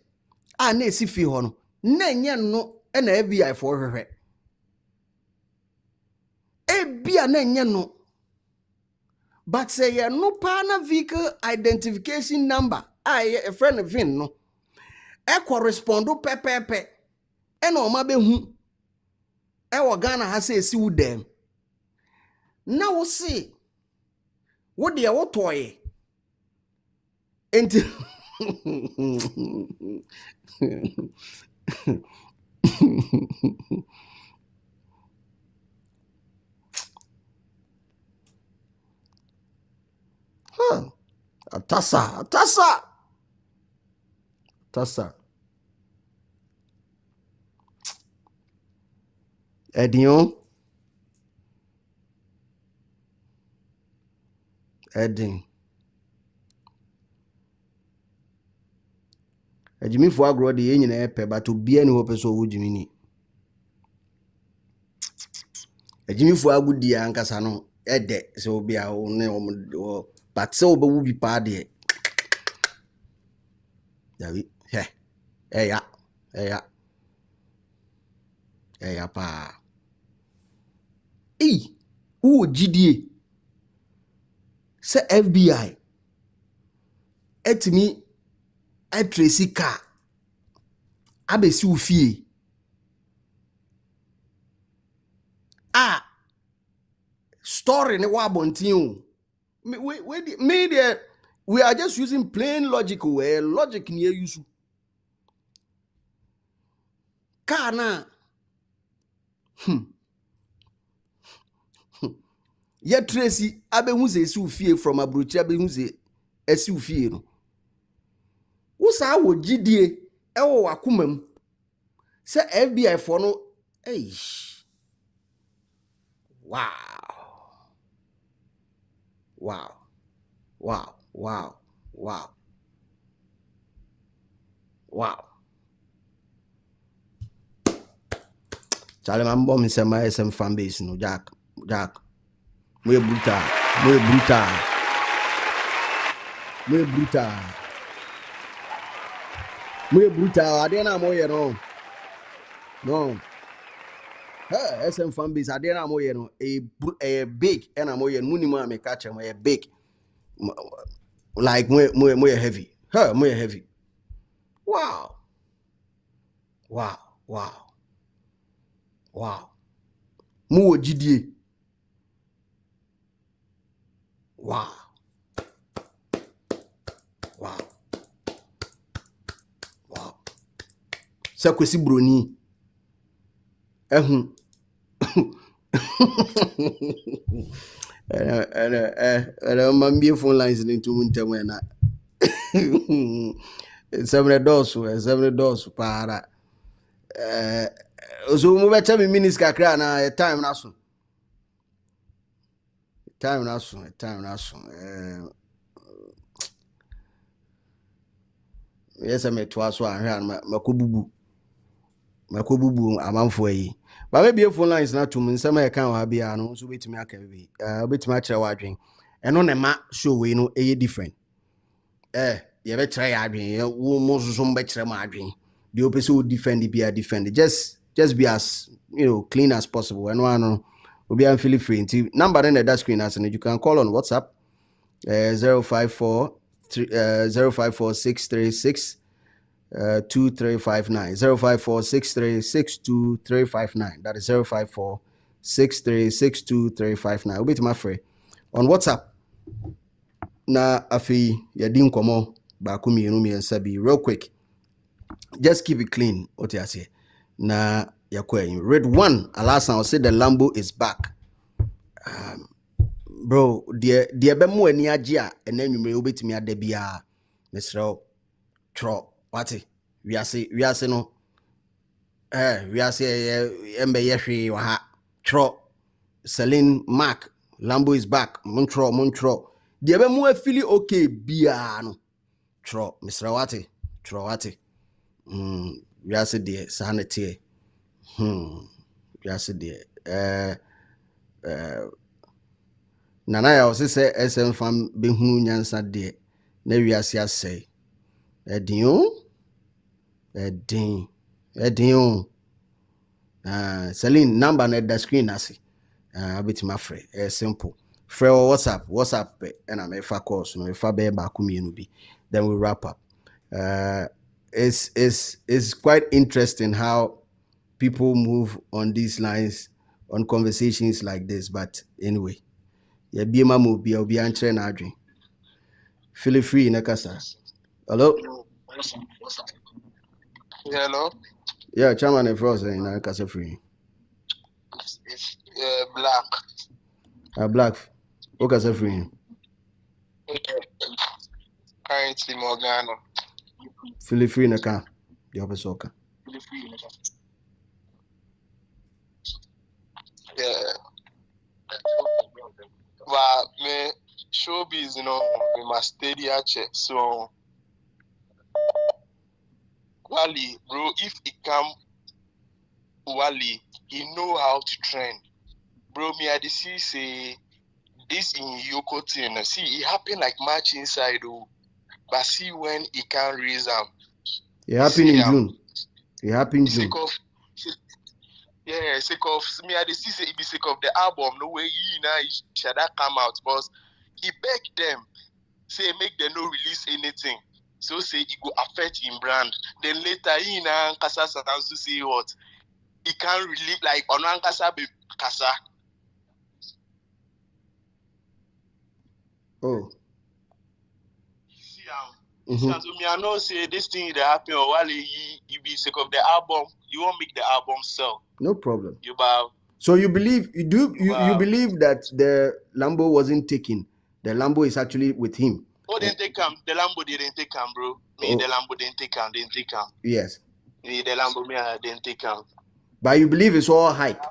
na esi fie ho no na nya no na FBI for hwehwe bia na nya no but say ye no pa na vehicle identification number a friend of VIN no e correspond pepepe e na o ma be hu e wo Ghana ha say esi wu dem na wo see wo de wo toye enti Atasa. Edin. Ejimi fo agro de yen nyina epe but obi ani ho peso wo jimi ni. Ejimi fo agudi ankasa no ede se obi a wo ne wo but se obewu bi pa de. Davi eya pa. Who GDA se FBI etimi Tracy car. Abesi ufie. Story ne wa bontin. We are just using plain logic where logic near use. Car na. Ye Tracy abehu se esi ufie from abrochi abehu se esi ufie no. Wo sa wo gidie ewo wakomam. Se FBI for no wow. Wow. Wow. Wow. Wow. Wow. Charlie man bomb say my SM fan base no Jack. We brutal. I didn't know no. Hey, SM fan base I didn't know a big and I'm minimum me catch a big like more heavy. More heavy. Wow. More GDA. Wow. Sakwesi broni. My phone lines into winter when I 7 doors para. So move at me minutes kakra na time naso. Yes, I met twice one makobubu amanfo yi. Ba maybe your phone lines na to me some I can ha bia no so betimi aka bi. Betimi akere wadwen. Eno ne ma show we no e different. Ye be try adwen, wo mo so be kire ma adwen. The opposite would defend just be as clean as possible. And one will be feel free. Number in that screen as you can call on WhatsApp 054-636 2359 054-636-2359. That is 054-636-2359. We'll be to my friend on WhatsApp. Na afi yadin komo ba kumi yenu sabi real quick. Just keep it clean. What you say? Na yakwe. Red one. Alasan will say the Lambo is back. Bro, dear bemo eni ajia and then you may obey to me at the bia. Mr. Tro. What? We are say no. We are say embe yeshi waha. Tro. Celine Mark. Lambo is back. Montro. Dear bemo feel okay bia no. Tro. Mr. Wati. Tro wati. We are said there, sanity. We are said there. Nana, I also say SM fam behu nyansa de. Ne we are say. Edin. Celine number net the screen asi. A bit my friend. Simple. Free WhatsApp and I'm a course no if I be back bi. Then we wrap up. It's quite interesting how people move on these lines on conversations like this. But anyway, yeah, be my move, be answer na adwin. Feel free in a casa. Hello? Hello? Yeah, chairman and frost in a casa free. Black. Black. What casa free? Currently Morgano. Feel free in a car. The opposite soccer. Yeah. But me showbiz, we must steady at check. So Wally, bro, if he come Wally, he know how to trend. Bro, me I see say this in Yoko thing. See, it happened like match inside but see when he can raise them. It happened in June. Sake of me, I see say it be sake of the album. No way he now should that come out, but he begged them, say make them no release anything. So say it go affect him brand. Then later he na kasa starts to say what he can't really like on kasa be kasa. Oh. So me I know say this thing that happen while you be sick of the album, you won't make the album sell. No problem. You bow. So you believe you believe that the Lambo wasn't taken. The Lambo is actually with him. Oh, didn't take him. The Lambo didn't take him, bro. Me, the Lambo didn't take him. Didn't take him. Yes. Me, the Lambo, me, I didn't take him. But you believe it's all hype.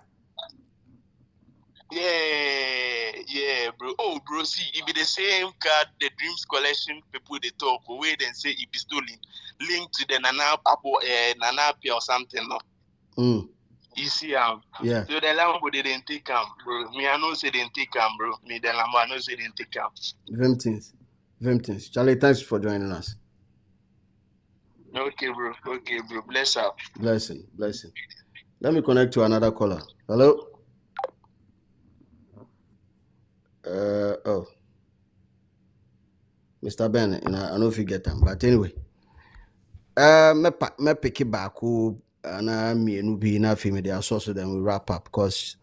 Yeah, bro. Oh, bro, see, it be the same card, the Dreams Collection people they talk, where they say it be stolen, linked to the Nana Apia or something, no? You see, yeah. So the Lambo didn't take him, bro. Me, I know say didn't take him, bro. Me, the Lambo, I know say didn't take him. Vimtins. Charlie, thanks for joining us. Okay, bro. Bless up. Blessing. Let me connect to another caller. Hello? Mr. Ben, I don't know if you get them, but anyway. Me pick it back and I'm be enough in the source, then we wrap up because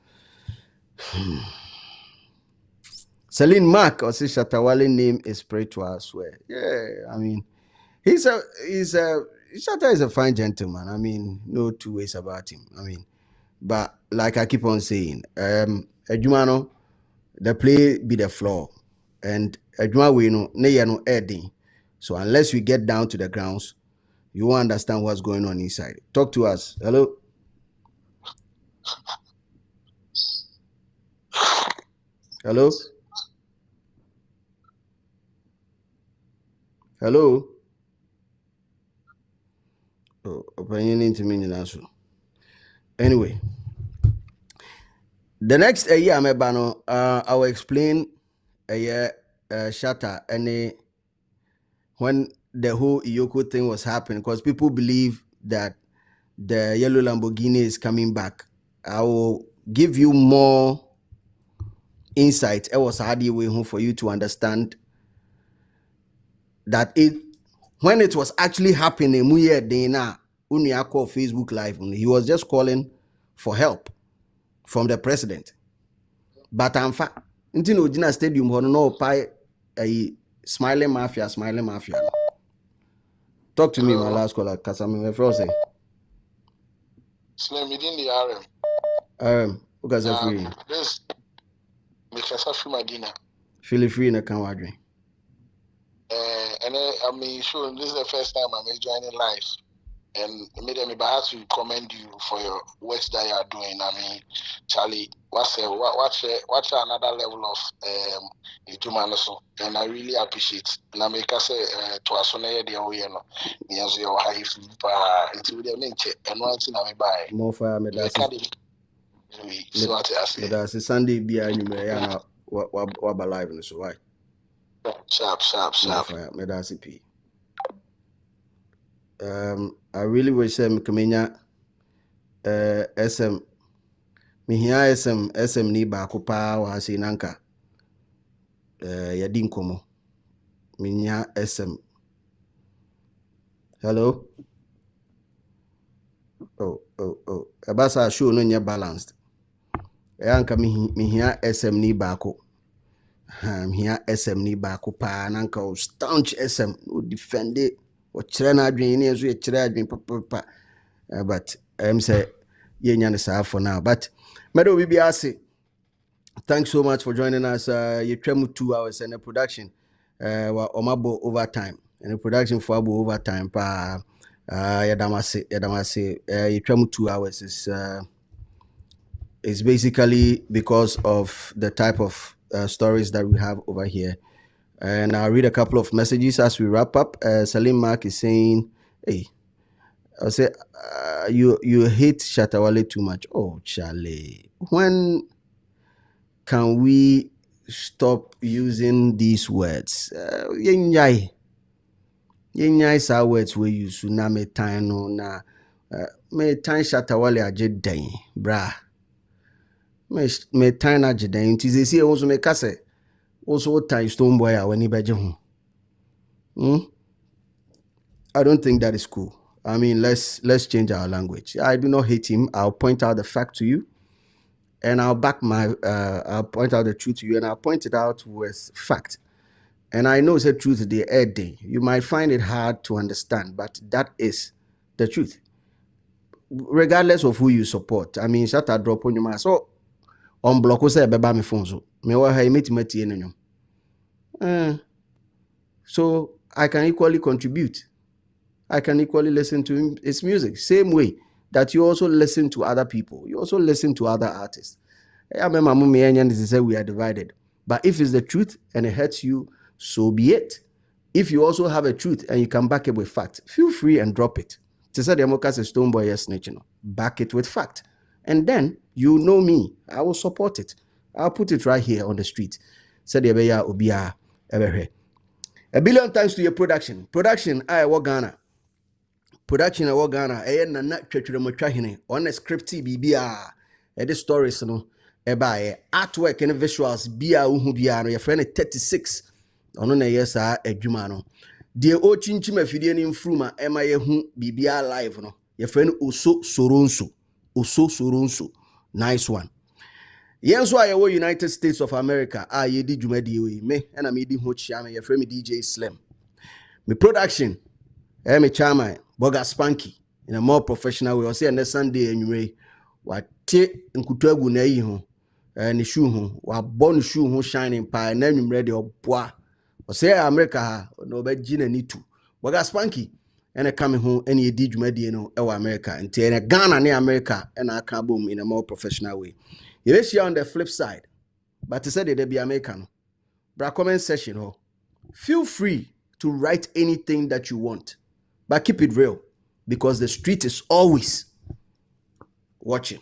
Celine Mark or Shatawale name is spiritual, I swear. Yeah, I mean, Shatta is a fine gentleman. I mean, no two ways about him. I mean, but like I keep on saying, Ejumano, the play be the floor, and Ejuma we know no adding. So unless we get down to the grounds, you won't understand what's going on inside. Talk to us. Hello. Hello. Hello. Oh, opinion to me also. Anyway, the next year I'm I will explain a year Shatta and when the whole Iyoko thing was happening because people believe that the yellow Lamborghini is coming back. I will give you more insight. It was hard way home for you to understand that when it was actually happening, Unia called Facebook Live. He was just calling for help from the president. But I'm fact, Ujina Stadium, no pie a smiling mafia. Talk to me, my last caller, because I'm in the say. Slim within the RM. Because I'm free. This because I feel my dinner. Feel free in a camera. And I mean, sure, this is the first time I'm joining live. And immediately, but I have to commend you for your work that you are doing. I mean, Charlie, what's another level of human also, and I really appreciate. And I make us say to us on the way, yes, your high into the nature and one thing I may buy more fire. Me that's a Sunday behind you. What live in so why? Sharp. Me that's P. I really wish Kamenya SM Mihia SM ni ba kupa wa sinanka yadi nkomo Minya SM. Hello. Oh. Abasa show no nya balanced. Yanka mihia SM ni ba ko. Mihia SM ni ba kupa nanka o staunch SM o defend it. Or China dream is we papa. But I'm say yeah for now. But Meadow BBRC, thanks so much for joining us. You tremble 2 hours in the production. Omabo overtime. And the production for Abo overtime. Yadamase, you tremble 2 hours is basically because of the type of stories that we have over here. And I'll read a couple of messages as we wrap up. Salim Mark is saying, hey, I'll say, you hate Shatawale too much. Oh, Charlie. When can we stop using these words? Yenyai sa words we use. Na me time no na me time Shatawale aje den, bra. Me time aje den. Nti se also me kase. Also time stone boy when he beje home. I don't think that is cool. I mean, let's change our language. I do not hate him. I'll point out the fact to you, and I'll point out the truth to you, and I'll point it out with fact. And I know it's the truth the air day. You might find it hard to understand, but that is the truth. Regardless of who you support. I mean, shut up, drop on your mask. So on block say beba me phone so. Me wa ha meti no. So I can equally contribute. I can equally listen to his music. Same way that you also listen to other people. You also listen to other artists. I remember Mummy say we are divided. But if it's the truth and it hurts you, so be it. If you also have a truth and you can back it with fact, feel free and drop it. To say the Democrats Stone Boy snitching, back it with fact. And then you know me. I will support it. I'll put it right here on the street. Say the Obia ever. $1 billion thanks to your production. Production, I work Ghana. Production I work Ghana. Na na twetweremotwahene on a scripty bibia. The stories no. Eba artwork and visuals bia uhu bia no. Your friend 36. Ono na yesa adwuma no. De o chinchim afidie ni mfruma ema ye hu bibia live no. Your friend Oso Soronso. Oso Soronso. Nice one. Yenso ayewo United States of America. Ye di dwumadi we me na me di ho chia me your friend me DJ Slim. Me production me chama Boga Spanky in a more professional way. O say na Sunday anyway. Wa te nkutu agu na yi ho. Ni shoe ho. Wa bon shoe ho shining pa na nwumre de oboa. O say America ha no be gina ni tu. Boga Spanky and coming home and ye did dwumadi no e wa America. Nti Ghana ne America and aka boom in a more professional way. You will see on the flip side, but to say that they be American. But comment section, oh, feel free to write anything that you want, but keep it real because the street is always watching.